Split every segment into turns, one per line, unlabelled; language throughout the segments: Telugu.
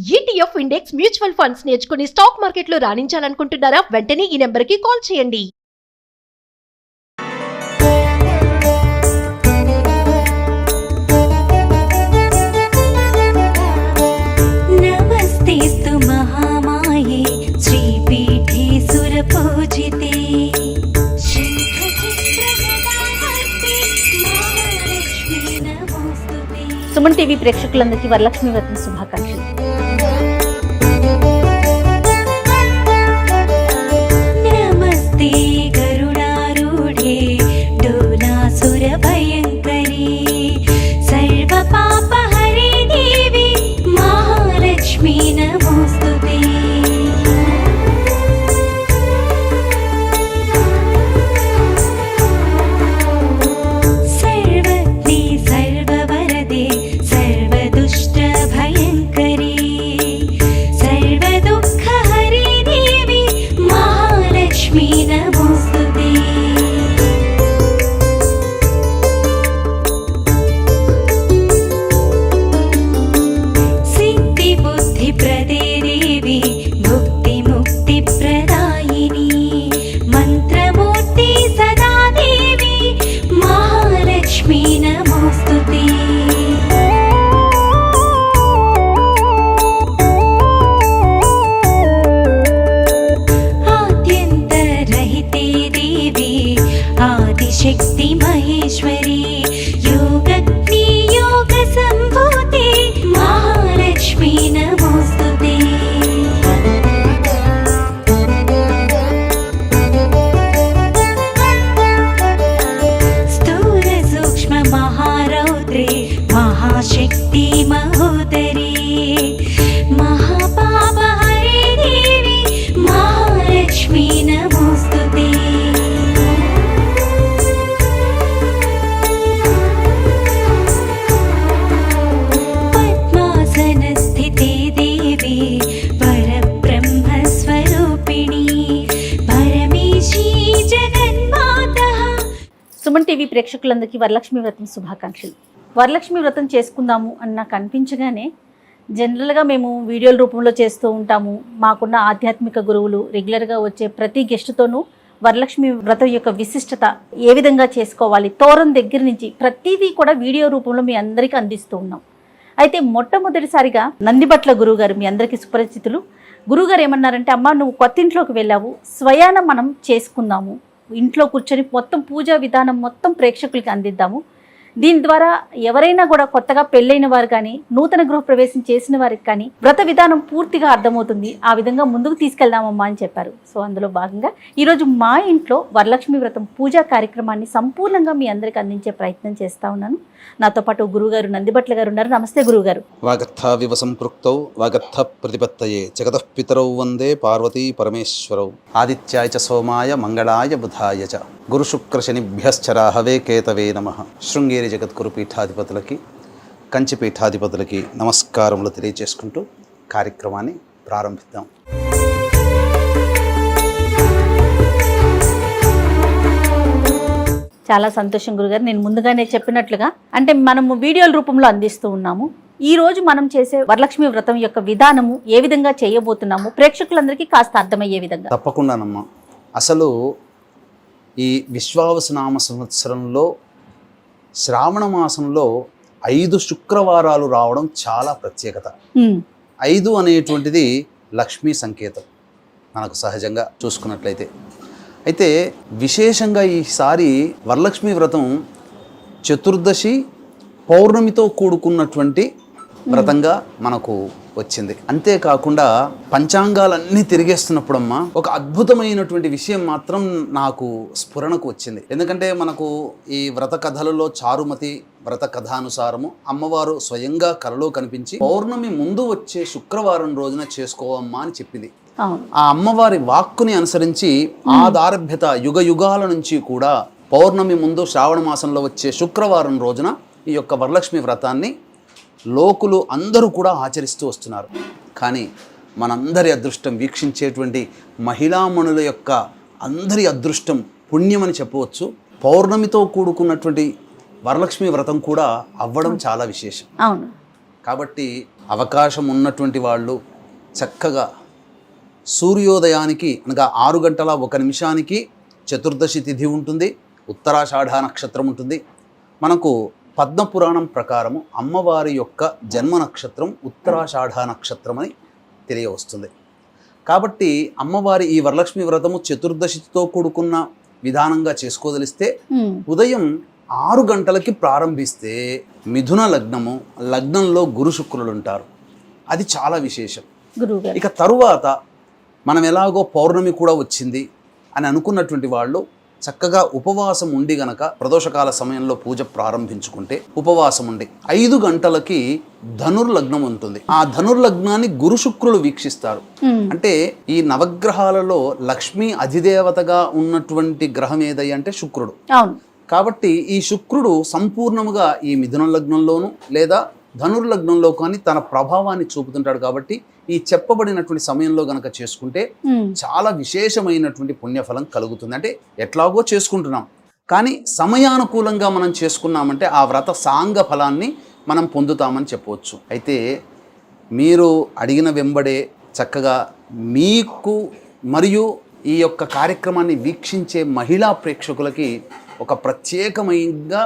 ETF ఇండెక్స్ మ్యూచువల్ ఫండ్స్ నేర్చుకుని స్టాక్ మార్కెట్లో రాణించాలనుకుంటున్నారా? వెంటనే ఈ నెంబర్కి కాల్ చేయండి.
నమస్తేస్తు మహామాయే శ్రీపీఠే సురపూజితే
సుమన్ టీవీ ప్రేక్షకులందరికీ వరలక్ష్మి వ్రతం శుభాకాంక్షలు.
నమస్తే గరుడారూఢే డోలాసుర భయంకరీ సర్వ పాపహరే దేవి మహాలక్ష్మీ నమోస్తుతే. సర్వజ్ఞే సర్వవరదే సర్వదుష్టభయంకరీ సర్వదుఃఖహరే దేవి మహాలక్ష్మీ నమోస్తుతే. సిద్ధిబుద్ధిప్రదే దేవి భుక్తిముక్తిప్రదాయిని మంత్రమూర్తి సదా దేవి మహాలక్ష్మీ నమోస్తుతే. ఆద్యంతరహితే దేవి ఆదిశక్తి మహేశ్వరి యోగజ్ఞే యోగ సంభూతే మహాలక్ష్మీ నమోస్తుతే. స్థూల సూక్ష్మ మహారౌద్రే మహాశక్తి మహోదరీ మహాపాపహరే దేవి మహాలక్ష్మీ నమోస్తుతే. పద్మాసనస్థితే దేవి పరబ్రహ్మస్వరూపిణి పరమేశీ జగన్మాతః.
సుమన్ టీవీ ప్రేక్షకులందరికీ వరలక్ష్మి వ్రతం శుభాకాంక్షలు. వరలక్ష్మి వ్రతం చేసుకుందాము అని నాకు అనిపించగానే జనరల్గా మేము వీడియోల రూపంలో చేస్తూ ఉంటాము. మాకున్న ఆధ్యాత్మిక గురువులు రెగ్యులర్గా వచ్చే ప్రతి గెస్ట్తోనూ వరలక్ష్మి వ్రతం యొక్క విశిష్టత ఏ విధంగా చేసుకోవాలి, తోరం దగ్గర నుంచి ప్రతిదీ కూడా వీడియో రూపంలో మీ అందరికీ అందిస్తూ ఉన్నాం. అయితే మొట్టమొదటిసారిగా నందిబట్ల గురువుగారు మీ అందరికీ సుపరిచితులు. గురువుగారు ఏమన్నారంటే, అమ్మ నువ్వు కొత్త ఇంట్లోకి వెళ్ళావు, స్వయాన మనం చేసుకుందాము, ఇంట్లో కూర్చొని మొత్తం పూజా విధానం మొత్తం ప్రేక్షకులకి అందిద్దాము. దీని ద్వారా ఎవరైనా కూడా కొత్తగా పెళ్ళైన వారు కానీ నూతన గృహప్రవేశం చేసిన వారికి కానీ వ్రత విధానం పూర్తిగా అర్థమవుతుంది. ఆ విధంగా ముందుకు తీసుకెళ్దామమ్మా అని చెప్పారు. సో అందులో భాగంగా ఈరోజు మా ఇంట్లో వరలక్ష్మి వ్రతం పూజా కార్యక్రమాన్ని సంపూర్ణంగా మీ అందరికి అందించే ప్రయత్నం చేస్తా ఉన్నాను. నాతో పాటు గురువుగారు నందిబట్ల గారు ఉన్నారు. నమస్తే గురువుగారు.
వాగర్థావివ సంపృక్తౌ వాగర్థ ప్రతిపత్తయే జగతః పితరౌ వందే పార్వతీ పరమేశ్వరౌ ఆదిత్యాయ చ సోమాయ మంగళాయ బుధాయ చ గురుశుక్ర శనిభ్యశ్చరాహవే కేతవే నమః. శృంగేరి జగద్గురు పీఠాధిపతులకి కంచి పీఠాధిపతులకి నమస్కారములు తెలియజేసుకుంటూ కార్యక్రమాన్ని ప్రారంభిద్దాం.
చాలా సంతోషం గురుగారు. నేను ముందుగానే చెప్పినట్లుగా అంటే మనము వీడియోల రూపంలో అందిస్తూ ఉన్నాము. ఈ రోజు మనం చేసే వరలక్ష్మి వ్రతం యొక్క విధానము ఏ విధంగా చేయబోతున్నాము ప్రేక్షకులందరికీ కాస్త అర్థమయ్యే విధంగా.
తప్పకుండానమ్మా. అసలు ఈ విశ్వావసునామ సంవత్సరంలో శ్రావణ మాసంలో 5 శుక్రవారాలు రావడం చాలా ప్రత్యేకత. 5 అనేటువంటిది లక్ష్మీ సంకేతం మనకు సహజంగా చూసుకున్నట్లయితే. అయితే విశేషంగా ఈసారి వరలక్ష్మి వ్రతం చతుర్దశి పౌర్ణమితో కూడుకున్నటువంటి వ్రతంగా మనకు వచ్చింది. అంతేకాకుండా పంచాంగాలన్నీ తిరిగేస్తున్నప్పుడమ్మా ఒక అద్భుతమైనటువంటి విషయం మాత్రం నాకు స్ఫురణకు వచ్చింది. ఎందుకంటే మనకు ఈ వ్రత కథలలో చారుమతి వ్రత కథానుసారము అమ్మవారు స్వయంగా కలలో కనిపించి పౌర్ణమి ముందు వచ్చే శుక్రవారం రోజున చేసుకోవమ్మా అని చెప్పింది. ఆ అమ్మవారి వాక్కుని అనుసరించి ఆదారభ్యత యుగ యుగాల నుంచి కూడా పౌర్ణమి ముందు శ్రావణ మాసంలో వచ్చే శుక్రవారం రోజున ఈ యొక్క వరలక్ష్మి వ్రతాన్ని లోకులు అందరూ కూడా ఆచరిస్తూ వస్తున్నారు. కానీ మనందరి అదృష్టం, వీక్షించేటువంటి మహిళామణుల యొక్క అందరి అదృష్టం పుణ్యమని చెప్పవచ్చు. పౌర్ణమితో కూడుకున్నటువంటి వరలక్ష్మి వ్రతం కూడా అవ్వడం చాలా విశేషం.
అవును.
కాబట్టి అవకాశం ఉన్నటువంటి వాళ్ళు చక్కగా సూర్యోదయానికి అనగా 6 గంటల 1 నిమిషానికి చతుర్దశి తిథి ఉంటుంది, ఉత్తరాషాఢ నక్షత్రం ఉంటుంది. మనకు పద్మపురాణం ప్రకారము అమ్మవారి యొక్క జన్మ నక్షత్రం ఉత్తరాషాఢ నక్షత్రం అని తెలియవస్తుంది. కాబట్టి అమ్మవారి ఈ వరలక్ష్మి వ్రతము చతుర్దశితో కూడుకున్న విధానంగా చేసుకోదలిస్తే ఉదయం 6 గంటలకి ప్రారంభిస్తే మిథున లగ్నము, లగ్నంలో గురు శుక్రులు ఉంటారు. అది చాలా విశేషం.
గురువుగారు
ఇక తరువాత మనం ఎలాగో పౌర్ణమి కూడా వచ్చింది అని అనుకున్నటువంటి వాళ్ళు చక్కగా ఉపవాసం ఉండి గనక ప్రదోషకాల సమయంలో పూజ ప్రారంభించుకుంటే ఉపవాసం ఉండి 5 గంటలకి ధనుర్లగ్నం ఉంటుంది. ఆ ధనుర్లగ్నాన్ని గురు శుక్రులు వీక్షిస్తారు. అంటే ఈ నవగ్రహాలలో లక్ష్మీ అధిదేవతగా ఉన్నటువంటి గ్రహం ఏదై అంటే శుక్రుడు.
అవును.
కాబట్టి ఈ శుక్రుడు సంపూర్ణముగా ఈ మిథున లగ్నంలోను లేదా ధనుర్లగ్నంలో కానీ తన ప్రభావాన్ని చూపుతుంటాడు. కాబట్టి ఈ చెప్పబడినటువంటి సమయంలో గనక చేసుకుంటే చాలా విశేషమైనటువంటి పుణ్యఫలం కలుగుతుంది. అంటే ఎట్లాగో చేసుకుంటున్నాం, కానీ సమయానుకూలంగా మనం చేసుకున్నామంటే ఆ వ్రత సాంగ ఫలాన్ని మనం పొందుతామని చెప్పవచ్చు. అయితే మీరు అడిగిన వెంబడే చక్కగా మీకు మరియు ఈ యొక్క కార్యక్రమాన్ని వీక్షించే మహిళా ప్రేక్షకులకి ఒక ప్రత్యేకమైనగా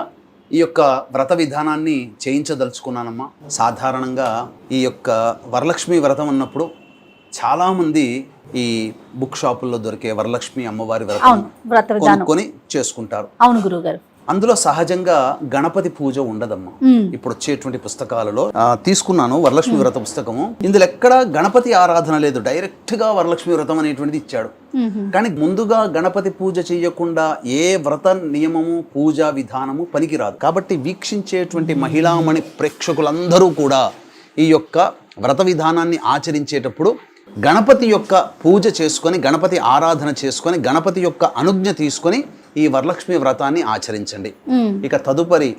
ఈ యొక్క వ్రత విధానాన్ని చేయించదలుచుకున్నానమ్మా. సాధారణంగా ఈ యొక్క వరలక్ష్మి వ్రతం అన్నప్పుడు చాలామంది ఈ బుక్ షాపుల్లో దొరికే వరలక్ష్మి అమ్మవారి వ్రతం కొనుక్కొని చేసుకుంటారు.
అవును గురువుగారు.
అందులో సహజంగా గణపతి పూజ ఉండదమ్మా. ఇప్పుడు వచ్చేటువంటి పుస్తకాలలో తీసుకున్నాను వరలక్ష్మి వ్రత పుస్తకము. ఇందులో ఎక్కడా గణపతి ఆరాధన లేదు, డైరెక్ట్ గా వరలక్ష్మి వ్రతం అనేటువంటిది ఇచ్చాడు. కానీ ముందుగా గణపతి పూజ చేయకుండా ఏ వ్రత నియమము పూజా విధానము పనికిరాదు. కాబట్టి వీక్షించేటువంటి మహిళామణి ప్రేక్షకులందరూ కూడా ఈ యొక్క వ్రత విధానాన్ని ఆచరించేటప్పుడు గణపతి యొక్క పూజ చేసుకొని, గణపతి ఆరాధన చేసుకొని, గణపతి యొక్క అనుజ్ఞ తీసుకొని ఈ వరలక్ష్మి వ్రతాన్ని ఆచరించండి. ఇక తదుపరి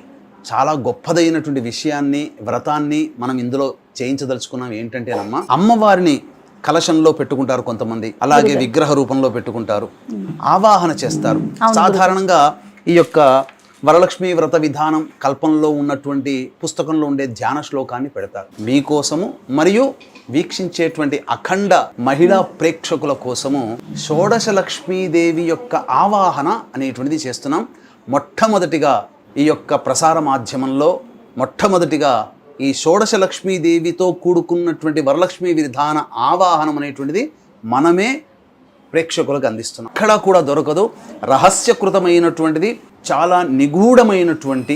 చాలా గొప్పదైనటువంటి విషయాన్ని, వ్రతాన్ని మనం ఇందులో చేయించదలుచుకున్నాం. ఏంటంటేనమ్మా, అమ్మవారిని కలశంలో పెట్టుకుంటారు కొంతమంది, అలాగే విగ్రహ రూపంలో పెట్టుకుంటారు, ఆవాహన చేస్తారు. సాధారణంగా ఈ యొక్క వరలక్ష్మి వ్రత విధానం కల్పనలో ఉన్నటువంటి పుస్తకంలో ఉండే ధ్యాన శ్లోకాన్ని పెడతారు. మీకోసము మరియు వీక్షించేటువంటి అఖండ మహిళా ప్రేక్షకుల కోసము షోడశ లక్ష్మీదేవి యొక్క ఆవాహన అనేటువంటిది చేస్తున్నాం. మొట్టమొదటిగా ఈ యొక్క ప్రసార మాధ్యమంలో మొట్టమొదటిగా ఈ షోడశ లక్ష్మీదేవితో కూడుకున్నటువంటి వరలక్ష్మి విధాన ఆవాహనం అనేటువంటిది మనమే ప్రేక్షకులకు అందిస్తున్నాం. ఎక్కడా కూడా దొరకదు. రహస్యకృతమైనటువంటిది, చాలా నిగూఢమైనటువంటి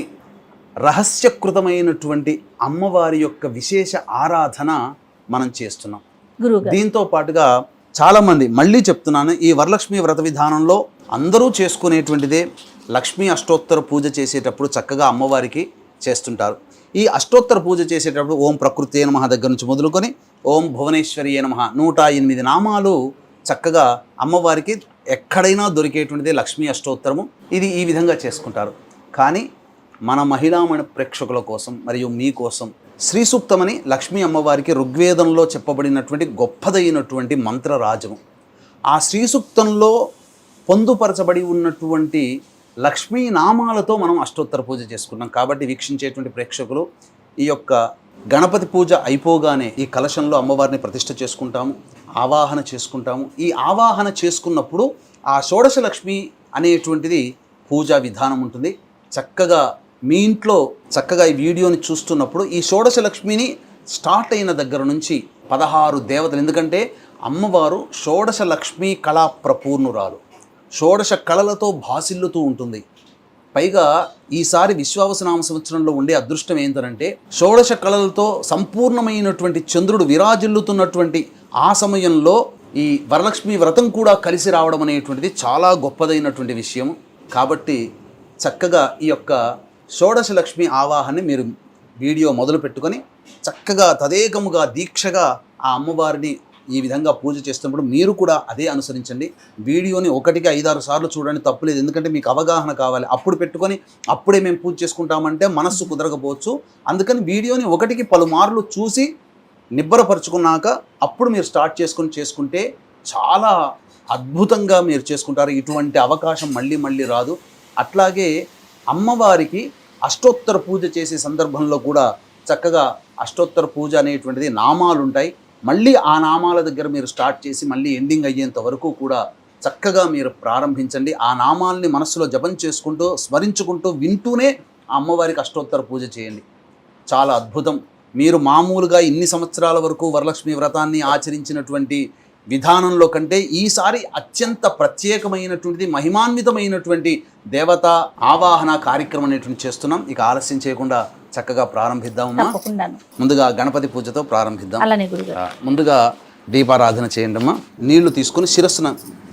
రహస్యకృతమైనటువంటి అమ్మవారి యొక్క విశేష ఆరాధన మనం చేస్తున్నాం. దీంతో పాటుగా చాలామంది, మళ్ళీ చెప్తున్నాను, ఈ వరలక్ష్మి వ్రత విధానంలో అందరూ చేసుకునేటువంటిదే లక్ష్మీ అష్టోత్తర పూజ చేసేటప్పుడు చక్కగా అమ్మవారికి చేస్తుంటారు. ఈ అష్టోత్తర పూజ చేసేటప్పుడు ఓం ప్రకృతే నమః దగ్గర నుంచి మొదలుకొని ఓం భువనేశ్వరియే నమః 108 నామాలు చక్కగా అమ్మవారికి ఎక్కడైనా దొరికేటువంటిదే లక్ష్మీ అష్టోత్తరము. ఇది ఈ విధంగా చేసుకుంటారు. కానీ మన మహిళామణి ప్రేక్షకుల కోసం మరియు మీకోసం శ్రీ సూక్తమని లక్ష్మీ అమ్మవారికి ఋగ్వేదంలో చెప్పబడినటువంటి గొప్పదైనటువంటి మంత్రరాజము. ఆ శ్రీ సూక్తంలో పొందుపరచబడి ఉన్నటువంటి లక్ష్మీ నామాలతో మనం అష్టోత్తర పూజ చేసుకున్నాం. కాబట్టి వీక్షించేటువంటి ప్రేక్షకులు ఈ యొక్క గణపతి పూజ అయిపోగానే ఈ కలశంలో అమ్మవారిని ప్రతిష్ఠ చేసుకుంటాము, ఆవాహన చేసుకుంటాము. ఈ ఆవాహన చేసుకున్నప్పుడు ఆ షోడశ లక్ష్మి అనేటువంటిది పూజా విధానం ఉంటుంది. చక్కగా మీ ఇంట్లో చక్కగా ఈ వీడియోని చూస్తున్నప్పుడు ఈ షోడశ లక్ష్మిని స్టార్ట్ అయిన దగ్గర నుంచి 16 దేవతలు, ఎందుకంటే అమ్మవారు షోడశ లక్ష్మీ కళా ప్రపూర్ణురాలు, షోడశ కళలతో భాసిల్లుతూ ఉంటుంది. పైగా ఈసారి విశ్వావసనామ సంవత్సరంలో ఉండే అదృష్టం ఏంటంటే షోడశ కళలతో సంపూర్ణమైనటువంటి చంద్రుడు విరాజిల్లుతున్నటువంటి ఆ సమయంలో ఈ వరలక్ష్మి వ్రతం కూడా కలిసి రావడం అనేటువంటిది చాలా గొప్పదైనటువంటి విషయం. కాబట్టి చక్కగా ఈ యొక్క షోడశ లక్ష్మి ఆవాహాన్ని మీరు వీడియో మొదలు పెట్టుకొని చక్కగా తదేకముగా దీక్షగా ఆ అమ్మవారిని ఈ విధంగా పూజ చేస్తున్నప్పుడు మీరు కూడా అదే అనుసరించండి. వీడియోని 1కి 5-6 సార్లు చూడండి, తప్పులేదు. ఎందుకంటే మీకు అవగాహన కావాలి. అప్పుడు పెట్టుకొని అప్పుడే మేము పూజ చేసుకుంటామంటే మనస్సు కుదరకపోవచ్చు. అందుకని వీడియోని 1కి పలుమార్లు చూసి నిబ్బరపరుచుకున్నాక అప్పుడు మీరు స్టార్ట్ చేసుకుంటే చాలా అద్భుతంగా మీరు చేసుకుంటారు. ఇటువంటి అవకాశం మళ్ళీ మళ్ళీ రాదు. అట్లాగే అమ్మవారికి అష్టోత్తర పూజ చేసే సందర్భంలో కూడా చక్కగా అష్టోత్తర పూజ అనేటువంటిది నామాలు ఉంటాయి. మళ్ళీ ఆ నామాల దగ్గర మీరు స్టార్ట్ చేసి మళ్ళీ ఎండింగ్ అయ్యేంత వరకు కూడా చక్కగా మీరు ప్రారంభించండి. ఆ నామాల్ని మనస్సులో జపం చేసుకుంటూ స్మరించుకుంటూ వింటూనే ఆ అమ్మవారికి అష్టోత్తర పూజ చేయండి. చాలా అద్భుతం. మీరు మామూలుగా ఇన్ని సంవత్సరాల వరకు వరలక్ష్మి వ్రతాన్ని ఆచరించినటువంటి విధానంలో కంటే ఈసారి అత్యంత ప్రత్యేకమైనటువంటిది, మహిమాన్వితమైనటువంటి దేవతా ఆవాహన కార్యక్రమం అనేటువంటి చేస్తున్నాం. ఇక ఆలస్యం చేయకుండా చక్కగా ప్రారంభిద్దామమ్మా.
తప్పకుండాను.
ముందుగా గణపతి పూజతో ప్రారంభిద్దాం.
అలానే గురుగారు.
ముందుగా దీపారాధన చేయండి అమ్మా. నీళ్లు తీసుకుని శిరస్సున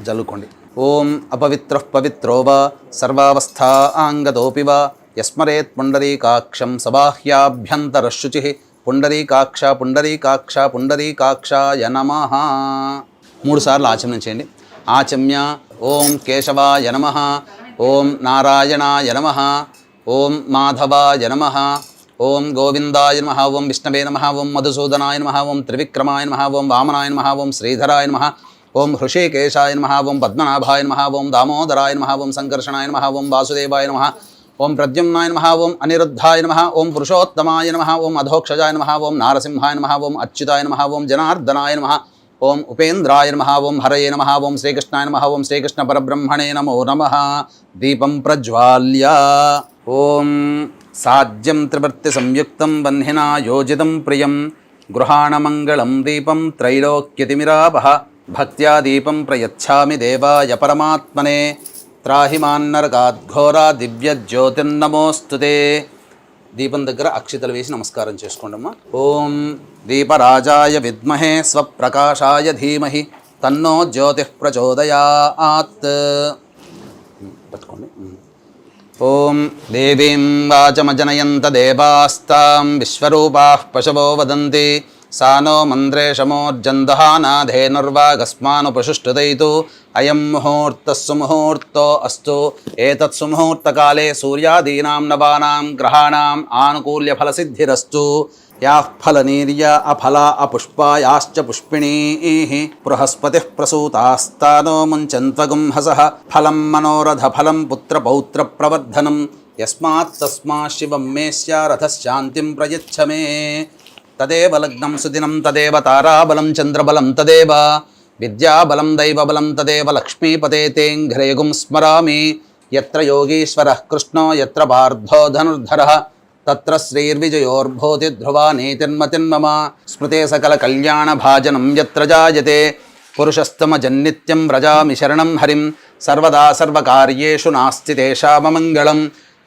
జల్లుకోండి. ఓం అపవిత్ర పవిత్రో వా సర్వావస్థాంగదోపి వా యస్మరేత్ పుండరీకాక్షం సబాహ్యాభ్యంతరశుచి పుండరీకాక్ష పుండరీకాక్ష పుండరీకాక్షాయ నమః. 3 సార్లు ఆచమనం చేయండి. ఆచమ్య ఓం కేశవాయ నమః, ఓం నారాయణాయ నమః, ఓం మాధవాయ నమః, ఓం గోవిందాయ నమః, ఓం విష్ణవే నమః, ఓం మధుసూదనాయ నమః, ఓం త్రివిక్రమాయ నమః, ఓం వామనాయ నమః, ఓం శ్రీధరాయ నమః, ఓం హృషికేశాయ నమః, ఓం పద్మనాభాయ నమః, ఓం దామోదరాయ నమః, ఓం సంకర్షణాయ నమః, ఓం వాసుదేవాయ నమః, ఓం ప్రద్యుమ్నాయ నమః, ఓం అనిరుద్ధాయ నమః, ఓం పురుషోత్తమాయ నమః, ఓం అధోక్షజాయ నమః, ఓం నారసింహాయ నమః, ఓం అచ్యుతాయ నమః, ఓం జనార్దనాయ నమః, ఓం ఉపేంద్రాయ నమః, ఓం హరయే నమః, ఓం శ్రీకృష్ణాయ నమః, ఓం శ్రీకృష్ణ పరబ్రహ్మణే నమో నమః. దీపం ప్రజ్వాల్య ఓం సాధ్యం త్రివర్తి సంయుక్తం వహ్నినా యోజితం ప్రియం గృహాణమంగళం దీపం త్రైలోక్యతిమిరాపః భక్త్యా దీపం ప్రయచ్ఛామి దేవాయ పరమాత్మనే త్రాహిమాన్నరకాద్ఘోరా దివ్య జ్యోతిర్నమోస్తుతే. దీపం దగ్గర అక్షితలు వేసి నమస్కారం చేసుకోండమ్మా. ఓం దీపరాజాయ విద్మహే స్వప్రకాశాయ ధీమహి తన్నో జ్యోతిః ప్రచోదయాత్. పట్టుకోండి. ఓం దేవీం వాచమజనయంత దేవాస్తాం విశ్వరూపాః పశవో వదంతి సా నో మంత్రేషమోర్జందహానాధేనుర్వాగస్మానుపశుష్టుదైతు అయం ముహూర్తః సుముహూర్తో అస్తు. ఏతత్ సుముహూర్తకాలే సూర్యాదీనాం నవానాం గ్రహాణాం ఆనుకూల్యఫలసిద్ధిరస్తు. యాః ఫలనీర్య అఫలా అపుష్పాయాశ్చ పుష్పిణీః బృహస్పతిః ప్రసూతాస్తానో ముంచన్త్వగుంహసః ఫలం మనోరథ ఫలం పుత్రపౌత్ర ప్రవర్ధనం యస్మాత్ తస్మాత్ శివం మే స్యారథశాంతిం ప్రయచ్ఛ మే. తదేవ లగ్నం సుదినం తదేవ తారాబలం చంద్రబలం తదేవ విద్యాబలం దైవబలం తదేవ లక్ష్మీపతే తేంఘ్రేగుం స్మరామి. యత్ర యోగీశ్వరః కృష్ణో యత్ర పార్థో ధనుర్ధరః తత్ర శ్రీర్విజయోర్భూతి ధ్రువా నీతిర్మతిర్మమ. స్మృతే సకల కళ్యాణ భాజనం యత్ర జాయతే పురుషస్తమజన్నిత్యం వ్రజామి శరణం హరిం. సర్వదా సర్వకార్యేషు నాస్తి తేషామమంగళం.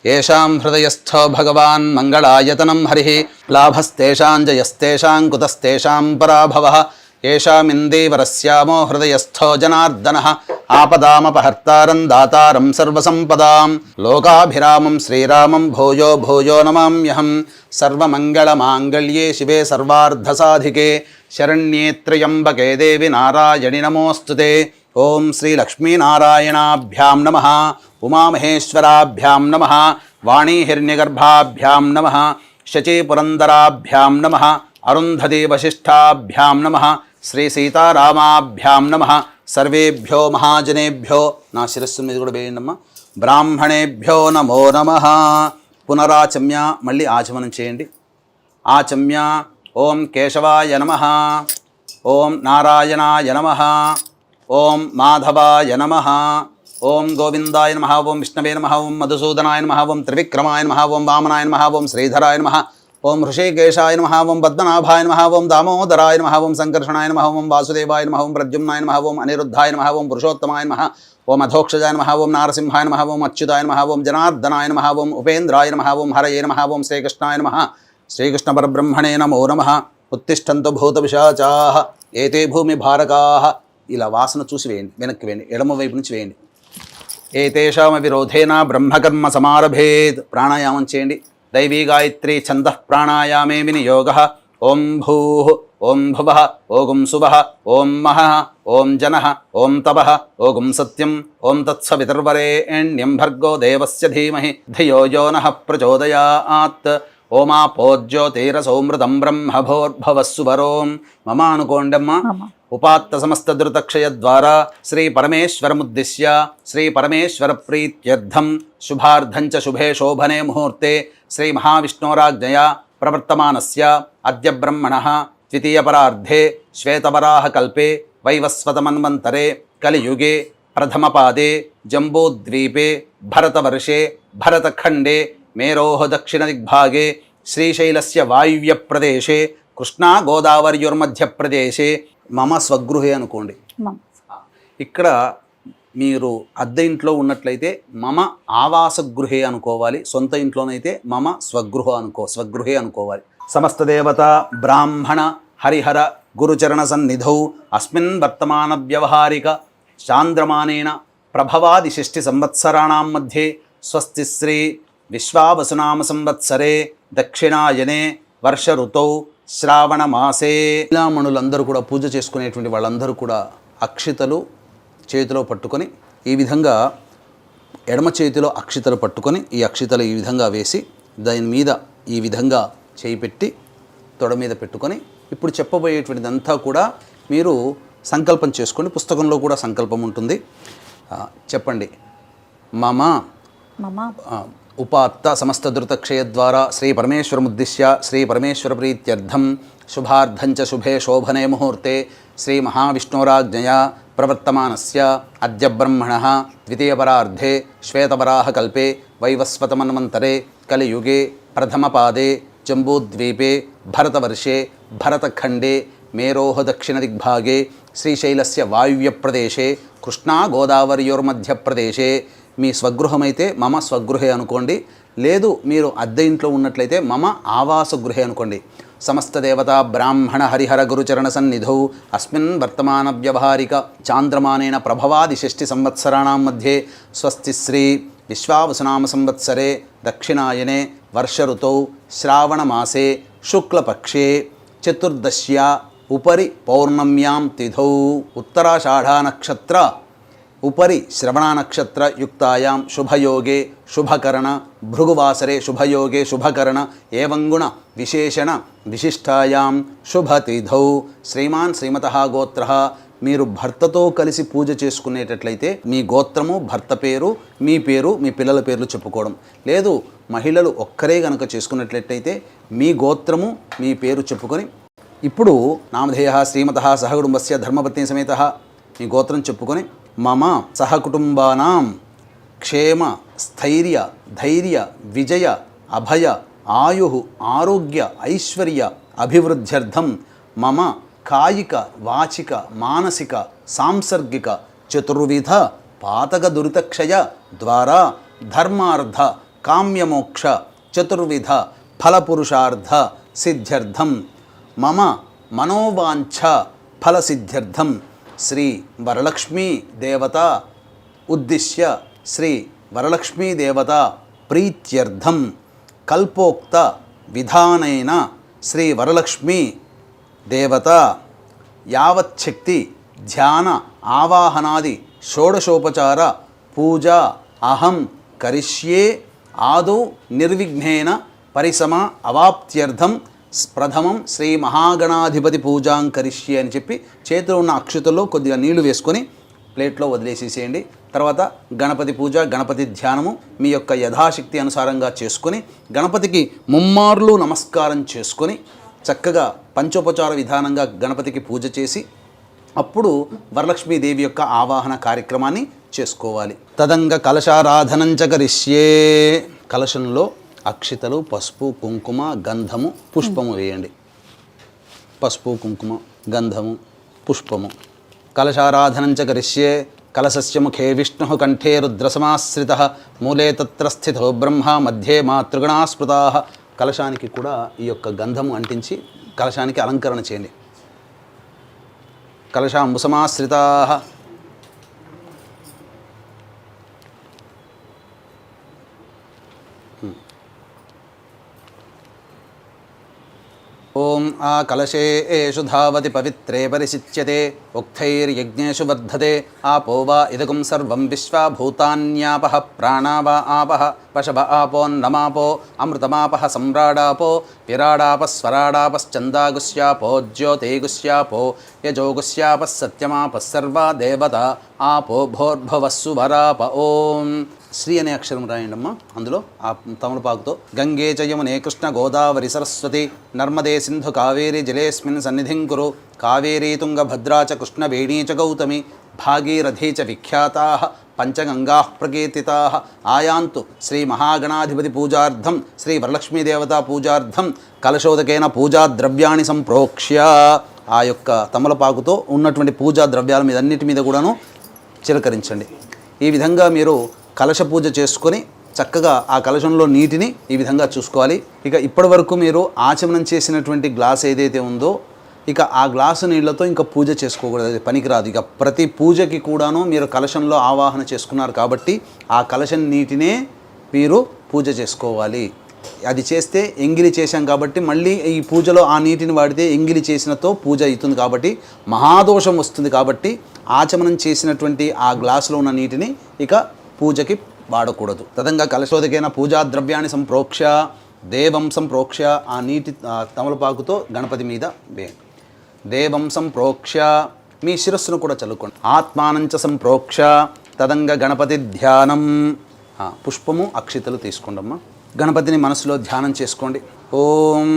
ఏషాం హృదయస్థో భగవాన్ మంగళాయతనం హరిః లాభస్తేషాం జయస్తేషాం కుతస్తేషాం పరాభవః. ఏషామిందీవరస్యామో హృదయస్థో జనార్దనః ఆపదామపహర్తారం దాతారం సర్వసంపదాం. లోకాభిరామం శ్రీరామం భూయో భూయో నమామ్యహం. సర్వమంగళమాంగళ్యే శివే సర్వార్ధసాధికే శరణ్యే త్ర్యంబకే దేవి నారాయణి నమోస్తుతే. ఓం శ్రీ లక్ష్మీనారాయణాభ్యాం నమః, ఉమామహేశ్వరాభ్యాం నమః, వాణీహిరణ్యగర్భాభ్యాం నమః, శచీపురందరాభ్యాం నమః, అరుంధతీ వశిష్ఠాభ్యాం నమః, శ్రీ సీతారామాభ్యాం నమః. సర్వేభ్యో మహాజనేభ్యో, నా శిరస్సు మీద కూడా వేయండమ్మా, బ్రాహ్మణేభ్యో నమో నమః. పునరాచమ్య, మళ్ళీ ఆచమనం చేయండి. ఆచమ్య ఓం కేశవాయ నమః, ఓం నారాయణాయ నమః, ఓం మాధవాయ నమః, ఓం గోవిందాయ నమః, ఓం విష్ణవే నమః, ఓం మధుసూదనాయ నమః, ఓం త్రివిక్రమాయ నమః, ఓం వామనాయ నమః, ఓం శ్రీధరాయ నమః, ఓం హృషికేశాయ నమః, ఓం పద్మనాభాయ నమః, ఓం దామోదరాయ నమః, ఓం సంకర్షణాయ నమః, ఓం వాసుదేవాయ నమః, ఓం ప్రద్యుమ్నాయ నమః, ఓం అనిరుద్ధాయ నమః, ఓం పురుషోత్తమాయ నమః, ఓం అధోక్షజాయ నమః, ఓం నారసింహాయ నమః, ఓం అచ్యుతాయ నమః, ఓం జనార్దనాయ నమః, ఓం ఉపేంద్రాయ నమః, ఓం హరయే నమః, ఓం శ్రీకృష్ణాయ నమః, శ్రీకృష్ణ పరబ్రహ్మణే నమో నమః. ఉత్తిష్టంతు భూతపిశాచాః ఏతే భూమి భారకాః. ఇలా వాసన చూసి వేయండి, వెనక్కి వేయండి, ఎడమ వైపు నుంచి వేయండి. ఏతేషామపి రోధేన బ్రహ్మకర్మ సమారభేత్. ప్రాణాయామం చేయండి. దైవీ గాయత్రీ ఛందః ప్రాణాయామే వినియోగః. ఓం భూః, ఓం భువః, ఓం సువః, ఓం మహః, ఓం జనః, ఓం తపః, ఓం సత్యం, ఓం తత్సవితుర్వరేణ్యం భర్గో దేవస్య ధీమహి ధియో యో నః ప్రచోదయాత్. ఓమాపోజ్యోతిరసౌమృతం బ్రహ్మభోర్భవస్సువరోం. మమ అనుకోండమ్మ. ఉపాత్త సమస్త ధృతక్షయ ద్వారా శ్రీ పరమేశ్వరముద్దిశ్య శ్రీ పరమేశ్వర ప్రీత్యర్థం శుభార్థం చ శుభే శోభనే ముహూర్తే శ్రీ మహావిష్ణోరాజ్ఞయా ప్రవర్తమానస్య అద్య బ్రహ్మణః ద్వితీయపరార్ధే శ్వేతవరాహకల్పే వైవస్వతమన్వంతరే కలియుగే ప్రథమపాదే జంబూద్వీపే భరతవర్షే భరతఖండే మేరోః దక్షిణదిగ్భాగే శ్రీశైలస్య వాయువ్యప్రదేశే కృష్ణా గోదావరియుర్మధ్యప్రదేశే మమ స్వగృహే అనుకోండి.
మమ.
ఇక్కడ మీరు అద్దె ఇంట్లో ఉన్నట్లయితే మమ ఆవాసగృహే అనుకోవాలి. సొంత ఇంట్లోనైతే మమ స్వగృహే అనుకోవాలి. సమస్త దేవత బ్రాహ్మణ హరిహర గురుచరణ సన్నిధౌ అస్మిన్ వర్తమాన వ్యవహారిక చాంద్రమానేన ప్రభవాది షష్ఠి సంవత్సరాణం మధ్యే స్వస్తి శ్రీ విశ్వావసునామ సంవత్సరే దక్షిణాయనే వర్ష ఋతౌ శ్రావణ మాసే. మహిళామణులందరూ కూడా పూజ చేసుకునేటువంటి వాళ్ళందరూ కూడా అక్షితలు చేతిలో పట్టుకొని ఈ విధంగా ఎడమ చేతిలో అక్షితలు పట్టుకొని ఈ అక్షితలు ఈ విధంగా వేసి దాని మీద ఈ విధంగా చేయి పెట్టి తొడ మీద పెట్టుకొని ఇప్పుడు చెప్పబోయేటువంటిదంతా కూడా మీరు సంకల్పం చేసుకోండి. పుస్తకంలో కూడా సంకల్పం ఉంటుంది. చెప్పండి. మమ ఉపాత్త సమస్త ధృతక్షయ ద్వారా శ్రీ పరమేశ్వరముద్దిశ్య శ్రీ పరమేశ్వర ప్రీత్యర్థం శుభార్థంచ శుభే శోభనే ముహూర్తే శ్రీ మహావిష్ణోరాజ్ఞయా ప్రవర్తమానస్య అద్య బ్రహ్మణః ద్వితీయపరార్ధే శ్వేతవరాహకల్పే వైవస్వతమన్వంతరే కలియుగే ప్రథమపాదే జంబూద్వీపే భరతవర్షే భరతఖండే మేరోః దక్షిణదిగ్భాగే శ్రీశైలస్య వాయువ్యప్రదేశే కృష్ణా గోదావరియోర్మధ్యప్రదేశే. మీ స్వగృహమైతే మమ స్వగృహే అనుకోండి. లేదు మీరు అద్దె ఇంట్లో ఉన్నట్లయితే మమ ఆవాసగృహే అనుకోండి. సమస్త దేవతా బ్రాహ్మణ హరిహర గురుచరణ సన్నిధౌ అస్మిన్ వర్తమాన వ్యవహారిక చాంద్రమానేన ప్రభవాది షష్ఠి సంవత్సరాణం మధ్యే స్వస్తి శ్రీ విశ్వావసునామ సంవత్సరే దక్షిణాయనే వర్ష ఋతౌ శ్రావణ మాసే శుక్లపక్షే చతుర్దశ్యా ఉపరి పౌర్ణమ్యాం తిథౌ ఉత్తరాషాఢా నక్షత్ర ఉపరి శ్రవణ నక్షత్ర యుక్తాయాం శుభయోగే శుభకరణ భృగువాసరే శుభయోగే శుభకరణ ఏవంగుణ విశేషణ విశిష్టాయాం శుభతిథౌ. శ్రీమాన్ శ్రీమతః గోత్రః. మీరు భర్తతో కలిసి పూజ చేసుకునేటట్లయితే మీ గోత్రము భర్త పేరు మీ పేరు మీ పిల్లల పేర్లు చెప్పుకోవడం. లేదు మహిళలు ఒక్కరే కనుక చేసుకున్నట్లయితే మీ గోత్రము మీ పేరు చెప్పుకొని ఇప్పుడు నామధేయః శ్రీమతః సహకుటుంబస్య ధర్మపత్ని సమేతః మీ గోత్రం చెప్పుకొని మమ సహకుటుంబానాం క్షేమ స్థైర్య ధైర్య విజయ అభయ ఆయు ఆరోగ్య ఐశ్వర్య అభివృద్ధ్యర్థం మమ కాయిక వాచిక మానసిక సాంసర్గిక చతుర్విధ పాతక దురితక్షయ ద్వారా ధర్మార్థ కామ్యమోక్ష చతుర్విధ ఫలపురుషార్థ సిద్ధ్యర్థం మమ మనోవాంఛ ఫలసిద్ధ్యర్థం శ్రీ వరలక్ష్మీ దేవత ఉద్దిశ్య శ్రీ వరలక్ష్మీ దేవత ప్రీత్యర్థం కల్పోక్త విధానైన శ్రీ వరలక్ష్మీ దేవత యావచ్చక్తి ధ్యాన ఆవాహనాది షోడశోపచార పూజ అహం కరిష్యే ఆదౌ నిర్విఘ్నేన పరిసమ అవాప్త్యర్థం ప్రథమం శ్రీ మహాగణాధిపతి పూజాం కరిష్యే అని చెప్పి చేతిలో ఉన్న అక్షతల్లో కొద్దిగా నీళ్లు వేసుకొని ప్లేట్లో వదిలేసేసేయండి. తర్వాత గణపతి పూజ గణపతి ధ్యానము మీ యొక్క యథాశక్తి అనుసారంగా చేసుకొని గణపతికి ముమ్మార్లు నమస్కారం చేసుకొని చక్కగా పంచోపచార విధానంగా గణపతికి పూజ చేసి అప్పుడు వరలక్ష్మీదేవి యొక్క ఆవాహన కార్యక్రమాన్ని చేసుకోవాలి. తదంగ కలశారాధనంచ కరిష్యే. కలశంలో అక్షితలు పసుపు కుంకుమ గంధము పుష్పము వేయండి. పసుపు కుంకుమ గంధము పుష్పము. కలశారాధనంచ కరిష్యే. కలశస్య ముఖే విష్ణు కంఠే రుద్రసమాశ్రిత మూలే తత్ర స్థితో బ్రహ్మ మధ్యే మాతృగణా స్మృతా. కలశానికి కూడా ఈ యొక్క గంధము అంటించి కలశానికి అలంకరణ చేయండి. కలశాంబుసమాశ్రితా. ఓం ఆ కలశేషు ధావతి పవిత్రే పరిశిచ్యతే ఉక్తైర్యజ్ఞేషు వర్ధతే ఆపో వా ఇదకం సర్వం విశ్వా భూతాన్యాపః ప్రాణా వా ఆపః పశవ ఆపోన్నమాపో అమృతమాపః సమ్రాడాపో విరాడాపస్వరాడాపశ్చందాగుస్యాపో జ్యోతిగుస్యాపో యజోగుస్యాపः సత్యమాపः సర్వా దేవత ఆపో భోర్భవస్సు వరాప. ఓం శ్రీ అనే అక్షరం రాయండమ్మా. అందులో ఆ తమలపాకుతో గంగే చ యమునే కృష్ణ గోదావరి సరస్వతి నర్మదే సింధు కావేరి జలేస్మిన్ సన్నిధిం కురు కావేరీ తుంగ భద్రా చ కృష్ణ వేణీ చ గౌతమి భాగీరథీ చ విఖ్యాతాః పంచగంగాః ప్రకీర్తితాః ఆయాంతు శ్రీ మహాగణాధిపతి పూజార్థం శ్రీ వరలక్ష్మీదేవతా పూజార్థం కలశోదకేన పూజా ద్రవ్యాన్ని సంప్రోక్ష్య. ఆ యొక్క తమలపాకుతో ఉన్నటువంటి పూజా ద్రవ్యాల మీద అన్నిటి మీద కూడాను చిలకరించండి. ఈ విధంగా మీరు కలశ పూజ చేసుకొని చక్కగా ఆ కలశంలో నీటిని ఈ విధంగా చూసుకోవాలి. ఇక ఇప్పటి వరకు మీరు ఆచమనం చేసినటువంటి గ్లాస్ ఏదైతే ఉందో ఇక ఆ గ్లాసు నీళ్లతో ఇంకా పూజ చేసుకోకూడదు, అది పనికిరాదు. ఇక ప్రతి పూజకి కూడాను మీరు కలశంలో ఆవాహన చేసుకున్నారు కాబట్టి ఆ కలశం నీటినే మీరు పూజ చేసుకోవాలి. అది చేస్తే ఎంగిలి చేశాం కాబట్టి మళ్ళీ ఈ పూజలో ఆ నీటిని వాడితే ఎంగిలి చేసినతో పూజ అవుతుంది కాబట్టి మహాదోషం వస్తుంది. కాబట్టి ఆచమనం చేసినటువంటి ఆ గ్లాసులో ఉన్న నీటిని ఇక పూజకి వాడకూడదు. తదంగా కలశోదకైన పూజా ద్రవ్యాన్ని సంప్రోక్ష దేవం సంప్రోక్ష. ఆ నీటి తమలపాకుతో గణపతి మీద వేయండి. దేవం సంప్రోక్ష మీ శిరస్సును కూడా చల్లుకోండి. ఆత్మానంచ సంప్రోక్ష తదంగ గణపతి ధ్యానం. పుష్పము అక్షితలు తీసుకోండమ్మా. గణపతిని మనసులో ధ్యానం చేసుకోండి. ఓం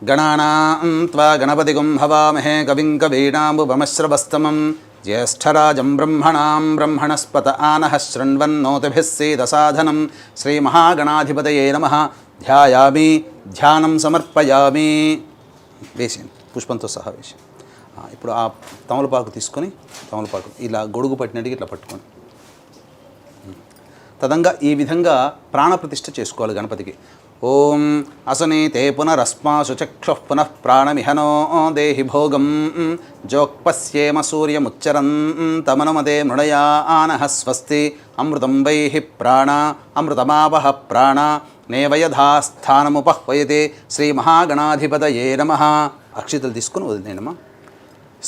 గణానాం త్వా గణపతిగుం హవామహే కవిం కవీనాముపమశ్రవస్తమం జ్యేష్ఠరాజం బ్రహ్మణాం బ్రహ్మణస్పత ఆనః శృణ్వన్నోతిభిः सीदसाधनं శ్రీమహాగణాధిపతయే నమః. ధ్యాయామి ధ్యానం సమర్పయామి. వేసేయండి పుష్పంతో సహా వేసి. ఇప్పుడు ఆ తమలపాకు తీసుకొని తమలపాకు ఇలా గొడుగు పట్టినట్టుగా ఇట్లా పట్టుకోండి. తదంగా ఈ విధంగా ప్రాణప్రతిష్ఠ చేసుకోవాలి గణపతికి. ఓం అసనీతే పునరస్మాసు చక్షుః పునః ప్రాణమిహనో దేహి భోగం జోక్పశ్యేమ సూర్యముచ్చరంతమనుమతే మృడయానః స్వస్తి అమృతం వైహి ప్రాణ అమృతమావహ ప్రాణ నేవయథాస్థానముపహ్వయతే శ్రీమహాగణాధిపతయే నమః. అక్షితలు తీసుకుని వదిలేనమ్మా.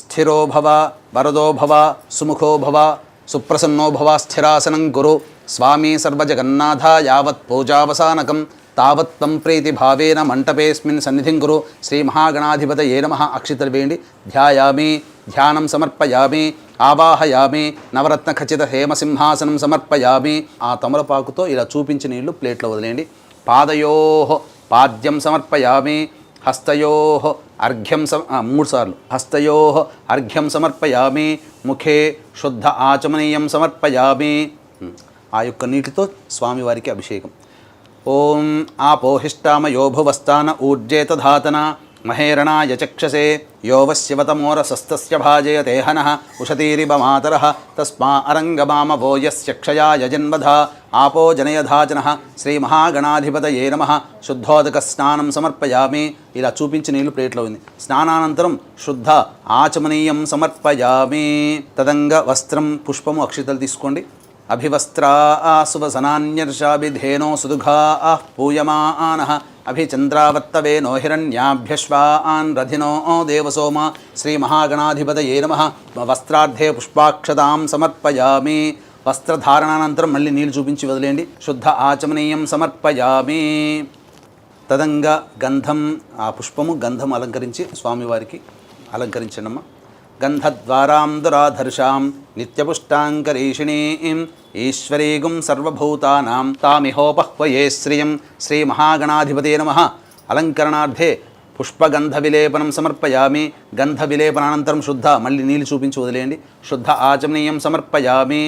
స్థిరో భవ వరదో భవ సుముఖో భవ సుప్రసన్నో భవ స్థిరాసనం కురు స్వామి సర్వజగన్నాథ యావత్ పూజావసానకం తావత్ త్వం ప్రీతిభావేన మంటపేస్మిన్ సన్నిధిం కురు శ్రీమహాగణాధిపతయే నమః. అక్షితలు వేయండి. ధ్యాయామి ధ్యానం సమర్పయామి ఆవాహయామి నవరత్న ఖచ్చిత హేమసింహాసనం సమర్పయామి. ఆ తమలపాకుతో ఇలా చూపించిన నీళ్లు ప్లేట్లో వదిలేయండి. పాదయోః పాద్యం సమర్పయామి. హస్తయోః అర్ఘ్యం 3 సార్లు హస్తయోః అర్ఘ్యం సమర్పయామి. ముఖే శుద్ధ ఆచమనీయం సమర్పయామి. ఆ యొక్క నీటితో స్వామివారికి అభిషేకం. ఓం ఆపోహిష్టామయో భువస్థాన ఊర్జేతధాతన మహేరణాయ చక్షసే యో వశ్యవతమోరసస్తస్య భాజయతే హనః ఉషతీరివ మాతరః తస్మా అరంగమామవో యస్య క్షయాయ జన్మధ ఆపో జనయధాజనః శ్రీమహాగణాధిపతయే నమః. శుద్ధోదక స్నానం సమర్పయామి. ఇలా చూపించి నీళ్లు ప్లేట్లో ఉంది. స్నానానంతరం శుద్ధ ఆచమనీయం సమర్పయామి. తదంగ వస్త్రం పుష్పము అక్షితలు తీసుకోండి. అభివస్త్రా సువసనాన్యర్షాభిధేనో సుదుఘా పూయమానః అభిచంద్రావర్తవేనో హిరణ్యాభ్యశ్వాన్ రథినో దేవసోమ శ్రీమహాగణాధిపతయే నమః. వస్త్రార్థే పుష్పాక్షతాం సమర్పయామి. వస్త్రధారణానంతరం మళ్ళీ నీళ్ళు చూపించి వదిలేయండి. శుద్ధ ఆచమనీయం సమర్పయామి. తదంగా గంధం ఆ పుష్పము గంధం అలంకరించి స్వామివారికి అలంకరించండమ్మా. గంధద్వారాం దురాధర్షాం నిత్యపుష్టాంకరీషిణీం ఈశ్వరీగుం సర్వభూతానాం తామిహోపహ్వయే శ్రియం శ్రీమహాగణాధిపతే నమః. అలంకరణార్థే పుష్పగంధ విలేపనం సమర్పయామి. గంధ విలేపనానంతరం శుద్ధ మళ్ళీ నీళ్ళు చూపించి వదిలేయండి. శుద్ధ ఆచమనీయం సమర్పయామి.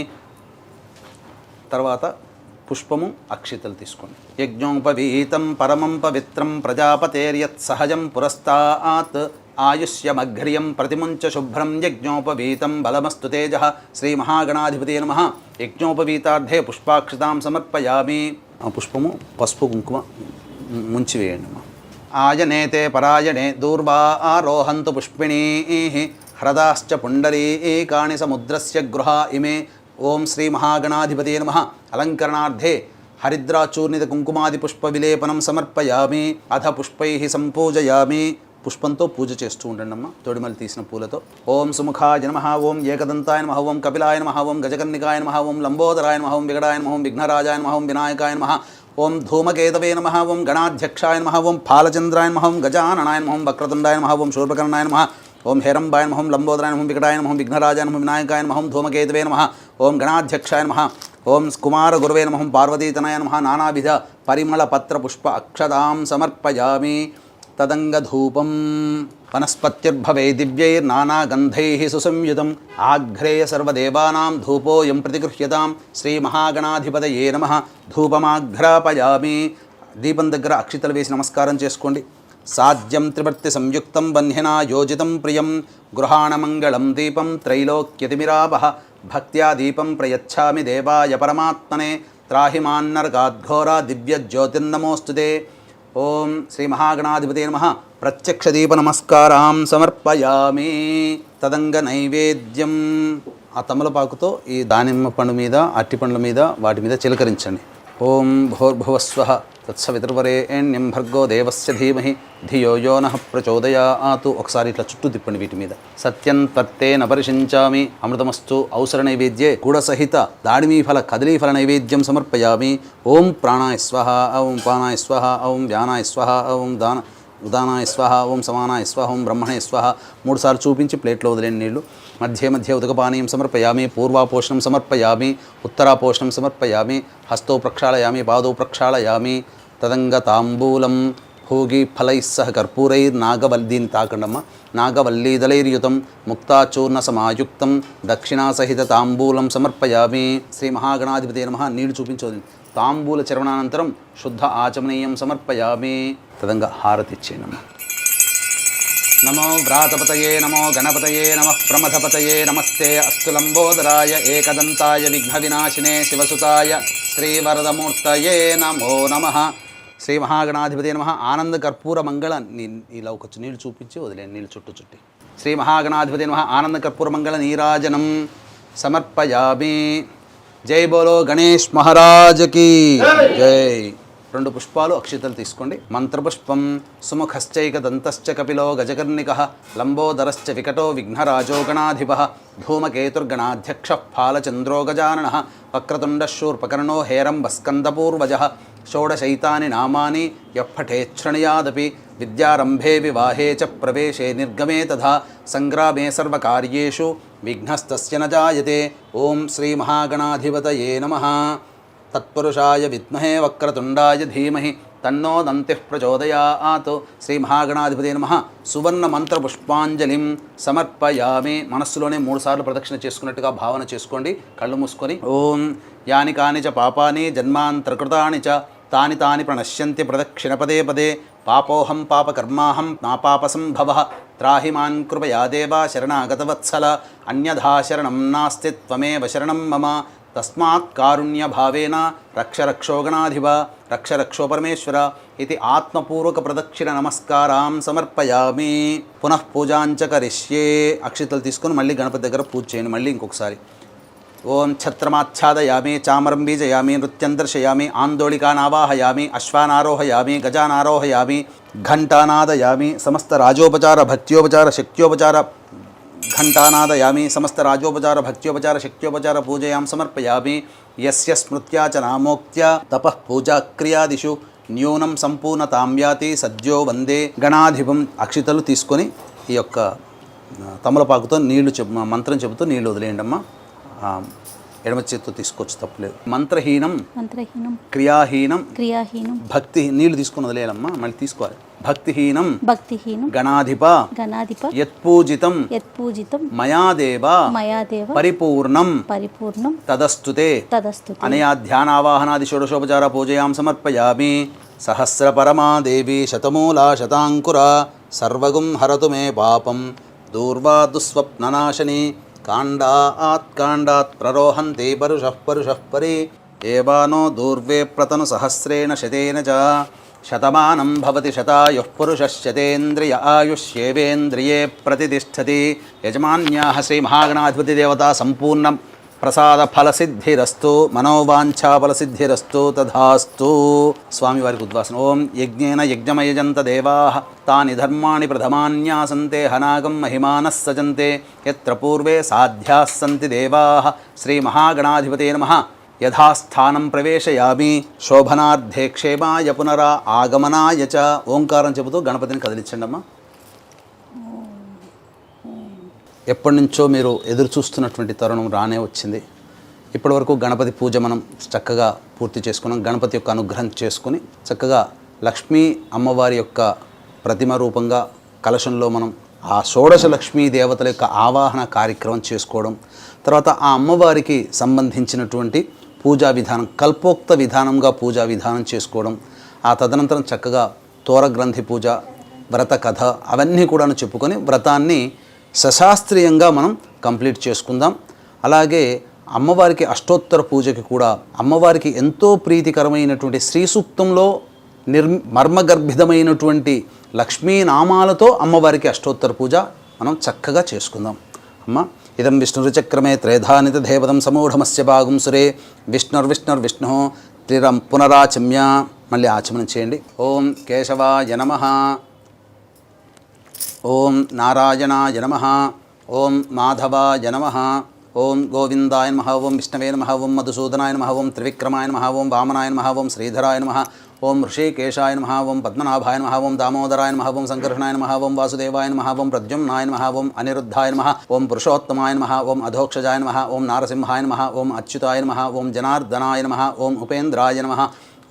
తర్వాత పుష్పము అక్షితలు తీసుకోండి. యజ్ఞోపవీతం పరమం పవిత్రం ప్రజాపతేర్యత్ సహజం పురస్తాత్ ఆయుష్యమఘ్రియం ప్రతిముంచ శుభ్రం యజ్ఞోపవీతం బలమస్తు తేజ శ్రీమహాగణాధిపతే నమః. యజ్ఞోపవీతార్థే పుష్పాక్షతాం సమర్పయామి. ఆ పుష్పము పసుపు కుంకుమ ముంచి వేయండి. ఆయనేతే పరాయణే దూర్వా ఆరోహంతు పుష్పిణీః హ్రదాశ్చ పుండరీకాణి సముద్రస్య గృహా ఇమే. ఓం శ్రీమహాగణాధిపతే నమః. అలంకరణార్థే హరిద్రాచూర్ణిత కుంకుమాది పుష్ప విలేపనం సమర్పయామి. అథ పుష్పైః సంపూజయామి. పుష్పంతో పూజ చేస్తూ ఉండండి అమ్మ. తొడిమలు తీసిన పూలతో. ఓం సుముఖాయ నమః. ఓం ఏకదంతాయ నమః. ఓం కపిలాయ నమః. ఓం గజకర్ణికాయ నమః. ఓం లంబోదరాయ నమః. ఓం వికటాయ నమః. ఓం విఘ్నరాజాయ నమః. ఓం వినాయకాయ నమః. ఓం ధూమకేతవే నమః. ఓం గణాధ్యక్షాయ నమః. ఓం ఫాలచంద్రాయ నమః. ఓం గజాననాయ నమః. ఓం వక్రతుండాయ నమః. ఓం శూర్పకర్ణాయ నమః. ఓం హేరంబాయ నమః. ఓం లంబోదరాయ నమః. వికటాయ నమః. విఘ్నరాజాయ నమః. వినాయకాయ నమః. ఓం ధూమకేతవే నమః. ఓం గణాధ్యక్షాయ నమః, ఓం కుమార గురవే నమః, పార్వతీతనయ నమః. నానావిధ పరిమళ పత్ర పుష్ప అక్షతాం సమర్పయామి. తదంగధూపం వనస్పత్యుర్భవే దివ్యైర్నానాగంధైః సుసంయుతం. ఆఘ్రేయ సర్వదేవానాం ధూపోయం ప్రతిగృహ్యతాం. శ్రీమహాగణాధిపతయే నమః. ధూపమాఘ్రాపయామి. దీపం దగ్గర అక్షితలు వేసి నమస్కారం చేసుకోండి. సాధ్యం త్రివర్తి సంయుక్తం వన్యనా యోజితం ప్రియం. గృహాణమంగళం దీపం త్రైలోక్యతిమిరాపః. భక్త్యా దీపం ప్రయచ్ఛామి దేవాయ పరమాత్మనే. త్రాహిమాన్నరగాద్ఘోరా దివ్యజ్యోతిర్నమోస్తుతే. ఓం శ్రీ మహాగణాధిపతే నమః. ప్రత్యక్ష దీప నమస్కారాం సమర్పయామి. తదంగ నైవేద్యం ఆ తమలపాకుతో ఈ దానిమ్మ పండు మీద, అట్టి పండ్ల మీద, వాటి మీద చిలకరించండి. ఓం భూర్భువస్వః తత్సవితుర్వరేణ్యం భర్గో దేవస్య ధీమహి ధియో యో నః ప్రచోదయాతు. ఒకసారి ఇట్లా చుట్టూ తిప్పండి వీటి మీద. సత్యం త్వత్తేన పరిశించామి. అమృతమస్తు. ఔసర నైవేద్యే గుడసహిత దాడిమీఫల కదలీఫల నైవేద్యం సమర్పయామి. ఓం ప్రాణాయ స్వః, ఓం పానాయ స్వః, ఓం వ్యానాయ స్వః, ఓం ఉదానాయ స్వః, ఓం సమానాయ స్వః, ఓం బ్రహ్మణే స్వః. 3 సార్లు చూపించి ప్లేట్లో వదిలేని నీళ్లు. మధ్య మధ్య ఉదకపానీయం సమర్పయామి. పూర్వాపోషణం సమర్పయామి. ఉత్తరాపోషణం సమర్పయామి. హస్తో ప్రక్షాళయామి. పాదో ప్రక్షాళయామి. తదంగ తాంబూలం భోగి ఫలైः సహ కర్పూరైర్నాగవల్లీని తాకండమ్మ. నాగవల్లీదళైర్యుతం ముక్తాచూర్ణ సమాయుక్తం దక్షిణాసహిత తాంబూలం సమర్పయామి. శ్రీ మహాగణాధిపతే నమః. నీళ్లు చూపించోది. తాంబూల చరణానంతరం శుద్ధ ఆచమనీయం సమర్పయామి. తదంగ హారతిచ్చేనమ్మ. నమో వ్రాతపతయే నమో గణపతయే నమః ప్రమథపతయే నమస్తే అస్తు లంబోదరాయ ఏకదంతాయ విఘ్నవినాశినే శివసుతాయ శ్రీవరదమూర్తయే నమో నమః. శ్రీ మహాగణాధిపతే నమః. ఆనంద కర్పూర మంగళ ఇలా ఒక నీళ్ళు చూపించి వదిలేండి. నీళ్ళు చుట్టి శ్రీ మహాగణాధిపతే నమః. ఆనంద కర్పూర మంగళ నీరాజనం సమర్పయామి. జై బోలో గణేష్ మహారాజకి జై. 2 పుష్పాలు అక్షితలు తీసుకోండి. మంత్రపుష్పం సుముఖశ్చైక దంతశ్చ కపిలో గజకర్ణికః లంబోదరశ్చ వికటో విఘ్నరాజో గణాధిపః ధూమకేతుర్గణాధ్యక్ష ఫాలచంద్రో గజాననః వక్రతుండశూర్పకర్ణో హేరంబస్కందపూర్వజः షోడశైతాని నామాని యఃపఠేచ్ఛృణయాదపి విద్యారంభే వివాహే చ ప్రవేశే నిర్గమే తథా సంగ్రామే సర్వకార్యేషు విఘ్నస్తస్య న జాయతే. ఓం శ్రీ మహాగణాధిపతయే నమః. తత్పురుషాయ విద్మహే వక్రతుండాయ ధీమహి తన్నో దంతిః ప్రచోదయాత్. శ్రీ మహాగణాధిపతే నమః. సువర్ణ మంత్ర పుష్పాంజలిం సమర్పయామి. మనస్సులోనే 3 సార్లు ప్రదక్షిణ చేసుకున్నట్టుగా భావన చేసుకోండి. కళ్ళు మూసుకొని ఓం యాని కాని చ పాపాని జన్మాంతరకృతాని చ తాని తాని ప్రణశ్యంతి ప్రదక్షిణ పదే పదే. పాపోహం పాపకర్మాహం నాపాపసంభవః త్రాహి మాన్ కృపయా దేవా శరణాగతవత్సల. అన్యథా శరణం నాస్తి త్వమేవ శరణం మమ. తస్మాత్ కారుణ్యభావేన రక్ష రక్షో గణాధిప రక్ష రక్షో పరమేశ్వర ఇది ఆత్మపూర్వక ప్రదక్షిణ నమస్కారాం సమర్పయామి. పునః పూజాంచ కరిష్యే. అక్షితలు తీసుకొని మళ్ళీ గణపతి దగ్గర పూజ చేయండి. మళ్ళీ ఇంకొకసారి ఓం ఛత్రమాచ్ఛాదయామి చామరం బీజయామి నృత్యం దర్శయామి ఆందోళికానావాహయామి అశ్వానారోహయామి గజానారోహయామి ఘంటానాదయామి సమస్త రాజోపచార భక్త్యోపచార శక్త్యోపచార ఘంటానాదయామి సమస్త రాజోపచార భక్త్యోపచార శక్త్యోపచార పూజయాం సమర్పయామి. యస్య స్మృత్యా చ నామోక్త్యా తపః పూజాక్రియాదిషు న్యూనం సంపూర్ణతాం యాతి సద్యో వందే గణాధిపం. అక్షితలు తీసుకొని ఈ యొక్క తమలపాకుతో నీళ్లు మంత్రం చెబుతూ నీళ్లు వదిలేయండి అమ్మా. ఎడమ చేత్తో తీసుకోవచ్చు, తప్పలేదు. మంత్రహీనం క్రియాహీనం భక్తి నీళ్లు తీసుకొని వదిలేయాలమ్మా. మళ్ళీ తీసుకోవాలి. భక్తిహీనం గణాధిప యత్పూజితం మయాదేవ పరిపూర్ణం తదస్తుతే అనయా ధ్యానావాహనాది షోడశోపచార పూజయాం సమర్పయామి. సహస్ర పరమా దేవి శతమూలా శతాంకురా సర్వగుం హరతు మే పాపం దూర్వా దుస్వప్ననాశని. కాండాత్ ప్రరోహంతే పరుషః పరి ఏవానో దూర్వే ప్రతను సహస్రేణ శతేన చ శతమానం భవతి శతాయుః పురుషः శతేంద్రియ ఆయుష్యేవేంద్రియే ప్రతిష్టతి. యజమాన్యాః శ్రీ మహాగణాధిపతి దేవతా సంపూర్ణం ప్రసాద ఫలసిద్ధిరస్తు మనోవాంఛాఫలసిద్ధిరస్తు తథాస్తు. స్వామివారికి ఉద్వాసన. ఓం యజ్ఞేన యజ్ఞమయజంత దేవాః తాని ధర్మాణి ప్రథమాన్యాసంతే హనాగం మహిమానః సజంతే యత్ర పూర్వే సాధ్యాः సంతి దేవాః. శ్రీ మహాగణాధిపతే నమః. యథాస్థానం ప్రవేశయామి శోభనార్థే క్షేమాయ పునరా ఆగమనాయ చ. ఓంకారం చెబుతూ గణపతిని కదిలించండి అమ్మా. ఎప్పటి నుంచో మీరు ఎదురు చూస్తున్నటువంటి తరుణం రానే వచ్చింది. ఇప్పటివరకు గణపతి పూజ మనం చక్కగా పూర్తి చేసుకున్నాం. గణపతి యొక్క అనుగ్రహం చేసుకుని చక్కగా లక్ష్మీ అమ్మవారి యొక్క ప్రతిమ రూపంగా కలశంలో మనం ఆ షోడశ లక్ష్మీ దేవతల యొక్క ఆవాహన కార్యక్రమం చేసుకోవడం, తర్వాత ఆ అమ్మవారికి సంబంధించినటువంటి పూజా విధానం కల్పోక్త విధానంగా పూజా విధానం చేసుకోవడం, ఆ తదనంతరం చక్కగా తోరగ్రంథి పూజ, వ్రత కథ అవన్నీ కూడాను చెప్పుకొని వ్రతాన్ని సశాస్త్రీయంగా మనం కంప్లీట్ చేసుకుందాం. అలాగే అమ్మవారికి అష్టోత్తర పూజకి కూడా అమ్మవారికి ఎంతో ప్రీతికరమైనటువంటి శ్రీ సూక్తంలో మర్మగర్భితమైనటువంటి లక్ష్మీనామాలతో అమ్మవారికి అష్టోత్తర పూజ మనం చక్కగా చేసుకుందాం. అమ్మ ఇదం విష్ణురుచక్రమే త్రేధానిత దేవతం సమూఢమస్య భాగం సురే విష్ణుర్విష్ణుర్విష్ణు త్రిరం పునరాచమ్య. మళ్ళీ ఆచమనం చేయండి. ఓం కేశవాయ నమః, ఓం నారాయణాయ నమః, ఓం మాధవాయ నమః, ఓం గోవిందాయ నమః, ఓం విష్ణవే నమః, ఓం మధుసూదనాయ నమః, ఓం త్రివిక్రమాయ నమః, ఓం వామనాయ నమః, ఓం శ్రీధరాయ నమః, ఓం ఋషికేశాయ నమః, ఓం పద్మనాభాయ నమః, ఓం దామోదరాయ నమః, ఓం సంకర్షణాయ నమః, ఓం వాసుదేవాయ నమః, ఓం ప్రద్యుమ్నాయ నమః, ఓం అనిరుద్ధాయ నమః, ఓం పురుషోత్తమాయ నమః, ఓం అధోక్షజాయ నమః, ఓం నారసింహాయ నమః, ఓం అచ్యుతాయ నమః, ఓం జనార్దనాయ నమః, ఓం ఉపేంద్రాయ నమః,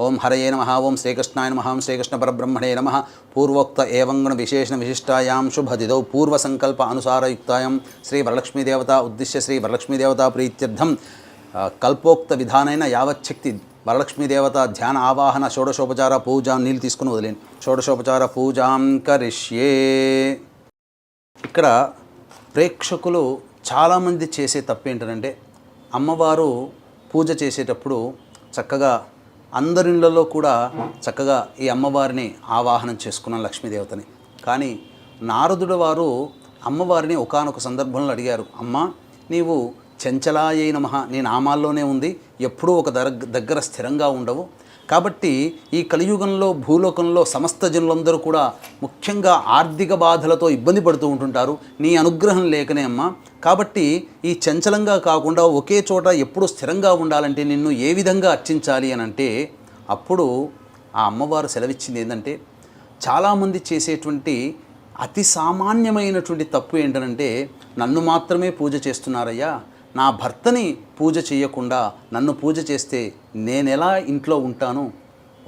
ఓం హరయే నమః, ఓం శ్రీకృష్ణాయ నమః, ఓం శ్రీకృష్ణ పరబ్రహ్మణే నమః. పూర్వోక్త ఏవం గుణ విశేషణ విశిష్టాయాం శుభదిదౌ పూర్వసంకల్ప అనుసారయుక్తాయాం శ్రీ వరలక్ష్మీదేవత ఉద్దిశ్య శ్రీ వరలక్ష్మీదేవతా ప్రీత్యర్థం కల్పోక్త విధానైన యావచ్చక్తి వరలక్ష్మీదేవత ధ్యాన ఆవాహన షోడశోపచార పూజాం. నీళ్ళు తీసుకుని వదిలేండి. షోడశోపచార పూజాం కరిష్యే. ఇక్కడ ప్రేక్షకులు చాలామంది చేసే తప్పు ఏంటంటే అమ్మవారు పూజ చేసేటప్పుడు చక్కగా అందరిళ్ళలో కూడా చక్కగా ఈ అమ్మవారిని ఆవాహనం చేసుకున్నాం లక్ష్మీదేవతని. కానీ నారదుడు వారు అమ్మవారిని ఒకానొక సందర్భంలో అడిగారు, అమ్మ నీవు చంచలాయై నమః నీ నామాల్లోనే ఉంది, ఎప్పుడూ ఒక దగ్గర స్థిరంగా ఉండవు. కాబట్టి ఈ కలియుగంలో భూలోకంలో సమస్త జనులందరూ కూడా ముఖ్యంగా ఆర్థిక బాధలతో ఇబ్బంది పడుతూ ఉంటుంటారు. నీ అనుగ్రహం లేకనే అమ్మ. కాబట్టి ఈ చంచలంగా కాకుండా ఒకే చోట ఎప్పుడు స్థిరంగా ఉండాలంటే నిన్ను ఏ విధంగా అర్చించాలి అని అంటే అప్పుడు ఆ అమ్మవారు సెలవిచ్చింది ఏంటంటే చాలామంది చేసేటువంటి అతి సామాన్యమైనటువంటి తప్పు ఏంటంటే నన్ను మాత్రమే పూజ చేస్తున్నారయ్యా, నా భర్తని పూజ చేయకుండా నన్ను పూజ చేస్తే నేనెలా ఇంట్లో ఉంటాను,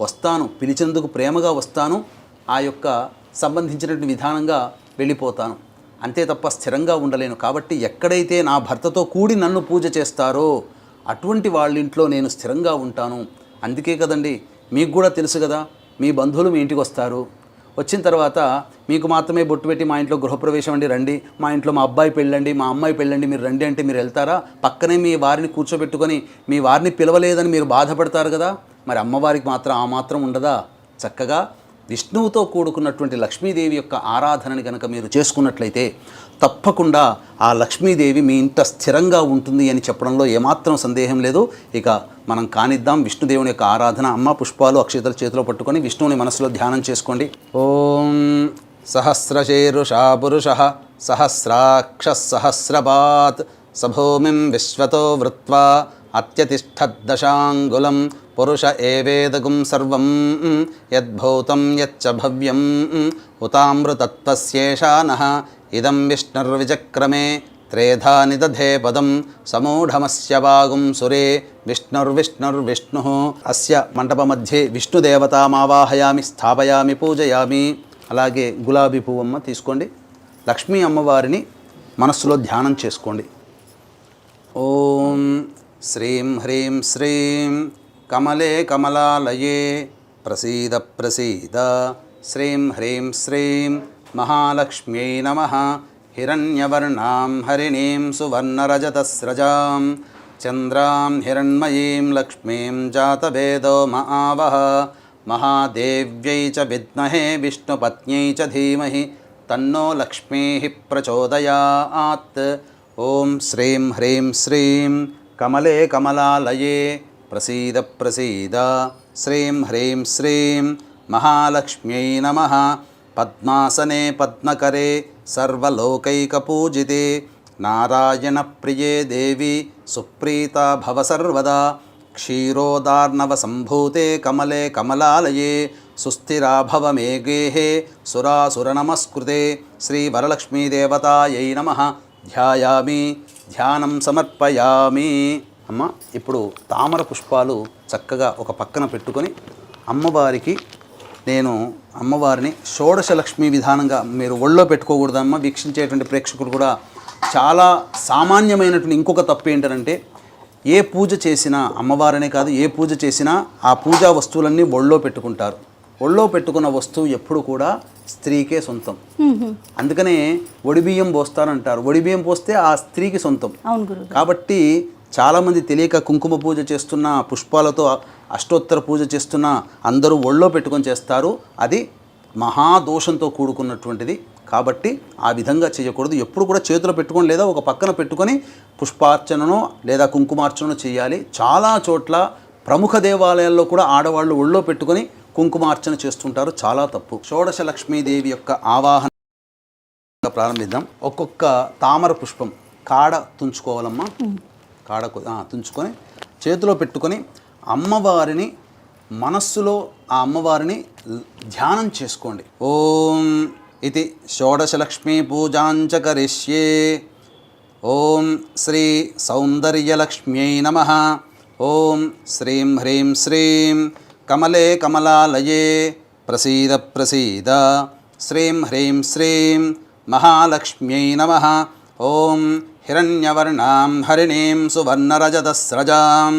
వస్తాను పిలిచేందుకు ప్రేమగా వస్తాను, ఆ యొక్క సంబంధించినటువంటి విధానంగా వెళ్ళిపోతాను, అంతే తప్ప స్థిరంగా ఉండలేను. కాబట్టి ఎక్కడైతే నా భర్తతో కూడి నన్ను పూజ చేస్తారో అటువంటి వాళ్ళ ఇంట్లో నేను స్థిరంగా ఉంటాను. అందుకే కదండి మీకు కూడా తెలుసు కదా, మీ బంధువులు మీ ఇంటికి వస్తారు, వచ్చిన తర్వాత మీకు మాత్రమే బొట్టు పెట్టి మా ఇంట్లో గృహప్రవేశం అండి రండి, మా ఇంట్లో మా అబ్బాయి పెళ్ళండి, మా అమ్మాయి పెళ్ళండి, మీరు రండి అంటే మీరు వెళ్తారా? పక్కనే మీ వారిని కూర్చోబెట్టుకొని మీ వారిని పిలవలేదని మీరు బాధపడతారు కదా. మరి అమ్మవారికి మాత్రం ఆ మాత్రం ఉండదా? చక్కగా విష్ణువుతో కూడుకున్నటువంటి లక్ష్మీదేవి యొక్క ఆరాధనని కనుక మీరు చేసుకున్నట్లయితే తప్పకుండా ఆ లక్ష్మీదేవి మీ ఇంట స్థిరంగా ఉంటుంది అని చెప్పడంలో ఏమాత్రం సందేహం లేదు. ఇక మనం కానిద్దాం విష్ణుదేవుని యొక్క ఆరాధన. అమ్మ పుష్పాలు అక్షతలు చేతిలో పట్టుకొని విష్ణువుని మనసులో ధ్యానం చేసుకోండి. ఓం సహస్రశీరుషా పురుషః సహస్రాక్ష సహస్రపాత్ సభూమిం విశ్వతో వృత్వా అత్యతిష్ఠద్దశాంగులం పురుష ఏవేదగుం సర్వం యద్భూతం యచ్చ భవ్యం ఉతామృతత్వస్యేషానః ఇదం విష్ణుర్విచక్రమే త్రేధా నిదధే పదం సమూఢమస్య వాగుం సురే విష్ణుర్విష్ణుర్విష్ణుః. అస్య మంటప మధ్యే విష్ణుదేవతామావాహయామి స్థాపయామి పూజయామి. అలాగే గులాబీ పువ్వమ్మ తీసుకోండి. లక్ష్మీ అమ్మవారిని మనస్సులో ధ్యానం చేసుకోండి. ఓం శ్రీం హ్రీం శ్రీం కమలే కమలాలయే ప్రసీద ప్రసీద శ్రీం హ్రీం శ్రీం మహాలక్ష్మ్యై నమః. హిరణ్యవర్ణాం హరిణీం సువర్ణరజతస్రజాం చంద్రాం హిరణ్మయీం లక్ష్మీం జాతవేదో మహావహ. మహాదేవ్యై చ విద్మహే విష్ణుపత్న్యై చ ధీమహి తన్నో లక్ష్మీః ప్రచోదయాత్. ఓం శ్రీం హ్రీం శ్రీం కమలే కమలాలయే ప్రసీద ప్రసీద శ్రీం హ్రీం శ్రీం మహాలక్ష్మ్యై నమః. పద్మాసనే పద్మకరే సర్వలోకైకపూజితే నారాయణ ప్రియే దేవి సుప్రీతా భవ సర్వదా. క్షీరోదార్ణవ సంభూతే కమలే కమలాలయే సుస్థిరా భవ మే గేహే సురాసుర నమస్కృతే. శ్రీ వరలక్ష్మీదేవతాయై నమః. ధ్యాయామి ధ్యానం సమర్పయామి. అమ్మ ఇప్పుడు తామర పుష్పాలు చక్కగా ఒక పక్కన పెట్టుకొని అమ్మవారికి నేను అమ్మవారిని షోడశ లక్ష్మీ విధానంగా మీరు ఒళ్ళో పెట్టుకోకూడదమ్మ. వీక్షించేటువంటి ప్రేక్షకులు కూడా చాలా సామాన్యమైనటువంటి ఇంకొక తప్పు ఏంటంటే ఏ పూజ చేసినా అమ్మవారనే కాదు ఏ పూజ చేసినా ఆ పూజా వస్తువులన్నీ ఒళ్ళో పెట్టుకుంటారు. ఒళ్ళో పెట్టుకున్న వస్తువు ఎప్పుడు కూడా స్త్రీకే సొంతం. అందుకనే ఒడిబియ్యం పోస్తారంటారు. ఒడిబియ్యం పోస్తే ఆ స్త్రీకి సొంతం.
అవును గురు.
కాబట్టి చాలామంది తెలియక కుంకుమ పూజ చేస్తున్న, పుష్పాలతో అష్టోత్తర పూజ చేస్తున్న అందరూ ఒళ్ళో పెట్టుకొని చేస్తారు. అది మహాదోషంతో కూడుకున్నటువంటిది. కాబట్టి ఆ విధంగా చేయకూడదు. ఎప్పుడు కూడా చేతిలో పెట్టుకొని లేదా ఒక పక్కన పెట్టుకొని పుష్పార్చననో లేదా కుంకుమార్చనో చేయాలి. చాలా చోట్ల ప్రముఖ దేవాలయాల్లో కూడా ఆడవాళ్ళు ఒళ్ళో పెట్టుకొని కుంకుమార్చన చేస్తుంటారు. చాలా తప్పు. షోడశ లక్ష్మీదేవి యొక్క ఆవాహన ప్రారంభిద్దాం. ఒక్కొక్క తామర పుష్పం కాడ తుంచుకోవాలమ్మా. కాడ తుంచుకొని చేతిలో పెట్టుకొని అమ్మవారిని మనస్సులో ఆ అమ్మవారిని ధ్యానం చేసుకోండి. ఓం ఇది షోడశలక్ష్మీ పూజాంచ కరిష్యే. ఓం శ్రీ సౌందర్యలక్ష్మ్యై నమః. ఓం శ్రీం హ్రీం శ్రీం కమలే కమలాలయే ప్రసీద ప్రసీద. శ్రీం హ్రీం శ్రీం మహాలక్ష్మ్యై నమః. ఓం హిరణ్యవర్ణాం హరిణీం సువర్ణరజతస్రజాం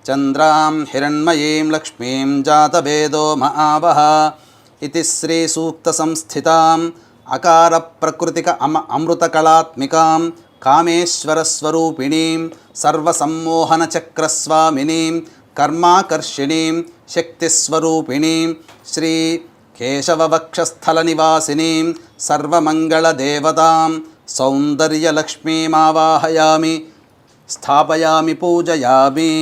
చంద్రాం హిరణ్మయీం లక్ష్మీం జాతవేదో మహావహ. ఇది శ్రీ సూక్త సంస్థితాం అకార ప్రకృతిక అమృతకళాత్మికాం కామేశ్వరస్వరూపిణీం సర్వసమ్మోహన చక్రస్వామినీం కర్మాకర్షిణీం శక్తిస్వరూపిణీం శ్రీ కేశవవక్షస్థల నివాసినీం సర్వమంగళదేవతాం సౌందర్యలక్ష్మీమావాహయామి స్థాపయామి పూజయామి.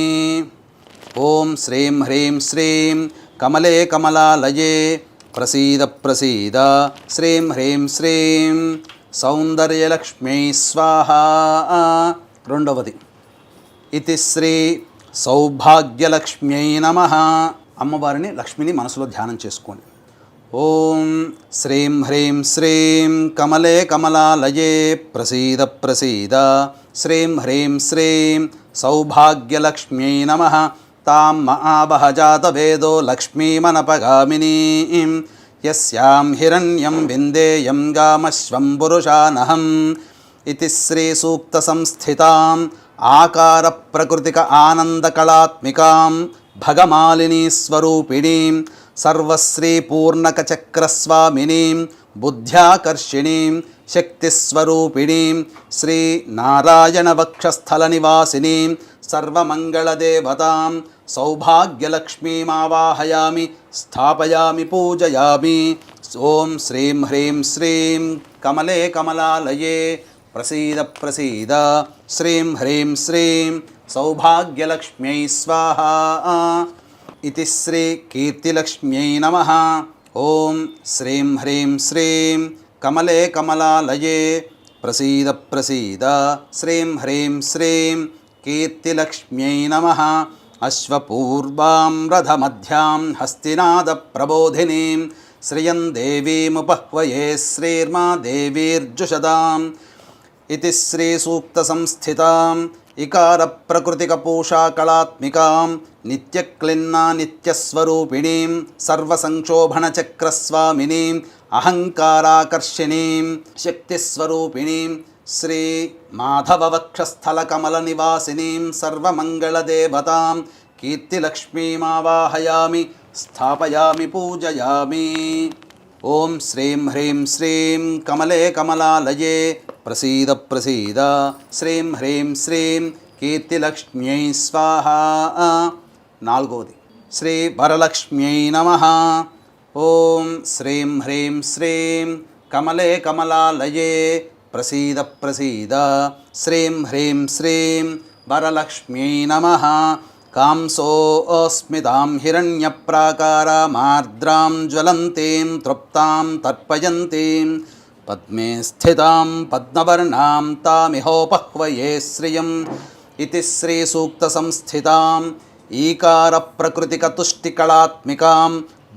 ఓం శ్రీం హ్రీం శ్రీం కమలే కమలాలయే ప్రసీద ప్రసీద. శ్రీం హ్రీం శ్రీం సౌందర్యలక్ష్మీ స్వాహా. రెండవది ఇది శ్రీ సౌభాగ్యలక్ష్మ్యై నమః. అమ్మవారిని లక్ష్మిని మనసులో ధ్యానం చేసుకోండి. ఓం శ్రీం హ్రీం శ్రీం కమలే కమలాలయే ప్రసీద ప్రసీద. శ్రీం హ్రీం శ్రీం సౌభాగ్యలక్ష్మ్యై నమః. తాం మహావహ జాతవేదో లక్ష్మీమనపగామినీం యస్యాం హిరణ్యం విందేయం గామశ్వం పురుషానహం. ఇది శ్రీ సూక్త సంస్థితాం ఆకార ప్రకృతిక ఆనందకళాత్మికాం భగమాలినీ స్వరూపిణీం సర్వశ్రీ పూర్ణకచక్రస్వామినీం బుద్ధ్యాకర్షిణీం శక్తిస్వరూపిణీం శ్రీ నారాయణ వక్షస్థల నివాసినీం సర్వమంగళదేవతాం సౌభాగ్యలక్ష్మీమావాహయామి స్థాపయామి పూజయామి. ఓం శ్రీం హ్రీం శ్రీం కమలే కమలాలయే ప్రసీద ప్రసీద. శ్రీం హ్రీం శ్రీం సౌభాగ్యలక్ష్మ్యై స్వాహా. ఇది శ్రీ కీర్తిలక్ష్మ్యై నమః. ఓం శ్రీం హ్రీం శ్రీం కమలే కమలాలయే ప్రసీద ప్రసీద. శ్రీం హ్రీం శ్రీం కీర్తిలక్ష్మ్యై నమః. అశ్వపూర్వాం రథమధ్యాం హస్తినాద ప్రబోధినీం శ్రియం దేవీముపహ్వయే శ్రీర్మా దేవీర్జుషదాం. ఇది శ్రీ సూక్త సంస్థితాం ఇకార ప్రకృతిక పూషా కళాత్మికాం నిత్యక్లిన్నా నిత్యస్వరూపిణీం సర్వసంక్షోభణ చక్రస్వామినీం అహంకారాకర్షిణీం శక్తిస్వరూపిణీం శ్రీ మాధవవక్షస్థల కమల నివాసినీం సర్వమంగళదేవతాం కీర్తిలక్ష్మీమావాహయామి స్థాపయామి పూజయామి. ఓం శ్రీం హ్రీం శ్రీం కమలే కమలాలయే ప్రసీద ప్రసీద. శ్రీం హ్రీం శ్రీం కీర్తిలక్ష్మ్యై స్వాహా. నాలుగవది శ్రీ వరలక్ష్మ్యై నమః. ఓం శ్రీం హ్రీం శ్రీం కమలే కమలాలయే ప్రసీద ప్రసీద. శ్రీం హ్రీం శ్రీం వరలక్ష్మ్యై నమః. కాంసోస్మితాం హిరణ్యప్రాకారామార్ద్రాం జ్వలంతీం తృప్తాం తర్పయంతీం పద్మే స్థితాం పద్మవర్ణాం తామిహోపహ్వయే శ్రియం. ఇది శ్రీ సూక్త సంస్థితాం ఈకార ప్రకృతిక తుష్టికళాత్మికాం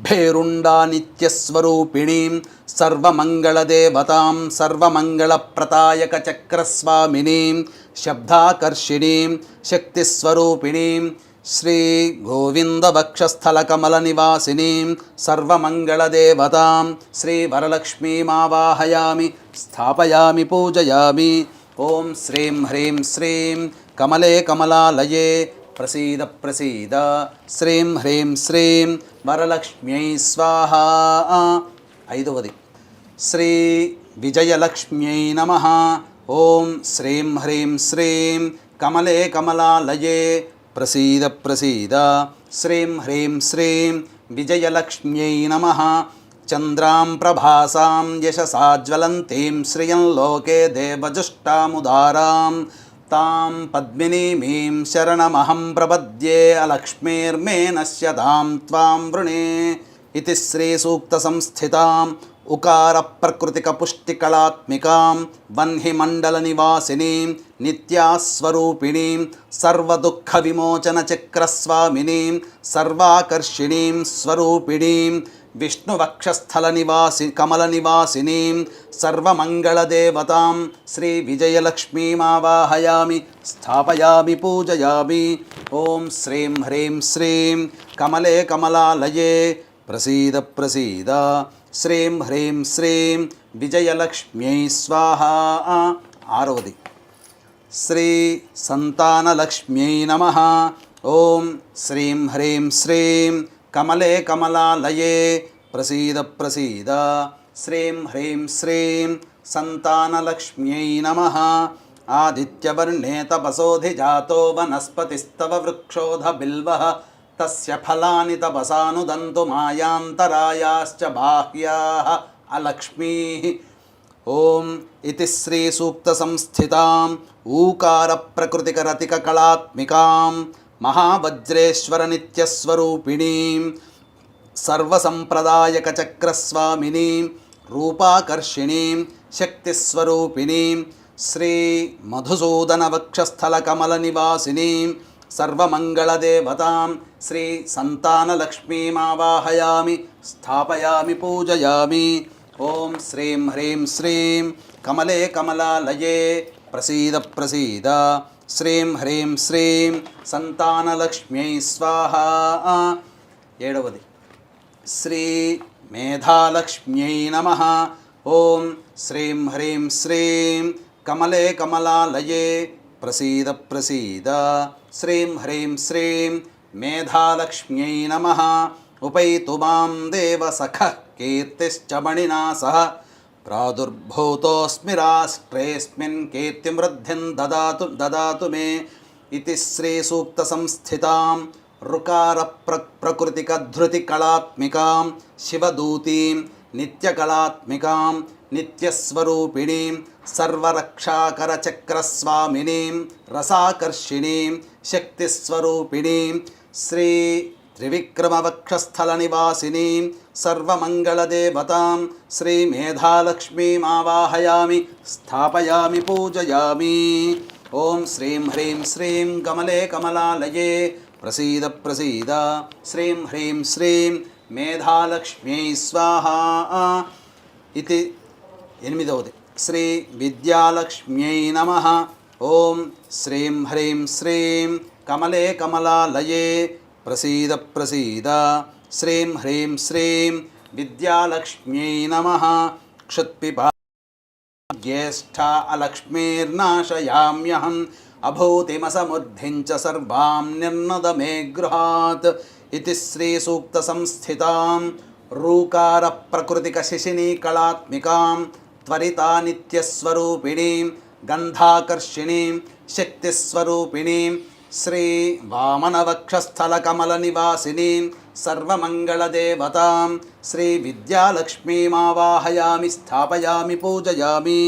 భేరుండా నిత్యస్వరూపిణీం సర్వమంగళదేవతాం సర్వమంగళప్రదాయక చక్రస్వామినీం శబ్దాకర్షిణీం శక్తిస్వరూపిణీం శ్రీ గోవిందవక్షస్థలకమలనివాసినీం సర్వమంగళదేవతాం శ్రీ వరలక్ష్మీమావాహయామి స్థాపయామి పూజయామి. ఓం శ్రీం హ్రీం శ్రీం కమలే కమలాలయే ప్రసీద ప్రసీద శ్రీం హ్రీం శ్రీం వరలక్ష్మ్యై స్వాహా. ఐదవది శ్రీ విజయలక్ష్మ్యై నమః. ఓం శ్రీం హ్రీం శ్రీం కమలే కమలాలయే ప్రసీద ప్రసీద శ్రీం హ్రీం శ్రీం విజయలక్ష్మ్యై నమః. చంద్రాం ప్రభాసాం యశసా జ్వలంతీం శ్రియం లోకే దేవజుష్టాముదారాం తాం పద్మినీమీం శరణమహం ప్రపద్యే అలక్ష్మీర్మే నశ్యతాం త్వాం వృణే. ఇతి శ్రీ సూక్త సంస్థితాం ఉకార ప్రకృతిక పుష్టికళాత్మికాం వహ్ని మండల నివాసినీం నిత్యాస్వరూపిణీం సర్వదుఃఖ విమోచన చక్రస్వామినీం సర్వాకర్షిణీం స్వరూపిణీం విష్ణువక్షస్థల నివాసి కమల నివాసినీం సర్వమంగళదేవతాం శ్రీ విజయలక్ష్మీమావాహయామి స్థాపయామి పూజయామి. ఓం శ్రీం హ్రీం శ్రీం కమలే కమలాలయే ప్రసీద ప్రసీద శ్రీం హ్రీం శ్రీం విజయలక్ష్మ్యై స్వాహా. ఆరవది శ్రీ సంతానలక్ష్మ్యై నమః. ఓం శ్రీం హ్రీం శ్రీం కమలే కమలాలయే ప్రసీద ప్రసీద శ్రీం హ్రీం శ్రీం సంతానలక్ష్మ్యై నమః. ఆదిత్యవర్ణే తపసోధిజాతో వనస్పతిస్తవ వృక్షోధ బిల్వః తస్య ఫలాని తపసానుదంతు మాయాంతరాయాశ్చ బాహ్యాః అలక్ష్మీః. ఓం ఇతి శ్రీ సూక్త సంస్థితాం ఊకార ప్రకృతిక రతిక కళాత్మికాం మహావజ్రేశ్వర నిత్యస్వరూపిణీం సర్వసంప్రదాయక చక్రస్వామినీం రూపాకర్షిణీం శక్తిస్వరూపిణీం శ్రీ మధుసూదన వక్షస్థల కమల నివాసినీం సర్వమంగళదేవతాం శ్రీ సంతానలక్ష్మీమావాహయామి స్థాపయామి పూజయామి. ఓం శ్రీం హ్రీం శ్రీం కమలే కమలాలయే ప్రసీద ప్రసీద శ్రీం హ్రీం శ్రీం సంతానలక్ష్మ్యై స్వాహా. ఏడవది శ్రీ మేధాలక్ష్మ్యై నమః. ఓం శ్రీం హ్రీం శ్రీం కమలే కమలాలయే ప్రసీద ప్రసీద శ్రీం హ్రీం శ్రీం మేధాలక్ష్మ్యై నమః. ఉపైతు మాం దేవ సఖః కీర్తిశ్చ మణినా సహ ప్రాదుర్భూతోస్మి రాష్ట్రేస్మిన్ కీర్తిమృద్ధిం దదాతు మే. ఇతి శ్రీ సూక్త సంస్థితాం రుకార ప్రకృతిక ధృతి కళాత్మికాం శివదూతీం నిత్యకళాత్మికాం నిత్యస్వరూపిణీం సర్వరక్షాకర చక్రస్వామినీం రసాకర్షిణీం శక్తిస్వరూపిణీం శ్రీ త్రివిక్రమవక్షస్థల నివాసినీం సర్వమంగళదేవతాం శ్రీ మేధాలక్ష్మీమావాహయామి స్థాపయామి పూజయామి. ఓం శ్రీం హ్రీం శ్రీం కమలే కమలాలయే ప్రసీద ప్రసీద శ్రీం హ్రీం శ్రీం మేధాలక్ష్మ్యై స్వాహా. ఇది ఎనిమిదవది శ్రీ విద్యాలక్ష్మ్యై నమః. ఓం శ్రీం హ్రీం శ్రీం కమలే కమలాలయే ప్రసీద ప్రసీద శ్రీం హ్రీం శ్రీం విద్యాలక్ష్మ్యై నమః. క్షుత్పిపా జ్యేష్ఠా అలక్ష్మీర్నాశయామ్యహం అభూతిమసముద్ధిం చ సర్వాం నిర్నద మే గృహాత్. ఇతి శ్రీ సూక్త సంస్థితాం రూకార ప్రకృతిక శిశినీ కళాత్మికాం త్వరితా నిత్యస్వరూపిణీం గంధాకర్షిణీం శక్తిస్వరూపిణీం శ్రీ వామనవక్షస్థల కమల నివాసినీం సర్వమంగళదేవతాం శ్రీ విద్యాలక్ష్మీమావాహయామి స్థాపయామి పూజయామి.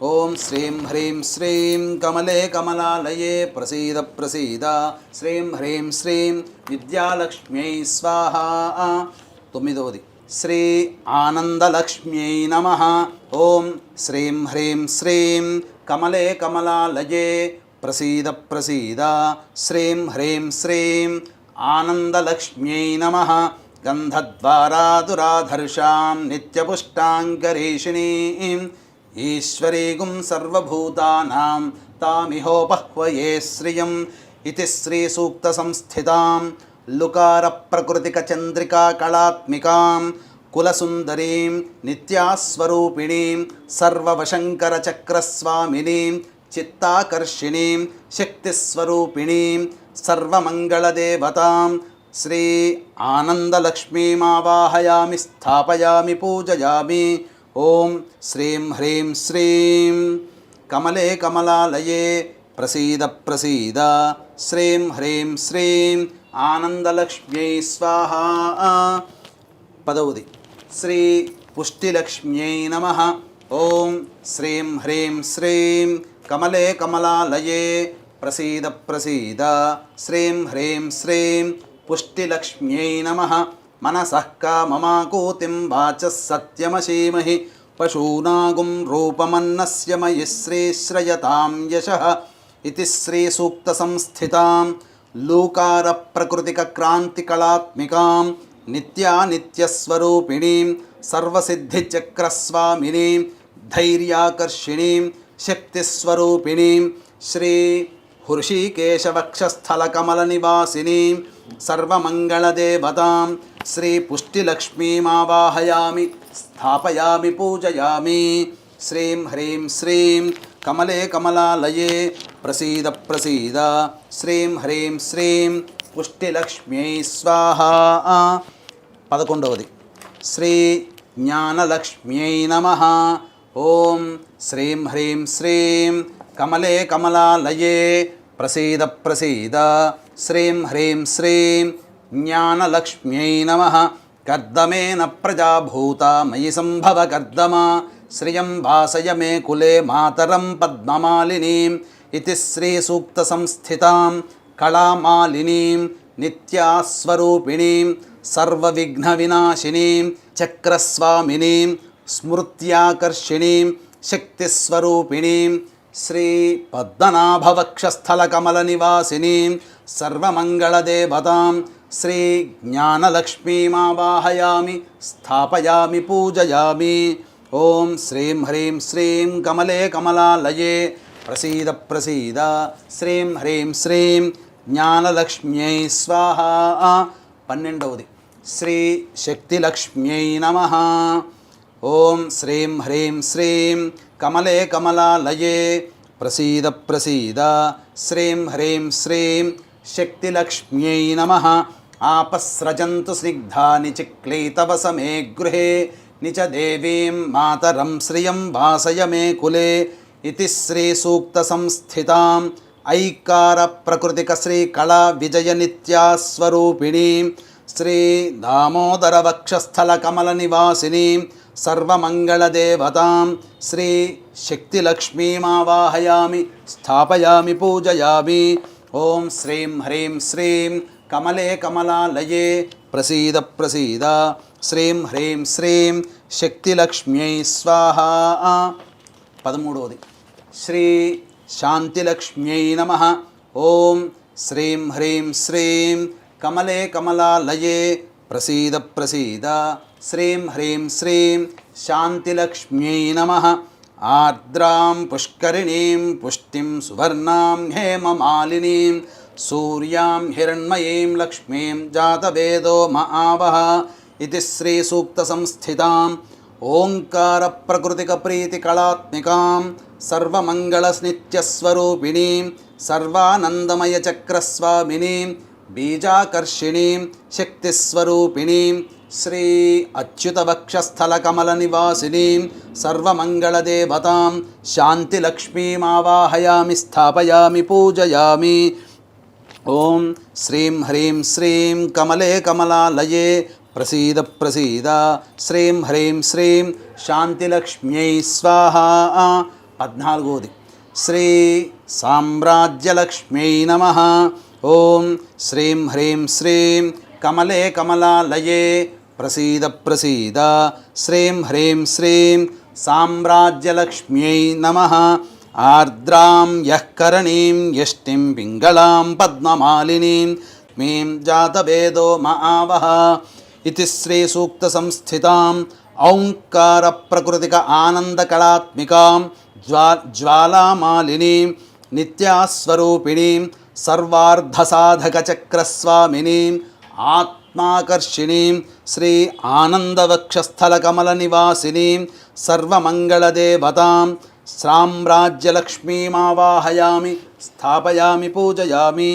ఓం శ్రీం హ్రీం శ్రీం కమలే కమలాలయే ప్రసీద ప్రసీద శ్రీం హ్రీం శ్రీం విద్యాలక్ష్మ్యై స్వాహా. తొమ్మిదవది శ్రీ ఆనందలక్ష్మ్యై నమః. ఓం శ్రీం హ్రీం శ్రీం కమలే కమలాలయే ప్రసీద ప్రసీద శ్రీం హ్రీం శ్రీం ఆనందలక్ష్మ్యై నమః. గంధద్వారాదురాధర్షాం నిత్యపుష్టాంకరీషిణీం ఈశ్వరీగుం సర్వభూతానాం తామిహోపహ్వయే శ్రియం ఇతి శ్రీసూక్తసంస్థితాం లుకారప్రకృతికచంద్రికా కళాత్మికాం కులసుందరీం నిత్యాస్వరూపిణీం సర్వవశంకరచక్రస్వామినీం చిత్తాకర్షిణీం శక్తిస్వరూపిణీం సర్వమంగళదేవతాం శ్రీ ఆనందలక్ష్మీమావాహయామి స్థాపయామి పూజయామి. ఓం శ్రీం హ్రీం శ్రీం కమలే కమలాలయే ప్రసీద ప్రసీద శ్రీం హ్రీం శ్రీం ఆనందలక్ష్మ్యై స్వాహా. పదవది శ్రీ పుష్టిలక్ష్మ్యై నమః. ఓం శ్రీం హ్రీం శ్రీం కమలే కమలాలయే ప్రసీద ప్రసీద శ్రీం హ్రీం శ్రీం పుష్టిలక్ష్మ్యై నమః. మనసః కామమాకూతిం వాచः సత్యమశీమహి పశూనాగుం రూపమన్నస్య మయి శ్రీశ్రయతాం యశః ఇతి శ్రీసూక్తసంస్థితాం లూకారప్రకృతికక్రాంతికళాత్మికాం నిత్యానిత్యస్వరూపిణీం సర్వసిద్ధిచక్రస్వామినీం ధైర్యాకర్షిణీం శక్తిస్వరూపిణీం శ్రీ హృషీకేశవక్షస్థలకమలనివాసినీం సర్వమంగళదేవతాం శ్రీ పుష్టిలక్ష్మీమావాహయామి స్థాపయామి పూజయామి. శ్రీం హ్రీం శ్రీం కమలే కమలాలయే ప్రసీద ప్రసీద శ్రీం హ్రీం శ్రీం పుష్టిలక్ష్మ్యై స్వాహా. 11వది శ్రీ జ్ఞానలక్ష్మ్యై నమః. ఓం శ్రీం హ్రీం శ్రీం కమలే కమలాలయే ప్రసీద ప్రసీద శ్రీం హ్రీం శ్రీం జ్ఞానలక్ష్మ్యై నమః. కర్దమేన ప్రజాభూత మయి సంభవ కర్దమా శ్రియం వాసయ మే కులే మాతరం పద్మమాలినీం ఇతి శ్రీసూక్తసంస్థితాం కళామాలినీం నిత్యాస్వరూపిణీం సర్వవిఘ్నవినాశినీం చక్రస్వామినీం స్మృత్యాకర్షిణీం శక్తిస్వరూపిణీం శ్రీ పద్మనాభవక్షస్థలకమలనివాసినీం సర్వమంగళదేవతాం శ్రీ జ్ఞానలక్ష్మీమావాహయామి స్థాపయామి పూజయామి. ఓం శ్రీం హ్రీం శ్రీం కమలే కమలాలయే ప్రసీద ప్రసీద శ్రీం హ్రీం శ్రీం జ్ఞానలక్ష్మ్యై స్వాహా. 12వది శ్రీ శక్తిలక్ష్మ్యై నమః. ఓం శ్రీం హ్రీం శ్రీం కమలే కమలాలయే ప్రసీద ప్రసీద శ్రీం హ్రీం శ్రీం శక్తిలక్ష్మ్యై నమః. ఆపస్రజంతు స్నిగ్ధాని చిక్లీతవస మే గృహే నిచ దేవీం మాతరం శ్రియం వాసయ మే కులే ఇతి శ్రీసూక్తసంస్థితాం ఐకార ప్రకృతిక శ్రీకళా విజయ నిత్యాస్వరూపిణీం శ్రీ దామోదర వక్షస్థలకమలనివాసినీం సర్వమంగళదేవతాం శ్రీ శక్తిలక్ష్మీమావాహయామి స్థాపయామి పూజయామి. ఓం శ్రీం హ్రీం శ్రీం కమలే కమలాలయే ప్రసీద ప్రసీద శ్రీం హ్రీం శ్రీం శక్తిలక్ష్మ్యై స్వాహా. 13వది శ్రీ శాంతిలక్ష్మ్యై నమః. ఓం శ్రీం హ్రీం శ్రీం కమలే కమలాలయే ప్రసీద ప్రసీద శ్రీం హ్రీం శ్రీం శాంతిలక్ష్మ్యై నమః. ఆర్ద్రాం పుష్కరిణీం పుష్టిం సువర్ణాం హేమమాలినీం సూర్యాం హిరణ్మయీం లక్ష్మీం జాతవేదో మహావహ ఇది శ్రీసూక్తసంస్థితాం ఓంకార ప్రకృతిక ప్రీతికళాత్మికాం సర్వమంగళనిత్యస్వరూపిణీం సర్వానందమయ చక్రస్వామినీం బీజాకర్షిణీం శక్తిస్వరూపిణీం శ్రీ అచ్యుతవక్షస్థలకమలనివాసినీం సర్వమంగళదేవతాం శాంతిలక్ష్మీమావాహయామి స్థాపయామి పూజయామి. ఓం శ్రీం హ్రీం శ్రీం కమలే కమలాలయే ప్రసీద ప్రసీద శ్రీం హ్రీం శ్రీం శాంతిలక్ష్మ్యై స్వాహా. 14వది శ్రీ సామ్రాజ్యలక్ష్మ్యై నమః. ఓం శ్రీం హ్రీం శ్రీం కమలే కమలాలయే ప్రసీద ప్రసీద శ్రీం హ్రీం శ్రీం సామ్రాజ్యలక్ష్మ్యై నమః. ఆర్ద్రాం యః కరణీం యష్టిం పింగళాం పద్మమాలినీం మీం జాతవేదో మహావహ इति श्रीसूक्तसंस्थितां औङ्कारप्रकृतिक आनन्दकलात्मिकां ज्वालामालिनीं नित्यास्वरूपिणीं सर्वार्धसाधकचक्रस्वामिनीम् आत्माकर्षिणीं श्री आनन्दवक्षस्थलकमलनिवासिनीं सर्वमङ्गलदेवतां साम्राज्यलक्ष्मीमावाहयामि स्थापयामि पूजयामि।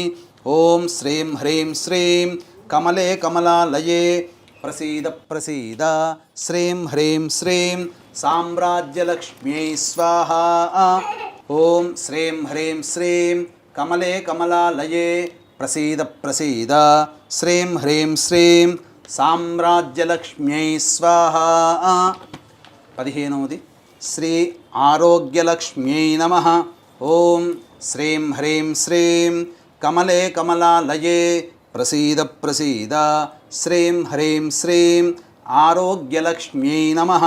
ॐ श्रीं ह्रीं श्रीं कमले कमलालये प्रसीद प्रसीद श्रीं ह्रीं श्रीं साम्राज्यलक्ष्म्यै स्वाहा। ॐ श्रीं ह्रीं श्रीं कमले कमलालये प्रसीद प्रसीद श्रीं ह्रीं श्रीं साम्राज्यलक्ष्म्यै स्वाहा। 15वది श्री आरोग्यलक्ष्म्यै नमः। ॐ श्रीं ह्रीं श्रीं कमले कमलालये प्रसीद प्रसीद श्रीं ह्रीं श्रीं आरोग्यलक्ष्म्यै नमः।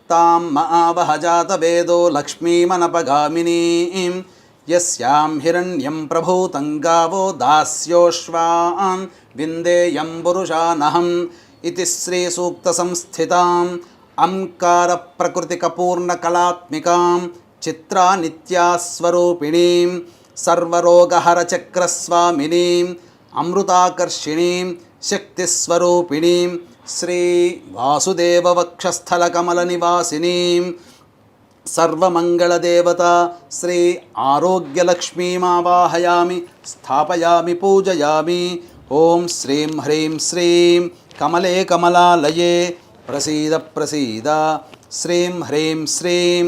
तां महावहजातवेदो लक्ष्मीमनपगामिनीं यस्यां हिरण्यं प्रभूतं गावो दास्योश्वान् विन्देयं पुरुषानहम् इति श्रीसूक्तसंस्थिताम् अंकारप्रकृतिकपूर्णकलात्मिकां चित्रानित्यास्वरूपिणीं सर्वरोगहरचक्रस्वामिनीम् अमृताकर्षिणीं शक्तिस्वरूपिणीं श्री वासुदेववक्षस्थलकमलनिवासिनीं सर्वमङ्गलदेवता श्री आरोग्यलक्ष्मीमावाहयामि स्थापयामि पूजयामि। ॐ श्रीं ह्रीं श्रीं कमले कमलालये प्रसीद प्रसीद श्रीं ह्रीं श्रीं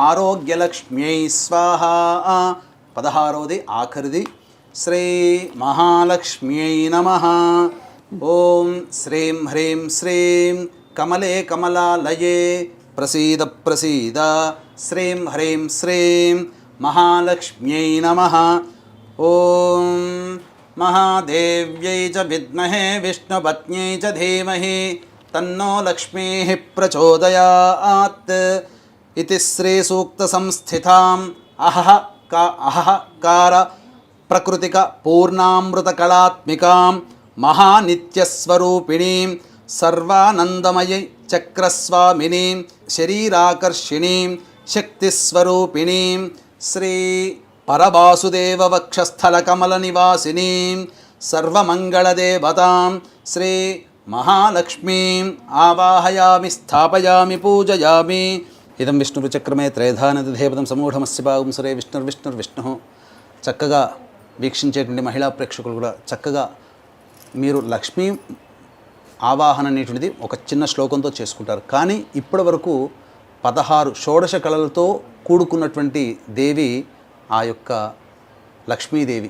आरोग्यलक्ष्म्यै स्वाहा। 16वది ఆఖరిది श्री महालक्ष्म्यै नमः। ॐ श्रीं ह्रीं श्रीं कमले कमलालये प्रसीद प्रसीद श्रीं ह्रीं श्रीं महालक्ष्म्यै नमः। ॐ महादेव्यै च विद्महे विष्णुपत्न्यै च धीमहि तन्नो लक्ष्मीः प्रचोदयात् इति श्रीसूक्तसंस्थिताम् अहकार प्रकृतिक पूर्णामृतकलात्मिकां महानित्यस्वरूपिणीं सर्वानन्दमयी चक्रस्वामिनीं शरीराकर्षिणीं शक्तिस्वरूपिणीं श्री परवासुदेववक्षस्थलकमलनिवासिनीं सर्वमङ्गलदेवतां श्री महालक्ष्मीम् आवाहयामि स्थापयामि पूजयामि। इदं विष्णुचक्रमे त्रयधानदेवतं समूढमस्य भागं सुरे विष्णुर्विष्णुर्विष्णुः। చక్కగా వీక్షించేటువంటి మహిళా ప్రేక్షకులు కూడా చక్కగా మీరు లక్ష్మీ ఆవాహన అనేటువంటిది ఒక చిన్న శ్లోకంతో చేసుకుంటారు. కానీ ఇప్పటి వరకు 16 షోడశ కళలతో కూడుకున్నటువంటి దేవి ఆ యొక్క లక్ష్మీదేవి.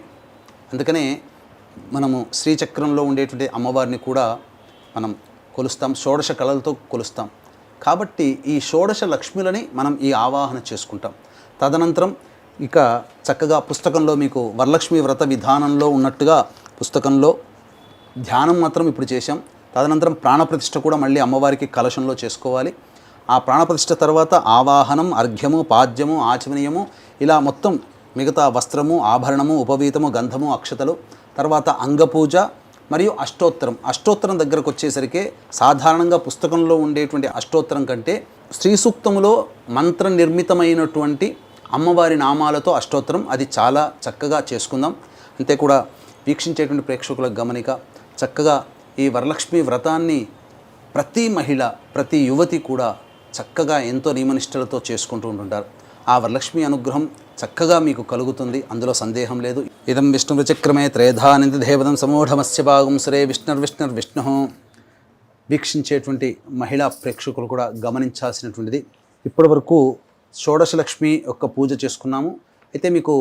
అందుకనే మనము శ్రీచక్రంలో ఉండేటువంటి అమ్మవారిని కూడా మనం కొలుస్తాం, షోడశ కళలతో కొలుస్తాం. కాబట్టి ఈ షోడశ లక్ష్ములని మనం ఈ ఆవాహన చేసుకుంటాం. తదనంతరం ఇక చక్కగా పుస్తకంలో మీకు వరలక్ష్మి వ్రత విధానంలో ఉన్నట్టుగా పుస్తకంలో ధ్యానం మాత్రం ఇప్పుడు చేశాం. తదనంతరం ప్రాణప్రతిష్ఠ కూడా మళ్ళీ అమ్మవారికి కలశంలో చేసుకోవాలి. ఆ ప్రాణప్రతిష్ఠ తర్వాత ఆవాహనం, అర్ఘ్యము, పాద్యము, ఆచమనీయము, ఇలా మొత్తం మిగతా వస్త్రము, ఆభరణము, ఉపవీతము, గంధము, అక్షతలు, తర్వాత అంగపూజ మరియు అష్టోత్తరం. అష్టోత్తరం దగ్గరకు వచ్చేసరికి సాధారణంగా పుస్తకంలో ఉండేటువంటి అష్టోత్తరం కంటే శ్రీ సూక్తములో మంత్ర నిర్మితమైనటువంటి అమ్మవారి నామాలతో అష్టోత్తరం, అది చాలా చక్కగా చేసుకుందాం. అంతే కూడా వీక్షించేటువంటి ప్రేక్షకులకు గమనిక, చక్కగా ఈ వరలక్ష్మి వ్రతాన్ని ప్రతి మహిళ, ప్రతి యువతి కూడా చక్కగా ఎంతో నియమనిష్టలతో చేసుకుంటూ ఉంటుంటారు. ఆ వరలక్ష్మి అనుగ్రహం చక్కగా మీకు కలుగుతుంది, అందులో సందేహం లేదు. ఇదం విష్ణుచక్రమే త్రేధానిధి దేవతం సమూఢమస్య భాగం సురే విష్ణుర్విష్ణుర్విష్ణు. వీక్షించేటువంటి మహిళా ప్రేక్షకులు కూడా గమనించాల్సినటువంటిది, ఇప్పటి వరకు షోడశలక్ష్మి యొక్క పూజ చేసుకున్నాము. అయితే మీకు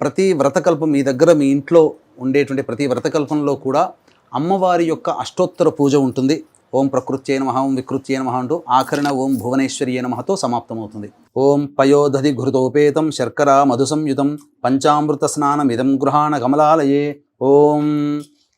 ప్రతి వ్రతకల్పం మీ దగ్గర మీ ఇంట్లో ఉండేటువంటి ప్రతి వ్రతకల్పంలో కూడా అమ్మవారి యొక్క అష్టోత్తర పూజ ఉంటుంది. ఓం ప్రకృత్యై నమః, ఓం వికృత్యై నమః అంటూ ఆఖరణ ఓం భువనేశ్వర్యై నమఃతో సమాప్తమవుతుంది. ఓం పయోదధి ఘృతోపేతం శర్కరా మధుసంయుతం పంచామృత స్నానమిదం గృహాణ కమలాలయే. ఓం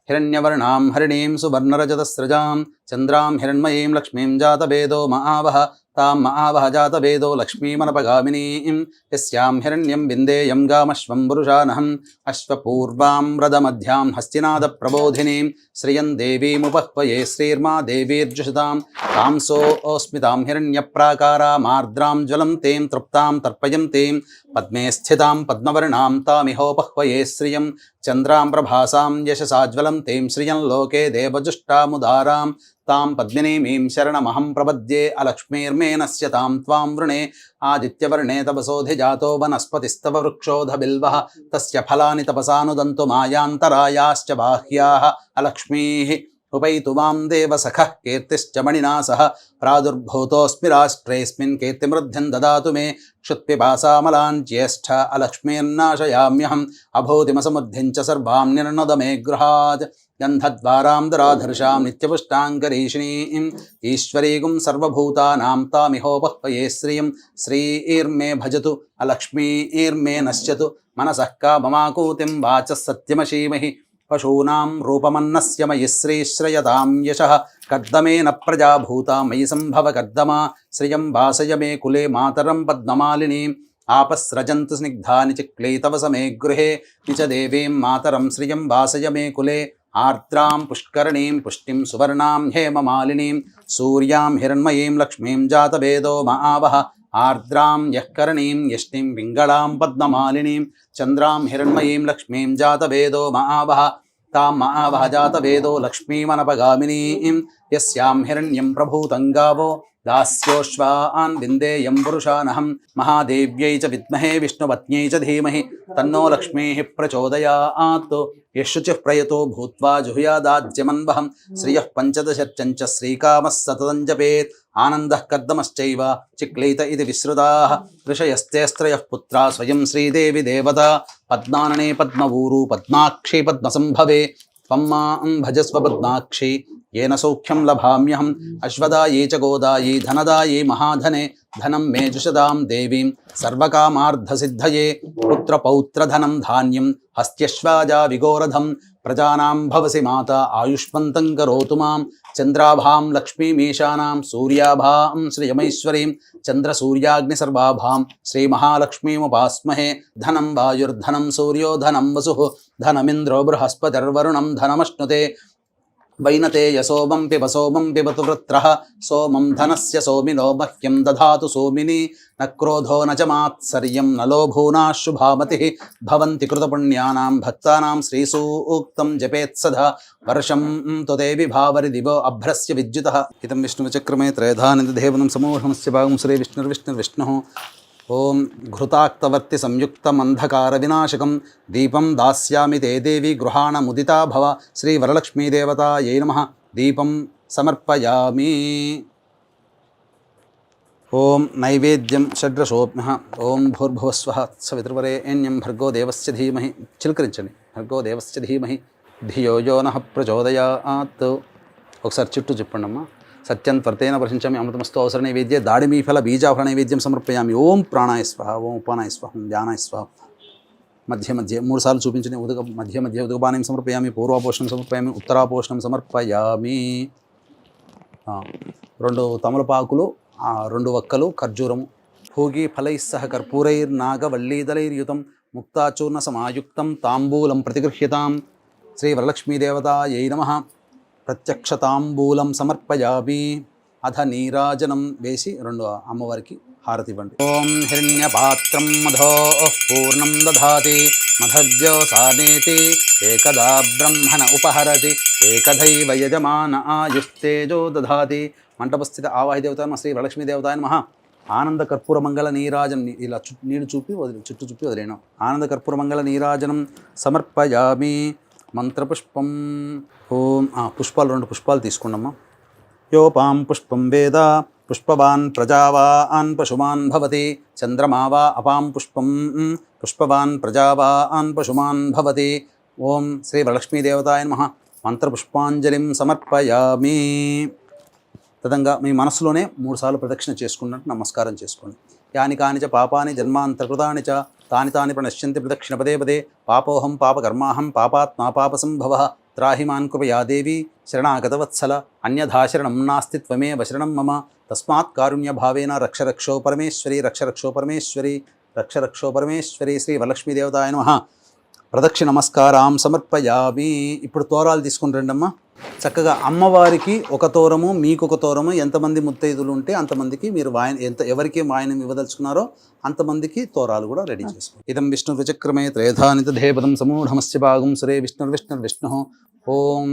హిరణ్యవర్ణాం హరిణీం సువర్ణరజతస్రజాం చంద్రాం హిరణ్మయీం లక్ష్మీం జాతవేదో మహావహ తాం మహావహ జాతవేదో లక్ష్మీమనపగామినీం యస్యాం హిరణ్యం విందేయం గామశ్వం పురుషానహం అశ్వపూర్వాం రథమధ్యాం హస్తినాద ప్రబోధినీం శ్రియం దేవీముపహ్వయే శ్రీర్మా దేవీర్జుషతాం తాంసోస్మితాం హిరణ్యప్రాకారామార్ద్రాం జ్వలంతీం తృప్తాం తర్పయంతీం పద్మే స్థితాం పద్మవర్ణాం తామిహోపహ్వయే శ్రియం చంద్రాం ప్రభాసాం యశసాజ్వలంతీం శ్రియం లోకే దేవజుష్టాముదారాం తాం పద్మినీమీం శరణమహం ప్రపద్యే అలక్ష్మీర్మేనస్య తాం త్వాం వృణే ఆదిత్యవర్ణే తపసోధిజాతో వనస్పతిస్తవ వృక్షోధ బిల్వః తస్య ఫలాని తపసానుదంతు మాయాంతరాయాశ్చ బాహ్యాః అలక్ష్మీః ఉపైతు మాం దేవసఖః కీర్తిశ్చ మణినా సహ ప్రాదుర్భూతోऽస్మి రాష్ట్రేऽస్మిన్ కీర్తిమృద్ధిం దదాతు మే క్షుత్పిపాసామలాన్ జ్యేష్ఠ అలక్ష్మీర్నాశయామ్యహం అభూతిమసమృద్ధిం చ సర్వాం నిర్ణద మే గృహాత్ గంధద్వారాం దరాధర్షాం నిత్యపుష్టాంగరీషిణీం ఈశ్వరీగుం సర్వభూతానాం తామిహోపహ్వయే శ్రియం శ్రీర్మే భజతు అలక్ష్మీర్మే నశ్యతు మనసః కామమాకూతిం వాచः సత్యమశీమహి పశూనాం రూపమన్నస్య మయి శ్రీశ్రయతాం యశః కర్దమేన ప్రజాభూతా మయి సంభవ కర్దమా శ్రియం వాసయ మే కులే మాతరం పద్మమాలినీం ఆపస్రజంతు స్నిగ్ధాని చిక్లీతవ సమే గృహే నిచ దేవీం మాతరం శ్రియం వాసయ మే కులే ఆర్ద్రాం పుష్కరణీం పుష్టిం సువర్ణాం హేమమాలినీం సూర్యాం హిరణ్మయీం లక్ష్మీం జాతవేదో మహావహ ఆర్ద్రాం యఃకరణీం యష్టిం పింగళాం పద్మమాలినీం చంద్రాం హిరణ్మయీం లక్ష్మీం జాతవేదో మహావహ తాం మహావహ జాతవేదో లక్ష్మీమనపగామినీం యస్యాం హిరణ్యం ప్రభూతం గావో దాస్యోశ్వాన్ విందేయం పురుషానహం మహాదేవ్యై చ విద్మహే విష్ణుపత్న్యై చ ధీమహి తన్నో లక్ష్మీః ప్రచోదయాత్ యశుచిః ప్రయతో భూత్వా జుహుయాదాజ్యమన్వహం శ్రియః పంచదశర్చంచ శ్రీకామः సతతం జపేత్ ఆనందః కర్దమశ్చైవ చిక్లీత ఇది విశ్రుతాః ఋషయస్తేస్త్రయః పుత్రా స్వయం శ్రీదేవి దేవతా పద్మాననే పద్మవూరు పద్మాక్షి పద్మసంభవే త్వం మాం భజస్వ పద్మాక్షి येन सौख्यं लभाम्यहम् अश्वदायी च गोदायी धनदायी महाधने धनं मे जुषदां देवीं सर्वकामार्धसिद्धये पुत्रपौत्रधनं धान्यं हस्त्यश्वाजा विगोरधं प्रजानां भवसि माता आयुष्मन्तं करोतु मां चन्द्राभां लक्ष्मीमीशानां सूर्याभां श्रियमैश्वरीं चन्द्रसूर्याग्निसर्वाभां श्रीमहालक्ष्मीमुपास्महे धनं वायुर्धनं सूर्यो धनं वसुः धनमिन्द्रो बृहस्पतिर्वरुणं धनमश्नुते वैनते यशोमं पिबतु वृत्रः सोमं धनस्य सोमिनो मह्यं दधातु सोमिनी न क्रोधो न च मात्सर्यं न लोभो शुभामतिः भवन्ति कृतपुण्यानां भक्तानां श्रीसूक्तं जपेत्सदा वर्षं त्वते विभावरि दिवो अभ्रस्य विद्युतः इदं विष्णुचक्रमे त्रयधानिदेवनं समूहमस्य भागं श्रीविष्णुर्विष्णुर्विष्णुः ओं घृताक्तवर्ति संयुक्तमंधकारविनाशकं दीपं दास्यामि ते देवी गृहाणमुदिता भव श्रीवरलक्ष्मीदेवतायै नमः दीपं समर्पयामि ओं नैवेद्यं षड्रसोऽप्यः ओं भूर्भुवस्वः सवितृवरेण्यं भर्गो देवस्य धीमहि चिलकरिंचंడి भर्गो देवस्य धीमहि धियो यो नः प्रचोदयात् ఒకసారి చుట్టూ చెప్పండి అమ్మా సత్యం త్వర్తేన వర్షించామి అమృతమస్తు అవసర నైవేద్య దాడిమీఫల బీజాఫల నైవేద్యం సమర్పయామి ఓం ప్రాణాయ స్వహ ఓం ఉపానాయ స్వహ ఓం ధ్యానాయ స్వహ మధ్య మధ్య 3 సార్లు చూపించండి మధ్య మధ్య ఉదకపానం సమర్పయామి పూర్వాపోషణం సమర్పయామి ఉత్తరాపోషణం సమర్పయామి 2 తమలపాకులు 2 వక్కలు ఖర్జూరము భోగి ఫలైః సహ కర్పూరైర్నాగవల్లీదలైర్యుతం ముక్తాచూర్ణ సమాయుక్తం తాంబూలం ప్రతిగృహ్యతాం శ్రీ వరలక్ష్మీదేవతాయై నమః ప్రత్యక్షతాంబూలం సమర్పయామి అధ నీరాజనం వేసి 2 అమ్మవారికి హారతి ఇవ్వండి ఓం హిరణ్యపాత్రం మధోః పూర్ణం దధాతి మధవ్యోసానేతి ఏకదా బ్రహ్మణ ఉపహరతి ఏకదైవ యజమాన ఆయుస్తేజో దధాతి మంటపస్థిత ఆవాహి దేవతాయ శ్రీ వరలక్ష్మీ దేవతాయ నమః ఆనంద కర్పూర మంగళ నీరాజనం ఇలా నీళ్ళు చూపి చుట్టూ చూపి వదిలేను ఆనంద కర్పూర మంగళ నీరాజనం సమర్పయామి మంత్రపుష్పం ఓం పుష్పాలు 2 పుష్పాలు తీసుకోండమ్మా యోపాం పుష్పం వేద పుష్పవాన్ ప్రజావాన్ పశుమాన్ భవతి చంద్రమా వా అపాం పుష్పం పుష్పవాన్ ప్రజావాన్ పశుమాన్ భవతి ఓం శ్రీ వరలక్ష్మీదేవతాయ నమః మంత్రపుష్పాంజలిం సమర్పయామి తదంగా మీ మనసులోనే 3 సార్లు ప్రదక్షిణ చేసుకున్నట్టు నమస్కారం చేసుకోండి యాని కానిచ పాపాని జన్మాంతర్కృతాని చ తాని తాని ప్రణశ్యంతి ప్రదక్షిణ పదే పదే పాపోహం పాపకర్మాహం పాపాత్మా పాపసంభవ త్రాహిమాన్ కృపయా దేవి శరణాగతవత్సల అన్యథా శరణం నాస్తి త్వమేవ శరణం మమ తస్మాత్ కారుణ్యభావేన రక్ష రక్షో పరమేశ్వరి రక్ష రక్షో పరమేశ్వరి రక్ష రక్షో పరమేశ్వరి శ్రీ వరలక్ష్మీదేవతాయ నమః. ప్రదక్షిణ నమస్కారం సమర్పయామి. ఇప్పుడు తోరాలు తీసుకుని రండమ్మా. చక్కగా అమ్మవారికి ఒక తోరము, మీకు ఒక తోరము, ఎంతమంది ముత్తైదులు ఉంటే అంతమందికి మీరు ఎవరికి వాయనం ఇవ్వదలుచుకున్నారో అంతమందికి తోరాలు కూడా రెడీ చేసుకోండి. ఇదం విష్ణు విచక్రమే త్రేధానితేపదం సమూఢమస్య భాగం సురే విష్ణు. ఓం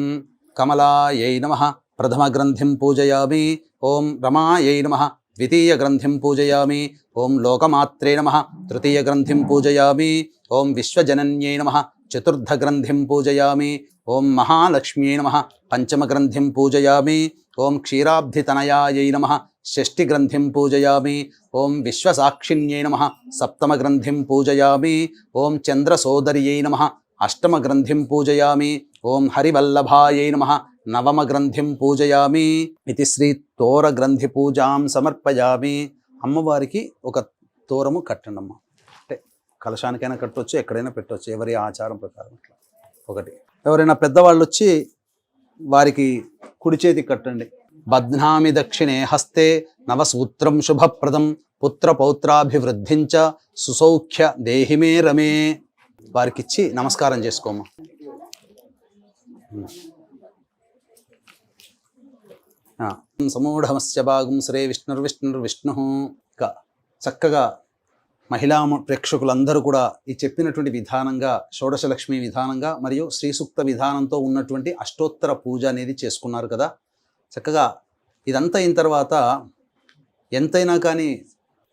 కమలాయై నమః ప్రథమ గ్రంథిం పూజయామి. ఓం రమాయై నమః ద్వితీయ గ్రంథిం పూజయామి. ఓం లోకమాత్రే నమః తృతీయ గ్రంథిం పూజయామి. ఓం విశ్వజనన్యై నమః చతుర్థ గ్రంథిం పూజయామి. ఓం మహాలక్ష్మ్యై నమః పంచమ గ్రంథిం పూజయామి. ఓం క్షీరాబ్ధితనయాయై నమః షష్ఠి గ్రంథిం పూజయామి. ఓం విశ్వసాక్షిణ్యై నమః సప్తమ గ్రంథిం పూజయామి. ఓం చంద్రసోదర్యై నమః అష్టమ గ్రంథిం పూజయామి. ఓం హరివల్లభాయై నమః నవమ గ్రంథిం పూజయామి. ఇది శ్రీ తోర గ్రంథి పూజాం సమర్పయామి. అమ్మవారికి ఒక తోరము కట్టండమ్మ. అంటే కలశానికైనా కట్టవచ్చు, ఎక్కడైనా పెట్టవచ్చు, ఎవరి ఆచారం ప్రకారం. అట్లా ఒకటి. ఎవరైనా పెద్దవాళ్ళు వచ్చి వారికి కుడి చేతికి కట్టండి. బధ్నామి దక్షిణే హస్తే నవసూత్రం శుభప్రదం పుత్ర పౌత్రాభివృద్ధించ సుసౌఖ్య దేహిమే రమే. వారికిచ్చి నమస్కారం చేసుకోమ్మా. సమూఢమస్య భాగం శ్రీ విష్ణు. చక్కగా మహిళా ప్రేక్షకులందరూ కూడా ఈ చెప్పినటువంటి విధానంగా షోడశలక్ష్మి విధానంగా మరియు శ్రీ సూక్త విధానంతో ఉన్నటువంటి అష్టోత్తర పూజ అనేది చేసుకున్నారు కదా. చక్కగా ఇదంతా అయిన తర్వాత ఎంతైనా కానీ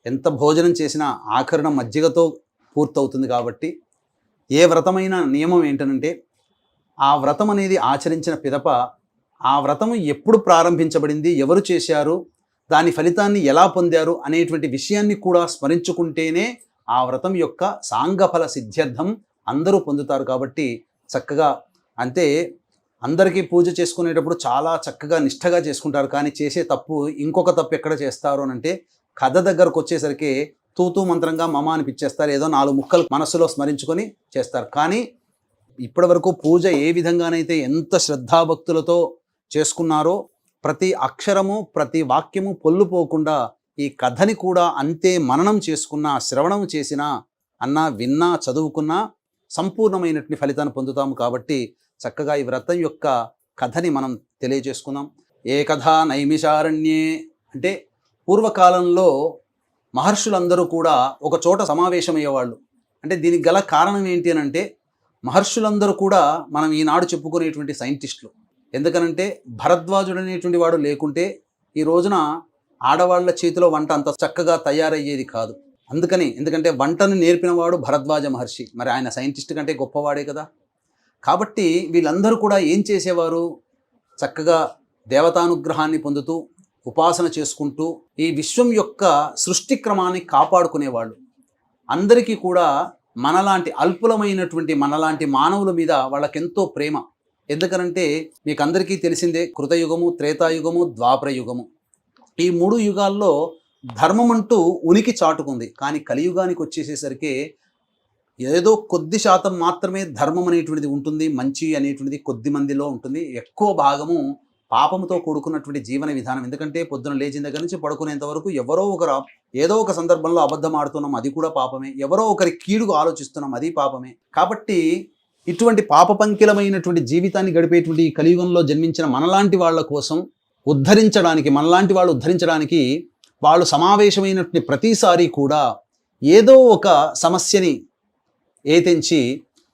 ఎంత భోజనం చేసినా ఆఖరణ మజ్జిగతో పూర్తవుతుంది. కాబట్టి ఏ వ్రతమైన నియమం ఏంటనంటే ఆ వ్రతం అనేది ఆచరించిన పిదప ఆ వ్రతం ఎప్పుడు ప్రారంభించబడింది, ఎవరు చేశారు, దాని ఫలితాన్ని ఎలా పొందారు అనేటువంటి విషయాన్ని కూడా స్మరించుకుంటేనే ఆ వ్రతం యొక్క సాంగఫల సిద్ధ్యర్థం అందరూ పొందుతారు. కాబట్టి చక్కగా అంటే అందరికీ పూజ చేసుకునేటప్పుడు చాలా చక్కగా నిష్ఠగా చేసుకుంటారు. కానీ చేసే తప్పు ఇంకొక తప్పు ఎక్కడ చేస్తారు అని అంటే కథ దగ్గరకు వచ్చేసరికి తూతూ మంత్రంగా మమ అనిపించేస్తారు. ఏదో 4 ముక్కలు మనసులో స్మరించుకొని చేస్తారు. కానీ ఇప్పటి వరకు పూజ ఏ విధంగానైతే ఎంత శ్రద్ధాభక్తులతో చేసుకున్నారో ప్రతి అక్షరము ప్రతి వాక్యము పొల్లుపోకుండా ఈ కథని కూడా అంతే మననం చేసుకున్నా, శ్రవణం చేసినా, అన్నా, విన్నా, చదువుకున్నా సంపూర్ణమైనటువంటి ఫలితాన్ని పొందుతాము. కాబట్టి చక్కగా ఈ వ్రతం యొక్క కథని మనం తెలియజేసుకుందాం. ఏ కథ నైమిషారణ్యే అంటే పూర్వకాలంలో మహర్షులందరూ కూడా ఒక చోట సమావేశమయ్యేవాళ్ళు. అంటే దీనికి గల కారణం ఏంటి అని అంటే మహర్షులందరూ కూడా మనం ఈనాడు చెప్పుకునేటువంటి సైంటిస్టులు. ఎందుకనంటే భరద్వాజుడు అనేటువంటి వాడు లేకుంటే ఈ రోజున ఆడవాళ్ల చేతిలో వంట అంత చక్కగా తయారయ్యేది కాదు. ఎందుకంటే వంటను నేర్పినవాడు భరద్వాజ మహర్షి. మరి ఆయన సైంటిస్ట్ కంటే గొప్పవాడే కదా. కాబట్టి వీళ్ళందరూ కూడా ఏం చేసేవారు, చక్కగా దేవతానుగ్రహాన్ని పొందుతూ ఉపాసన చేసుకుంటూ ఈ విశ్వం యొక్క సృష్టి క్రమాన్ని కాపాడుకునేవాళ్ళు. అందరికీ కూడా మనలాంటి అల్పులమైనటువంటి మనలాంటి మానవుల మీద వాళ్ళకెంతో ప్రేమ. ఎందుకనంటే మీకు అందరికీ తెలిసిందే, కృతయుగము, త్రేతాయుగము, ద్వాపర యుగము. ఈ 3 యుగాల్లో ధర్మం అంటూ ఉనికి చాటుకుంది. కానీ కలియుగానికి వచ్చేసేసరికి ఏదో కొద్ది శాతం మాత్రమే ధర్మం అనేటువంటిది ఉంటుంది, మంచి అనేటువంటిది కొద్ది మందిలో ఉంటుంది. ఎక్కువ భాగము పాపంతో కూడుకున్నటువంటి జీవన విధానం. ఎందుకంటే పొద్దున లేచిన దగ్గర నుంచి పడుకునేంత వరకు ఎవరో ఒకరు ఏదో ఒక సందర్భంలో అబద్ధం ఆడుతున్నాం, అది కూడా పాపమే. ఎవరో ఒకరి కీడుకు ఆలోచిస్తున్నాం, అది పాపమే. కాబట్టి ఇటువంటి పాపపంకిలమైనటువంటి జీవితాన్ని గడిపేటువంటి ఈ కలియుగంలో జన్మించిన మనలాంటి వాళ్ళ కోసం ఉద్ధరించడానికి, మనలాంటి వాళ్ళు ఉద్ధరించడానికి వాళ్ళు సమావేశమైనటువంటి ప్రతిసారి కూడా ఏదో ఒక సమస్యని ఏతెంచి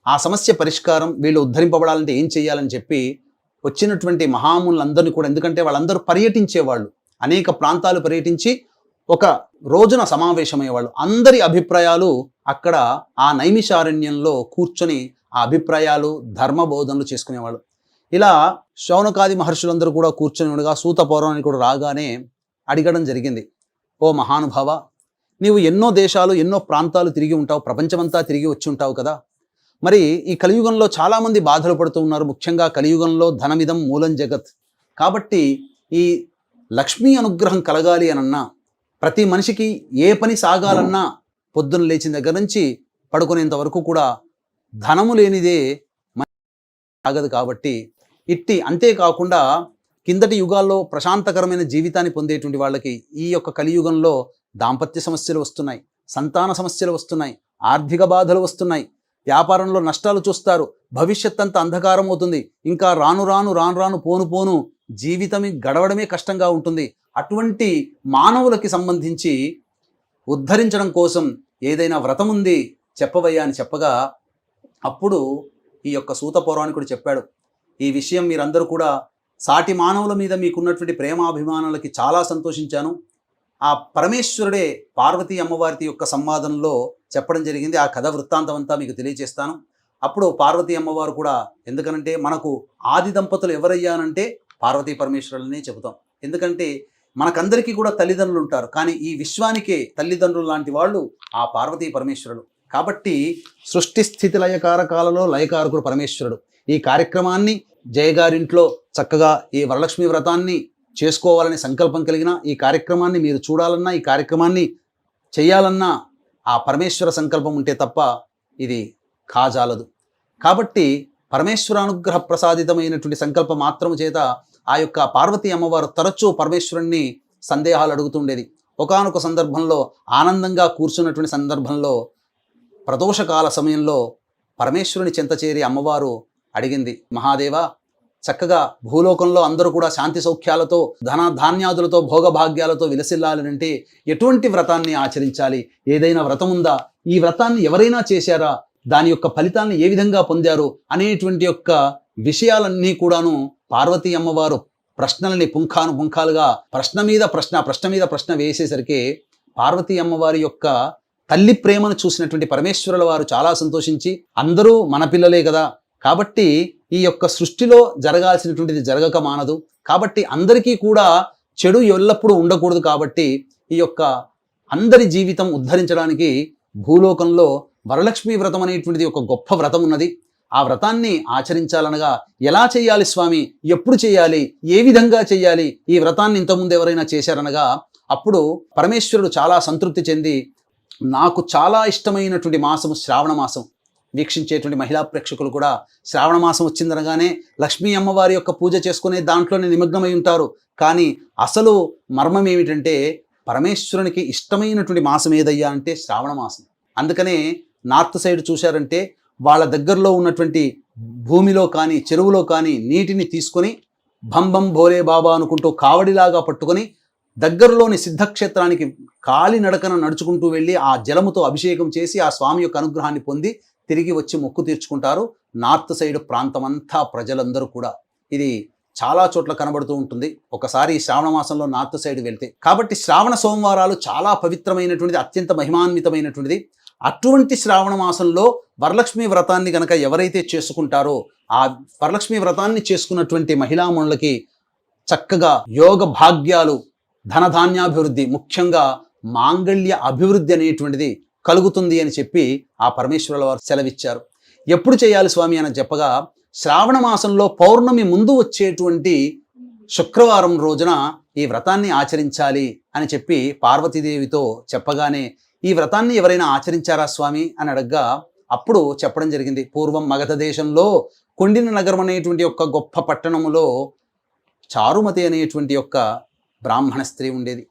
ఆ సమస్య పరిష్కారం వీళ్ళు ఉద్ధరింపబడాలంటే ఏం చేయాలని చెప్పి వచ్చినటువంటి మహాములందరినీ కూడా, ఎందుకంటే వాళ్ళందరూ పర్యటించేవాళ్ళు, అనేక ప్రాంతాలు పర్యటించి ఒక రోజున సమావేశమయ్యేవాళ్ళు. అందరి అభిప్రాయాలు అక్కడ ఆ నైమిషారణ్యంలో కూర్చొని ఆ అభిప్రాయాలు ధర్మబోధనలు చేసుకునేవాళ్ళు. ఇలా శౌనకాది మహర్షులందరూ కూడా కూర్చొని ఉండగా సూత పౌరాణికుడు కూడా రాగానే అడగడం జరిగింది, ఓ మహానుభావ, నీవు ఎన్నో దేశాలు ఎన్నో ప్రాంతాలు తిరిగి ఉంటావు, ప్రపంచమంతా తిరిగి వచ్చి ఉంటావు కదా. మరి ఈ కలియుగంలో చాలామంది బాధలు పడుతూ ఉన్నారు. ముఖ్యంగా కలియుగంలో ధనమిదం మూలం జగత్. కాబట్టి ఈ లక్ష్మీ అనుగ్రహం కలగాలి అనన్నా, ప్రతి మనిషికి ఏ పని సాగాలన్నా పొద్దున్న లేచిన దగ్గర నుంచి పడుకునేంత వరకు కూడా ధనము లేనిదే ఆగదు కాబట్టి ఇట్టి అంతేకాకుండా కిందటి యుగాల్లో ప్రశాంతకరమైన జీవితాన్ని పొందేటువంటి వాళ్ళకి ఈ యొక్క కలియుగంలో దాంపత్య సమస్యలు వస్తున్నాయి, సంతాన సమస్యలు వస్తున్నాయి, ఆర్థిక బాధలు వస్తున్నాయి, వ్యాపారంలో నష్టాలు చూస్తారు, భవిష్యత్ అంతా అంధకారం అవుతుంది, ఇంకా రాను రాను పోను జీవితం గడవడమే కష్టంగా ఉంటుంది. అటువంటి మానవులకి సంబంధించి ఉద్ధరించడం కోసం ఏదైనా వ్రతం ఉంది చెప్పవయ్యా అని చెప్పగా అప్పుడు ఈ యొక్క సూత పౌరాణికుడు చెప్పాడు, ఈ విషయం మీరందరూ కూడా సాటి మానవుల మీద మీకున్నటువంటి ప్రేమాభిమానాలకి చాలా సంతోషించాను. ఆ పరమేశ్వరుడే పార్వతీ అమ్మవారి యొక్క సంవాదంలో చెప్పడం జరిగింది. ఆ కథ వృత్తాంతం అంతా మీకు తెలియజేస్తాను. అప్పుడు పార్వతీ అమ్మవారు కూడా, ఎందుకనంటే మనకు ఆది దంపతులు ఎవరయ్యానంటే పార్వతీ పరమేశ్వరులనే చెబుతాం. ఎందుకంటే మనకందరికీ కూడా తల్లిదండ్రులు ఉంటారు, కానీ ఈ విశ్వానికే తల్లిదండ్రులు లాంటి వాళ్ళు ఆ పార్వతీ పరమేశ్వరుడు. కాబట్టి సృష్టి స్థితి లయకారకాలలో లయకారకుడు పరమేశ్వరుడు. ఈ కార్యక్రమాన్ని జయగారింట్లో చక్కగా ఈ వరలక్ష్మి వ్రతాన్ని చేసుకోవాలని సంకల్పం కలిగిన, ఈ కార్యక్రమాన్ని మీరు చూడాలన్నా, ఈ కార్యక్రమాన్ని చేయాలన్నా ఆ పరమేశ్వర సంకల్పం ఉంటే తప్ప ఇది కాజాలదు. కాబట్టి పరమేశ్వర అనుగ్రహ ప్రసాదితమైనటువంటి సంకల్పం మాత్రము చేత ఆ యొక్క పార్వతీ అమ్మవారు తరచూ పరమేశ్వరుణ్ణి సందేహాలు అడుగుతుండేది. ఒకానొక సందర్భంలో ఆనందంగా కూర్చున్నటువంటి సందర్భంలో ప్రదోషకాల సమయంలో పరమేశ్వరుని చెంత చేరి అమ్మవారు అడిగింది, మహాదేవా, చక్కగా భూలోకంలో అందరూ కూడా శాంతి సౌఖ్యాలతో ధన ధాన్యాదులతో భోగభాగ్యాలతో విలసిల్లాలంటే ఎటువంటి వ్రతాన్ని ఆచరించాలి? ఏదైనా వ్రతం ఉందా? ఈ వ్రతాన్ని ఎవరైనా చేశారా? దాని యొక్క ఫలితాన్ని ఏ విధంగా పొందారు? అనేటువంటి యొక్క విషయాలన్నీ కూడాను పార్వతీ అమ్మవారు ప్రశ్నలని పుంఖాలుగా ప్రశ్న మీద ప్రశ్న వేసేసరికి పార్వతీ అమ్మవారి యొక్క తల్లి ప్రేమను చూసినటువంటి పరమేశ్వరుల వారు చాలా సంతోషించి, అందరూ మన పిల్లలే కదా, కాబట్టి ఈ యొక్క సృష్టిలో జరగాల్సినటువంటిది జరగక మానదు, కాబట్టి అందరికీ కూడా చెడు ఎల్లప్పుడూ ఉండకూడదు, కాబట్టి ఈ యొక్క అందరి జీవితం ఉద్ధరించడానికి భూలోకంలో వరలక్ష్మి వ్రతం అనేటువంటిది ఒక గొప్ప వ్రతం ఉన్నది. ఆ వ్రతాన్ని ఆచరించాలనగా ఎలా చేయాలి స్వామి, ఎప్పుడు చేయాలి, ఏ విధంగా చేయాలి, ఈ వ్రతాన్ని ఇంతకుముందు ఎవరైనా చేశారనగా అప్పుడు పరమేశ్వరుడు చాలా సంతృప్తి చెంది, నాకు చాలా ఇష్టమైనటువంటి మాసము శ్రావణ మాసం. వీక్షించేటువంటి మహిళా ప్రేక్షకులు కూడా శ్రావణ మాసం వచ్చిందనగానే లక్ష్మీ అమ్మవారి యొక్క పూజ చేసుకునే దాంట్లోనే నిమగ్నమై ఉంటారు. కానీ అసలు మర్మం ఏమిటంటే పరమేశ్వరునికి ఇష్టమైనటువంటి మాసం ఏదయ్యా అంటే శ్రావణ మాసం. అందుకనే నార్త్ సైడ్ చూశారంటే వాళ్ళ దగ్గరలో ఉన్నటువంటి భూమిలో కానీ చెరువులో కానీ నీటిని తీసుకొని భంబం భోలే బాబా అనుకుంటూ కావడిలాగా పట్టుకొని దగ్గరలోని సిద్ధక్షేత్రానికి కాలినడకన నడుచుకుంటూ వెళ్ళి ఆ జలముతో అభిషేకం చేసి ఆ స్వామి యొక్క అనుగ్రహాన్ని పొంది తిరిగి వచ్చి మొక్కు తీర్చుకుంటారు. నార్త్ సైడ్ ప్రాంతమంతా ప్రజలందరూ కూడా ఇది చాలా చోట్ల కనబడుతూ ఉంటుంది ఒకసారి శ్రావణ మాసంలో నార్త్ సైడ్ వెళ్తే. కాబట్టి శ్రావణ సోమవారాలు చాలా పవిత్రమైనటువంటిది, అత్యంత మహిమాన్వితమైనటువంటిది. అటువంటి శ్రావణ మాసంలో వరలక్ష్మి వ్రతాన్ని గనక ఎవరైతే చేసుకుంటారో ఆ వరలక్ష్మి వ్రతాన్ని చేసుకున్నటువంటి మహిళామణులకి చక్కగా యోగ భాగ్యాలు, ధనధాన్యాభివృద్ధి, ముఖ్యంగా మాంగళ్య అభివృద్ధి అనేటువంటిది కలుగుతుంది అని చెప్పి ఆ పరమేశ్వరుల వారు సెలవిచ్చారు. ఎప్పుడు చేయాలి స్వామి అని చెప్పగా శ్రావణ మాసంలో పౌర్ణమి ముందు వచ్చేటువంటి శుక్రవారం రోజున ఈ వ్రతాన్ని ఆచరించాలి అని చెప్పి పార్వతీదేవితో చెప్పగానే, ఈ వ్రతాన్ని ఎవరైనా ఆచరించారా స్వామి అని అడగ్గా అప్పుడు చెప్పడం జరిగింది, పూర్వం మగధ దేశంలో కొండిన నగరం అనేటువంటి యొక్క గొప్ప పట్టణములో చారుమతి అనేటువంటి యొక్క బ్రాహ్మణ స్త్రీ ఉండేది.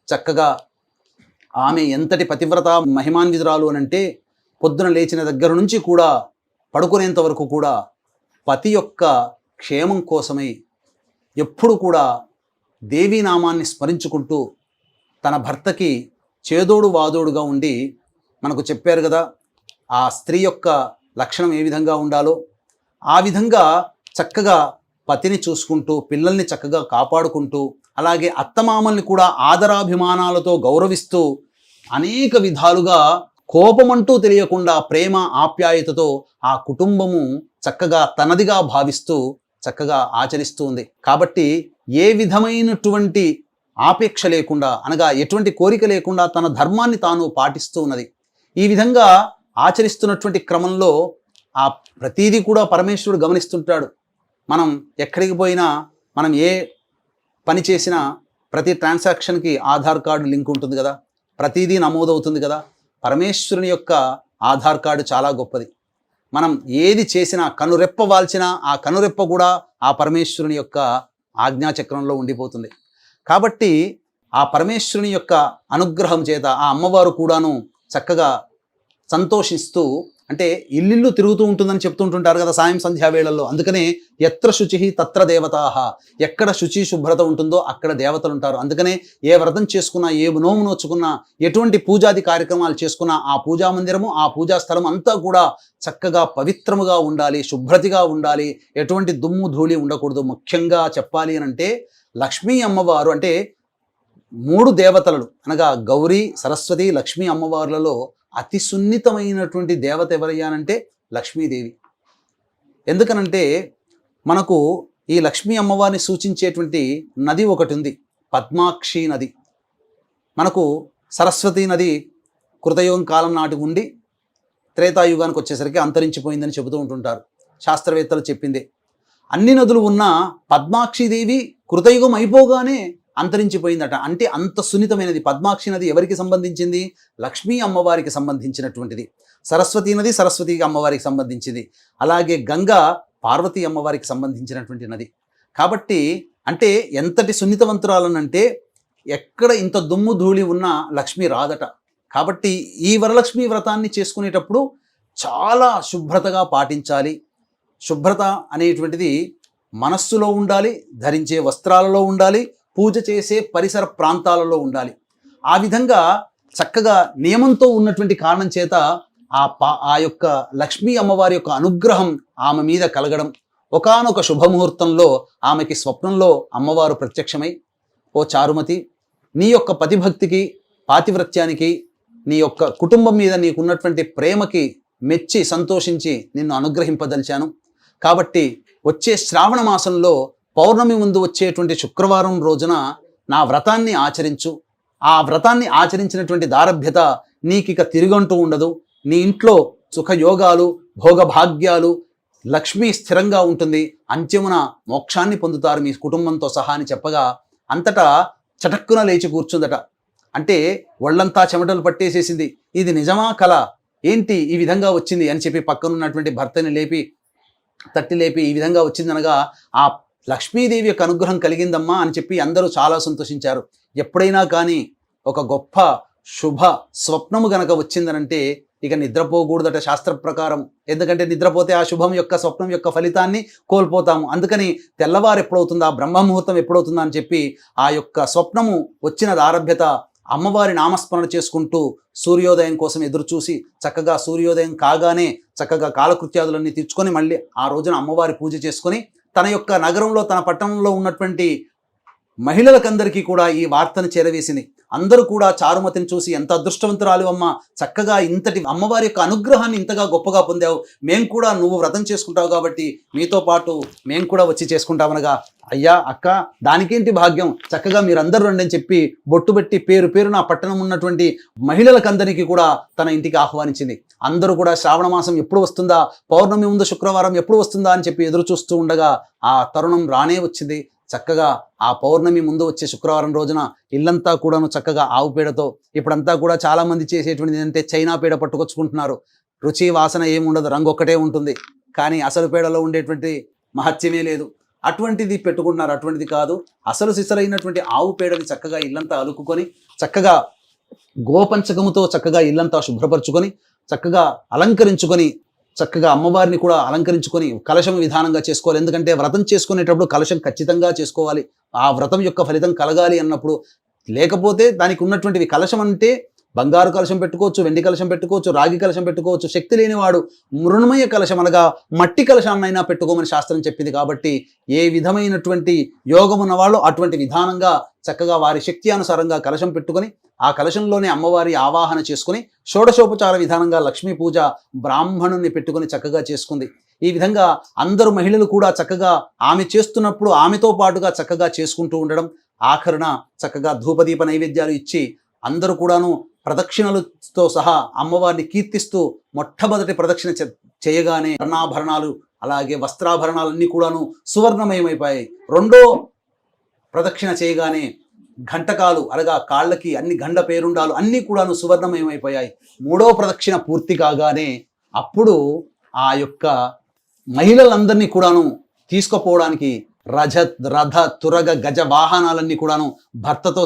చక్కగా ఆమె ఎంతటి పతివ్రత మహిమాన్వితురాలు అనంటే పొద్దున లేచిన దగ్గర నుంచి కూడా పడుకునేంత వరకు కూడా పతి యొక్క క్షేమం కోసమై ఎప్పుడు కూడా దేవీ నామాన్ని స్మరించుకుంటూ తన భర్తకి చేదోడు వాదోడుగా ఉండి, మనకు చెప్పారు కదా ఆ స్త్రీ యొక్క లక్షణం ఏ విధంగా ఉండాలో ఆ విధంగా చక్కగా పతిని చూసుకుంటూ పిల్లల్ని చక్కగా కాపాడుకుంటూ అలాగే అత్తమామల్ని కూడా ఆదరాభిమానాలతో గౌరవిస్తూ అనేక విధాలుగా కోపమంటూ తెలియకుండా ప్రేమ ఆప్యాయతతో ఆ కుటుంబము చక్కగా తనదిగా భావిస్తూ చక్కగా ఆచరిస్తూ ఉంది. కాబట్టి ఏ విధమైనటువంటి ఆపేక్ష లేకుండా అనగా ఎటువంటి కోరిక లేకుండా తన ధర్మాన్ని తాను పాటిస్తూ ఉన్నది. ఈ విధంగా ఆచరిస్తున్నటువంటి క్రమంలో ఆ ప్రతీది కూడా పరమేశ్వరుడు గమనిస్తుంటాడు. మనం ఎక్కడికి పోయినా, మనం ఏ పని చేసినా ప్రతి ట్రాన్సాక్షన్కి ఆధార్ కార్డు లింక్ ఉంటుంది కదా, ప్రతిదీ నమోదవుతుంది కదా. పరమేశ్వరుని యొక్క ఆధార్ కార్డు చాలా గొప్పది. మనం ఏది చేసినా కనురెప్ప వాల్చినా ఆ కనురెప్ప కూడా ఆ పరమేశ్వరుని యొక్క ఆజ్ఞాచక్రంలో ఉండిపోతుంది. కాబట్టి ఆ పరమేశ్వరుని యొక్క అనుగ్రహం చేత ఆ అమ్మవారు కూడాను చక్కగా సంతోషిస్తూ, అంటే ఇల్లు తిరుగుతూ ఉంటుందని చెప్తుంటుంటారు కదా సాయం సంధ్యా వేళల్లో. అందుకనే ఎత్ర శుచి తత్ర దేవతాహ, ఎక్కడ శుచి శుభ్రత ఉంటుందో అక్కడ దేవతలు ఉంటారు. అందుకనే ఏ వ్రతం చేసుకున్నా, ఏ నోము నోచుకున్నా, ఎటువంటి పూజాది కార్యక్రమాలు చేసుకున్నా ఆ పూజా మందిరము, ఆ పూజా స్థలం అంతా కూడా చక్కగా పవిత్రముగా ఉండాలి, శుభ్రతగా ఉండాలి, ఎటువంటి దుమ్ము ధూళి ఉండకూడదు. ముఖ్యంగా చెప్పాలి అని అంటే లక్ష్మీ అమ్మవారు అంటే 3 దేవతలు అనగా గౌరీ, సరస్వతి, లక్ష్మీ అమ్మవార్లలో అతి సున్నితమైనటువంటి దేవత ఎవరయ్యానంటే లక్ష్మీదేవి. ఎందుకనంటే మనకు ఈ లక్ష్మీ అమ్మవారిని సూచించేటువంటి నది ఒకటి ఉంది, పద్మాక్షి నది. మనకు సరస్వతి నది కృతయుగం కాలం నాటి ఉండి త్రేతాయుగానికి వచ్చేసరికి అంతరించిపోయిందని చెబుతూ ఉంటుంటారు, శాస్త్రవేత్తలు చెప్పిందే. అన్ని నదులు ఉన్న పద్మాక్షిదేవి కృతయుగం అయిపోగానే అంతరించిపోయిందట. అంటే అంత సున్నితమైనది. పద్మాక్షి నది ఎవరికి సంబంధించింది? లక్ష్మీ అమ్మవారికి సంబంధించినటువంటిది. సరస్వతి నది సరస్వతి అమ్మవారికి సంబంధించింది. అలాగే గంగా పార్వతీ అమ్మవారికి సంబంధించినటువంటి నది. కాబట్టి అంటే ఎంతటి సున్నితవంతురాలనంటే ఎక్కడ ఇంత దుమ్ము ధూళి ఉన్న లక్ష్మి రాదట. కాబట్టి ఈ వరలక్ష్మి వ్రతాన్ని చేసుకునేటప్పుడు చాలా శుభ్రతగా పాటించాలి. శుభ్రత అనేటువంటిది మనస్సులో ఉండాలి, ధరించే వస్త్రాలలో ఉండాలి, పూజ చేసే పరిసర ప్రాంతాలలో ఉండాలి. ఆ విధంగా చక్కగా నియమంతో ఉన్నటువంటి కారణం చేత ఆ యొక్క లక్ష్మీ అమ్మవారి యొక్క అనుగ్రహం ఆమె మీద కలగడం. ఒకానొక శుభముహూర్తంలో ఆమెకి స్వప్నంలో అమ్మవారు ప్రత్యక్షమై, ఓ చారుమతి, నీ యొక్క పతిభక్తికి, పాతివ్రత్యానికి, నీ యొక్క కుటుంబం మీద నీకున్నటువంటి ప్రేమకి మెచ్చి సంతోషించి నిన్ను అనుగ్రహింపదలిచాను. కాబట్టి వచ్చే శ్రావణ మాసంలో పౌర్ణమి ముందు వచ్చేటువంటి శుక్రవారం రోజున నా వ్రతాన్ని ఆచరించు. ఆ వ్రతాన్ని ఆచరించినటువంటి దారభ్యత నీకిక తిరుగంటూ ఉండదు. నీ ఇంట్లో సుఖయోగాలు, భోగభాగ్యాలు, లక్ష్మి స్థిరంగా ఉంటుంది, అంత్యమున మోక్షాన్ని పొందుతారు మీ కుటుంబంతో సహా అని చెప్పగా అంతటా చటక్కున లేచి కూర్చుందట. అంటే ఒళ్ళంతా చెమటలు పట్టేసేసింది. ఇది నిజమా కల ఏంటి ఈ విధంగా వచ్చింది అని చెప్పి పక్కనున్నటువంటి భర్తని తట్టి లేపి ఈ విధంగా వచ్చిందనగా ఆ లక్ష్మీదేవి యొక్క అనుగ్రహం కలిగిందమ్మా అని చెప్పి అందరూ చాలా సంతోషించారు. ఎప్పుడైనా కానీ ఒక గొప్ప శుభ స్వప్నము గనక వచ్చిందనంటే ఇక నిద్రపోకూడదట శాస్త్ర ప్రకారం. ఎందుకంటే నిద్రపోతే ఆ శుభం యొక్క స్వప్నం యొక్క ఫలితాన్ని కోల్పోతాము. అందుకని తెల్లవారు ఎప్పుడవుతుందా, బ్రహ్మముహూర్తం ఎప్పుడవుతుందా అని చెప్పి ఆ యొక్క స్వప్నము వచ్చిన ఆరభ్యత అమ్మవారి నామస్మరణ చేసుకుంటూ సూర్యోదయం కోసం ఎదురు చూసి చక్కగా సూర్యోదయం కాగానే చక్కగా కాలకృత్యాదులన్నీ తీర్చుకొని మళ్ళీ ఆ రోజున అమ్మవారి పూజ చేసుకొని తన యొక్క నగరంలో, తన పట్టణంలో ఉన్నటువంటి మహిళలకందరికీ కూడా ఈ వార్తను చేరవేసింది. అందరూ కూడా చారుమతిని చూసి ఎంత అదృష్టవంతురాలు అమ్మ, చక్కగా ఇంతటి అమ్మవారి యొక్క అనుగ్రహాన్ని ఇంతగా గొప్పగా పొందావు, మేము కూడా నువ్వు వ్రతం చేసుకుంటావు కాబట్టి మీతో పాటు మేము కూడా వచ్చి చేసుకుంటామనగా, అయ్యా అక్క దానికేంటి భాగ్యం, చక్కగా మీరందరూ రండి అని చెప్పి బొట్టు పెట్టి పేరు నా పట్టణం ఉన్నటువంటి మహిళలకందరికీ కూడా తన ఇంటికి ఆహ్వానించింది. అందరూ కూడా శ్రావణ మాసం ఎప్పుడు వస్తుందా, పౌర్ణమి ముందు శుక్రవారం ఎప్పుడు వస్తుందా అని చెప్పి ఎదురు చూస్తూ ఉండగా ఆ తరుణం రానే వచ్చింది. చక్కగా ఆ పౌర్ణమి ముందు వచ్చే శుక్రవారం రోజున ఇల్లంతా కూడాను చక్కగా ఆవు పేడతో, ఇప్పుడంతా కూడా చాలా మంది చేసేటువంటిది ఏంటంటే చైనా పేడ పట్టుకొచ్చుకుంటున్నారు. రుచి వాసన ఏముండదు, రంగు ఒక్కటే ఉంటుంది, కానీ అసలు పేడలో ఉండేటువంటి మహత్యమే లేదు. అటువంటిది పెట్టుకుంటున్నారు. అటువంటిది కాదు, అసలు సిసలైనటువంటి ఆవు పేడని చక్కగా ఇల్లంతా అలుకుకొని చక్కగా గోపంచకముతో చక్కగా ఇల్లంతా శుభ్రపరచుకొని చక్కగా అలంకరించుకొని చక్కగా అమ్మవారిని కూడా అలంకరించుకొని కలశం విధానంగా చేసుకోవాలి. ఎందుకంటే వ్రతం చేసుకునేటప్పుడు కలశం ఖచ్చితంగా చేసుకోవాలి. ఆ వ్రతం యొక్క ఫలితం కలగాలి అన్నప్పుడు. లేకపోతే దానికి ఉన్నటువంటివి, కలశం అంటే బంగారు కలశం పెట్టుకోవచ్చు, వెండి కలశం పెట్టుకోవచ్చు, రాగి కలశం పెట్టుకోవచ్చు. శక్తి లేనివాడు మృణమయ కలశం అనగా మట్టి కలశాన్నైనా పెట్టుకోమని శాస్త్రం చెప్పింది. కాబట్టి ఏ విధమైనటువంటి యోగం ఉన్నవాళ్ళు అటువంటి విధానంగా చక్కగా వారి శక్తి అనుసారంగా కలశం పెట్టుకొని ఆ కలశంలోనే అమ్మవారి ఆవాహన చేసుకుని షోడశోపచార విధానంగా లక్ష్మీ పూజ బ్రాహ్మణుని పెట్టుకొని చక్కగా చేసుకుంది. ఈ విధంగా అందరూ మహిళలు కూడా చక్కగా ఆమె చేస్తున్నప్పుడు ఆమెతో పాటుగా చక్కగా చేసుకుంటూ ఉండడం, ఆఖరున చక్కగా ధూపదీప నైవేద్యాలు ఇచ్చి అందరూ కూడాను ప్రదక్షిణలతో సహా అమ్మవారిని కీర్తిస్తూ మొట్టమొదటి ప్రదక్షిణ చేయగానే వర్ణాభరణాలు అలాగే వస్త్రాభరణాలన్నీ కూడాను సువర్ణమయమైపోయాయి. రెండో ప్రదక్షిణ చేయగానే ఘంటకాలు అనగా కాళ్ళకి అన్ని గండ పేరుండాలు అన్నీ కూడాను సువర్ణమయమైపోయాయి. మూడో ప్రదక్షిణ పూర్తి కాగానే అప్పుడు ఆ యొక్క మహిళలందరినీ కూడాను తీసుకుపోవడానికి రథ తురగ గజ వాహనాలన్నీ కూడాను భర్తతో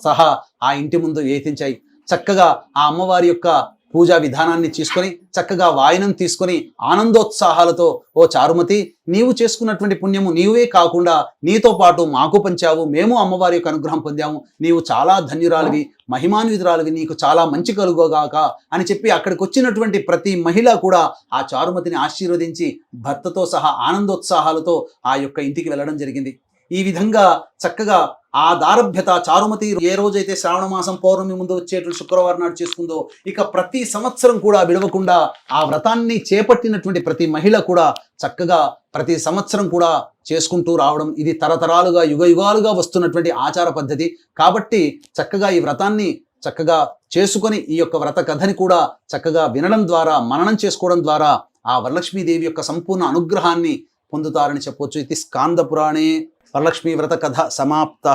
సహా ఆ ఇంటి ముందు వేధించాయి. చక్కగా ఆ అమ్మవారి యొక్క పూజా విధానాన్ని తీసుకొని చక్కగా వాయనం తీసుకొని ఆనందోత్సాహాలతో, ఓ చారుమతి, నీవు చేసుకున్నటువంటి పుణ్యము నీవే కాకుండా నీతో పాటు మాకు పంచావు, మేము అమ్మవారి యొక్క అనుగ్రహం పొందాము, నీవు చాలా ధన్యురాలివి, మహిమాన్వితురాలివి, నీకు చాలా మంచి కలుగోగాక అని చెప్పి అక్కడికి వచ్చినటువంటి ప్రతి మహిళ కూడా ఆ చారుమతిని ఆశీర్వదించి భర్తతో సహా ఆనందోత్సాహాలతో ఆ యొక్క ఇంటికి వెళ్ళడం జరిగింది. ఈ విధంగా చక్కగా ఆ దారభ్యత చారుమతి ఏ రోజైతే శ్రావణ మాసం పౌర్ణమి ముందు వచ్చేటువంటి శుక్రవారం నాడు చేసుకుందో, ఇక ప్రతి సంవత్సరం కూడా విడవకుండా ఆ వ్రతాన్ని చేపట్టినటువంటి ప్రతి మహిళ కూడా చక్కగా ప్రతి సంవత్సరం కూడా చేసుకుంటూ రావడం, ఇది తరతరాలుగా యుగాలుగా వస్తున్నటువంటి ఆచార పద్ధతి. కాబట్టి చక్కగా ఈ వ్రతాన్ని చక్కగా చేసుకొని ఈ యొక్క వ్రత కథని కూడా చక్కగా వినడం ద్వారా, మననం చేసుకోవడం ద్వారా ఆ వరలక్ష్మీదేవి యొక్క సంపూర్ణ అనుగ్రహాన్ని పొందుతారని చెప్పవచ్చు. ఇది స్కాంద పురాణే వరలక్ష్మీ వ్రత కథ సమాప్త.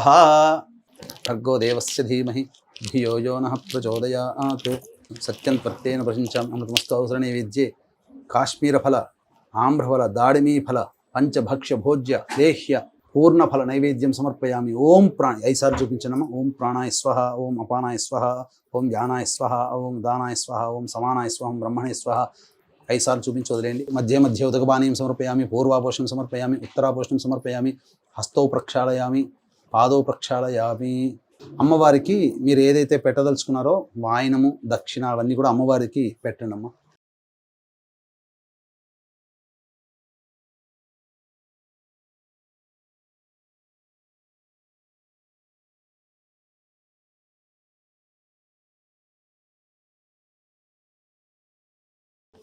భర్గో దేవస్య ధీమహి ధియో యో నః ప్రచోదయాత్. సత్యం త్వత్తేన ప్రశంసామి అమృతమస్తు అవసర నైవేద్యే కాశ్మీరఫల ఆమ్రఫల దాడిమీఫల పంచభక్ష్య భోజ్య లేహ్య పూర్ణఫల నైవేద్యం సమర్పయామి. ఓం ప్రాణ 5 సార్లు చూపించనమ్మా. ఓం ప్రాణాయ స్వహ, ఓం అపానాయ స్వహ, ఓం ధ్యానాయ స్వహ, ఓం దానాయ స్వహ, ఓం సమానాయ స్వహ, ఓం బ్రహ్మణే స్వహ. 5 సార్లు చూపించి వదిలేయండి. మధ్య మధ్య ఉదకపానీయం సమర్పయామి, పూర్వాపోషణం సమర్పయామి, ఉత్తరాపోషణం సమర్పయామి, హస్తౌ ప్రక్షాళయామి, పాదౌ ప్రక్షాళయామి. అమ్మవారికి మీరు ఏదైతే పెట్టదలుచుకున్నారో వాయనము, దక్షిణ అవన్నీ కూడా అమ్మవారికి పెట్టండి అమ్మ.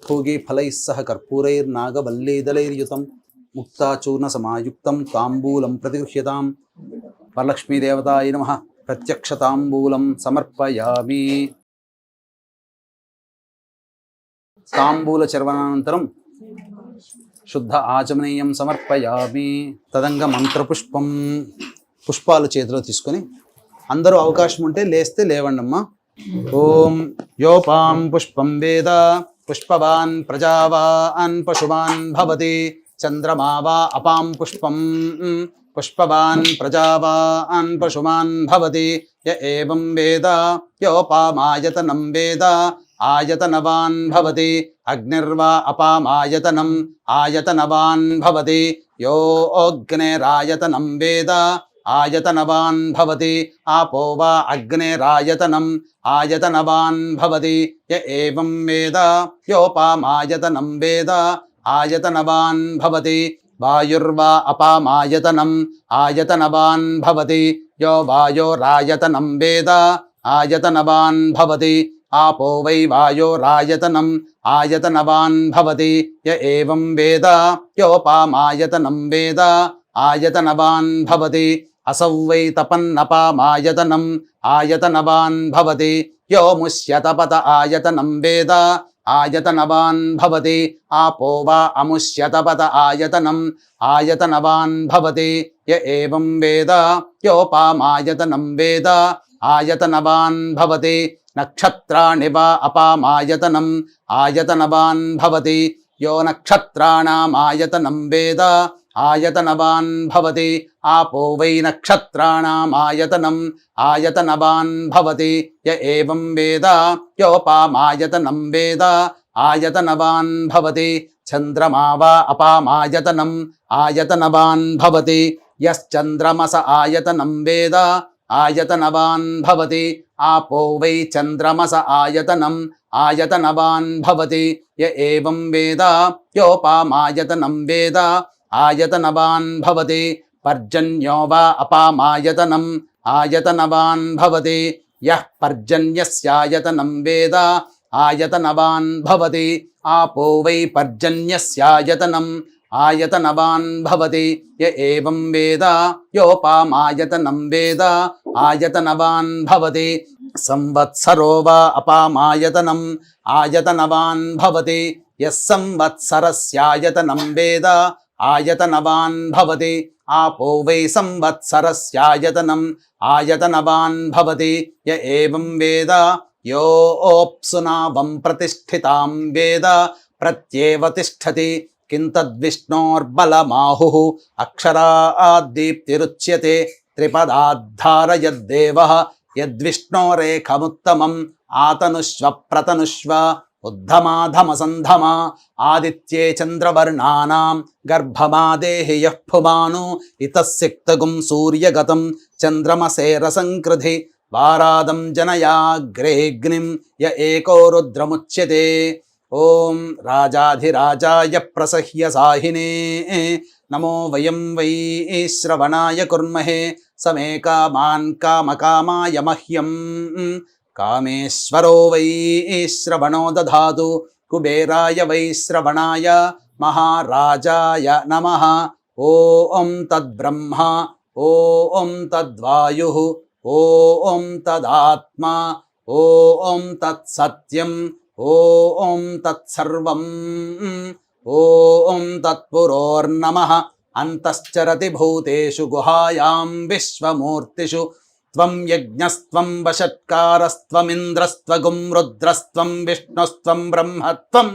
భోగి ఫలైः సహ కర్పూరైర్నాగవల్లీదలైర్యుతం ముక్తాచూర్ణ సమాయుక్తం తాంబూలం ప్రతిగృహ్యతాం. వరలక్ష్మీదేవతాయ నమః. ప్రత్యక్షతాంబూలం సమర్పయామి. తాంబూల చర్వనానంతరం శుద్ధ ఆచమనీయం సమర్పయామి. తదంగ మంత్రపుష్పం, పుష్పాలు చేతిలో తీసుకొని అందరూ అవకాశం ఉంటే లేస్తే లేవండమ్మా. ఓం యోపాం పుష్పం వేద పుష్పవాన్ ప్రజావాన్ పశువాన్ భవతి. చంద్రమా వా అపాం పుష్పం పుష్పవాన్ ప్రజావాన్ పశుమాన్ భవతి. య ఏవం వేద యోపామాయతనం వేద ఆయతనవాన్ భవతి. అగ్నిర్వా అపామాయతనం ఆయతనవాన్ భవతి. యో అగ్నేరాయతనం వేద ఆయతనవాన్ భవతి. ఆపో వా అగ్నేరాయతనం ఆయతనవాన్ భవతి. య ఏవం వేద యోపామాయతనం వేద ఆయతనవాన్ భవతి. వాయుర్వా అపామాయతనం ఆయతనవాన్ భవతి. యో వాయోరాయతనం వేద ఆయతనవాన్ భవతి. ఆపో వై వాయోరాయతనం ఆయతనవాన్ భవతి. య ఏవం వేద యోపామాయతనం వేద ఆయతనవాన్ భవతి. అసౌ వై తపన్నపామాయతనం ఆయతనవాన్ భవతి. యో ముష్యతపత ఆయతనం వేద ఆయతనవాన్ భవతి. ఆపో వా అముష్యతపత ఆయతనం ఆయతనవాన్ భవతి. య ఏవం వేద యోపామాయతనం వేద ఆయతనవాన్ భవతి. నక్షత్రాణి వా అపామాయతనం ఆయతనవాన్ భవతి. యో నక్షత్రాణామాయతనం వేద ఆయతనవాన్ భవతి. ఆపో వై నక్షత్రాణామాయతనం ఆయతనవాన్ భవతి. య ఏవం వేద యోపామాయతనం వేద ఆయతనవాన్ భవతి. చంద్రమా వా అపామాయతనం ఆయతనవాన్ భవతి. యశ్చంద్రమస ఆయతనం వేద ఆయతనవాన్ భవతి. ఆపో వై చంద్రమస ఆయతనం ఆయతనవాన్ భవతి. య ఏవం వేద యోపామాయతనం వేద ఆయతనవాన్ భవతి. పర్జన్యో వా అపామాయతనం ఆయతనవాన్ భవతి. యః పర్జన్యస్యాయతనం వేద ఆయతనవాన్ భవతి. ఆపో వై పర్జన్యస్యాయతనం ఆయతనవాన్ భవతి. య ఏవం వేద యోపామాయతనం వేద ఆయతనవాన్ భవతి. సంవత్సరో వా అపామాయతనం ఆయతనవాన్ భవతి. యః సంవత్సరస్యాయతనం వేద ఆయతనవాన్ భవతి. ఆపో వై సంవత్సరస్యాయతనం ఆయతనవాన్ భవతి. య ఏవం వేద యోప్సునావం ప్రతిష్ఠితాం వేద ప్రత్యేవ తిష్టతి కిం తద్విష్ణోర్బలమాహుః అక్షరాద్దీప్తిరుచ్యతే త్రిపదాద్ధారయద్దేవః యద్విష్ణోరేఖముత్తమం ఆతనుష్వ ప్రతనుష్వ ఉద్ధమాధమసంధమా ఆదిత్యే చంద్రవర్ణానాం గర్భమాదేహి యః పుమాను ఇతస్సిక్తగుం సూర్యగతం చంద్రమసేరసంకృధి వారాదం జనయాగ్రేగ్నిం య ఏకో రుద్రముచ్యతే. ఓం రాజాధిరాజాయ ప్రసహ్య సాహినే నమో వయం వై శ్రవణాయ కుర్మహే సమే కామాన్ కామకామాయ మహ్యం కామేశ్వరో వై శ్రవణో దధాతు కుబేరాయ వై శ్రవణాయ మహారాజాయ నమః. ఓం తద్బ్రహ్మ ఓం తద్వాయుః ఓం తదాత్మా ఓం తత్సత్యం ఓం తత్సర్వం ఓం తత్పురోర్నమః. అంతశ్చరతి భూతేషు గుహాయాం విశ్వమూర్తిషు త్వం యజ్ఞస్త్వం వషట్కారస్త్వమింద్రస్త్వగుం రుద్రస్త్వం విష్ణుస్త్వం బ్రహ్మత్వం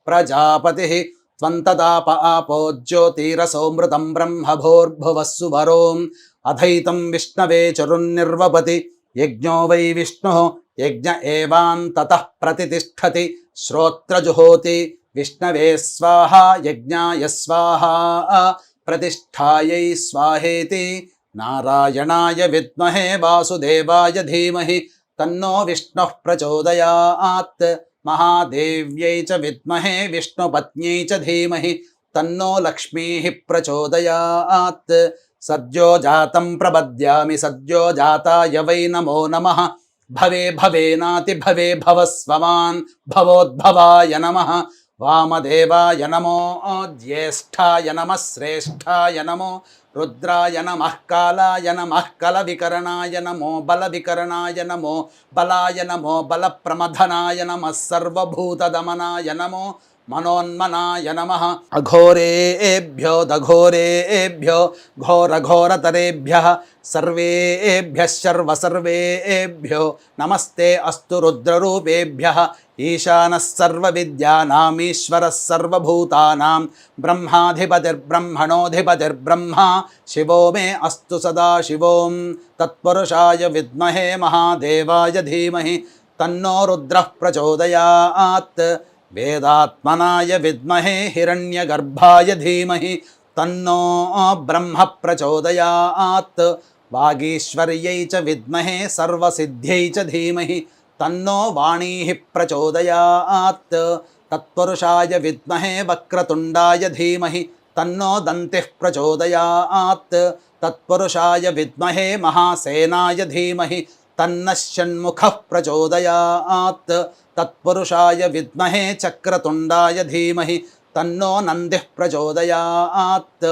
ప్రజాపతిః త్వం తదాప ఆపో జ్యోతిరసోమృతం బ్రహ్మభోర్భువస్సు వరోం అధైతం విష్ణవే చరున్నిర్వపతి యజ్ఞో వై విష్ణుః యజ్ఞ ఏవాంతతః ప్రతితిష్ఠతి శ్రోత్రజుహోతి విష్ణవే స్వాహా యజ్ఞాయ స్వాహా ప్రతిష్ఠాయై స్వాహేతి. నారాయణాయ విద్మహే వాసుదేవాయ ధీమహి తన్నో విష్ణుః ప్రచోదయాత్. మహాదేవ్యై చ విద్మహే విష్ణుపత్న్యై చ ధీమహి తన్నో లక్ష్మీః ప్రచోదయాత్. సద్యో జాతం ప్రపద్యామి సద్యో జాతాయ వై నమో నమః. భవే భవేనాతి భవే భవస్వమాన్ భవోద్భవాయ నమః. వామదేవాయ నమో జ్యేష్ఠాయ నమః శ్రేష్ఠాయ నమో రుద్రాయ నమః కాలాయ నమః కలవికరణాయ నమో బలవికరణాయ నమో బలాయ నమో బలప్రమథనాయ నమః సర్వభూతదమనాయ నమో మనోన్మనాయ నమః. అఘోరేభ్యో దఘోరేభ్యో ఘోరఘోరతరేభ్యః సర్వేభ్యః సర్వసర్వేభ్యో నమస్తే అస్తు రుద్రరూపేభ్యః. ఈశానः సర్వవిద్యానామీశ్వరः సర్వభూతానాం బ్రహ్మాధిపతిర్బ్రహ్మణోధిపతిర్బ్రహ్మ శివో మే అస్తు సదాశివోం. తత్పురుషాయ విద్మహే మహాదేవాయ ధీమహి తన్నో రుద్రః ప్రచోదయాత్. వేదాత్మనాయ విద్మహే హిరణ్యగర్భాయ ధీమహి తన్నో బ్రహ్మ ప్రచోదయాత్. వాగీశ్వర్యై చ విద్మహే సర్వసిద్ధ్యై చ ధీమహి తన్నో వాణీః ప్రచోదయాత్. తత్పురుషాయ విద్మహే వక్రతుండాయ ధీమహి తన్నో దంతిః ప్రచోదయాత్. తత్పురుషాయ విద్మహే మహాసేనాయ ధీమహి తన్నః షణ్ముఖః ప్రచోదయాత్. తత్పురుషాయ విద్మహే చక్రతుండాయ ధీమహి తన్నో నందిః ప్రచోదయాత్.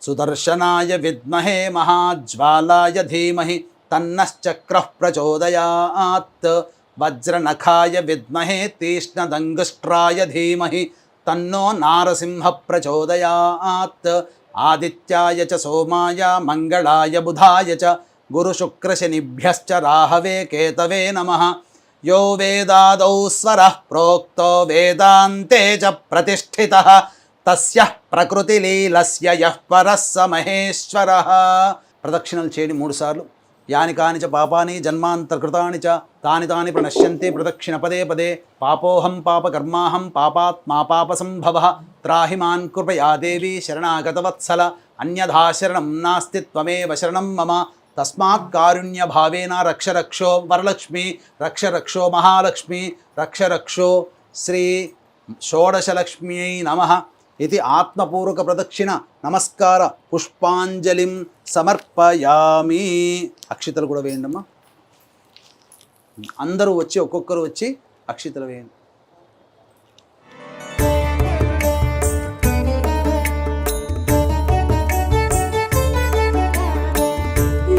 సుదర్శనాయ విద్మహే మహాజ్వాలాయ ధీమహి తన్నశ్చక్రః ప్రచోదయాత్. వజ్రనఖాయ విద్మహే తీక్ష్ణదంగుష్ట్రాయ ధీమహి తన్నో నారసింహ ప్రచోదయాత్. ఆదిత్యాయ చ సోమాయ మంగళాయ బుధాయ చ గురుశుక్రశనిభ్యశ్చ రాహవే కేతవే నమః. యో వేదాదౌ స్వరః ప్రోక్తో వేదాంతే చ ప్రతిష్ఠితః తస్యః ప్రకృతిలీలస్య యః పరః స మహేశ్వరః. ప్రదక్షిణలు చేయండి 3 సార్లు. యాని కాని చ పాపాని జన్మాంతర్కృతాని చ తాని తాని ప్రణశ్యంతి ప్రదక్షిణ పదే పదే. పాపోహం పాపకర్మాహం పాపాత్మా పాపసంభవః. త్రాహి మాన్ కృపయా దేవి శరణాగతవత్సల. అన్యథా శరణం నాస్తి త్వమేవ శరణం మమ. తస్మాత్ కారుణ్య భావేన రక్ష రక్షో వరలక్ష్మి రక్ష రక్షో మహాలక్ష్మి రక్ష రక్షో శ్రీ షోడశలక్ష్మ్యై నమః. ఇది ఆత్మపూర్వక ప్రదక్షిణ నమస్కార పుష్పాంజలిం సమర్పయామి. అక్షితలు కూడా వేయండమ్మా. అందరూ వచ్చి ఒక్కొక్కరు వచ్చి అక్షితలు వేయండి.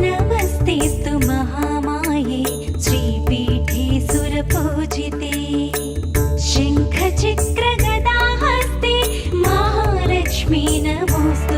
नमस्तेस्तु महामाये श्रीपीठे सुरपूजिते शङ्खचक्रगदाहस्ते महालक्ष्मी नमोऽस्तु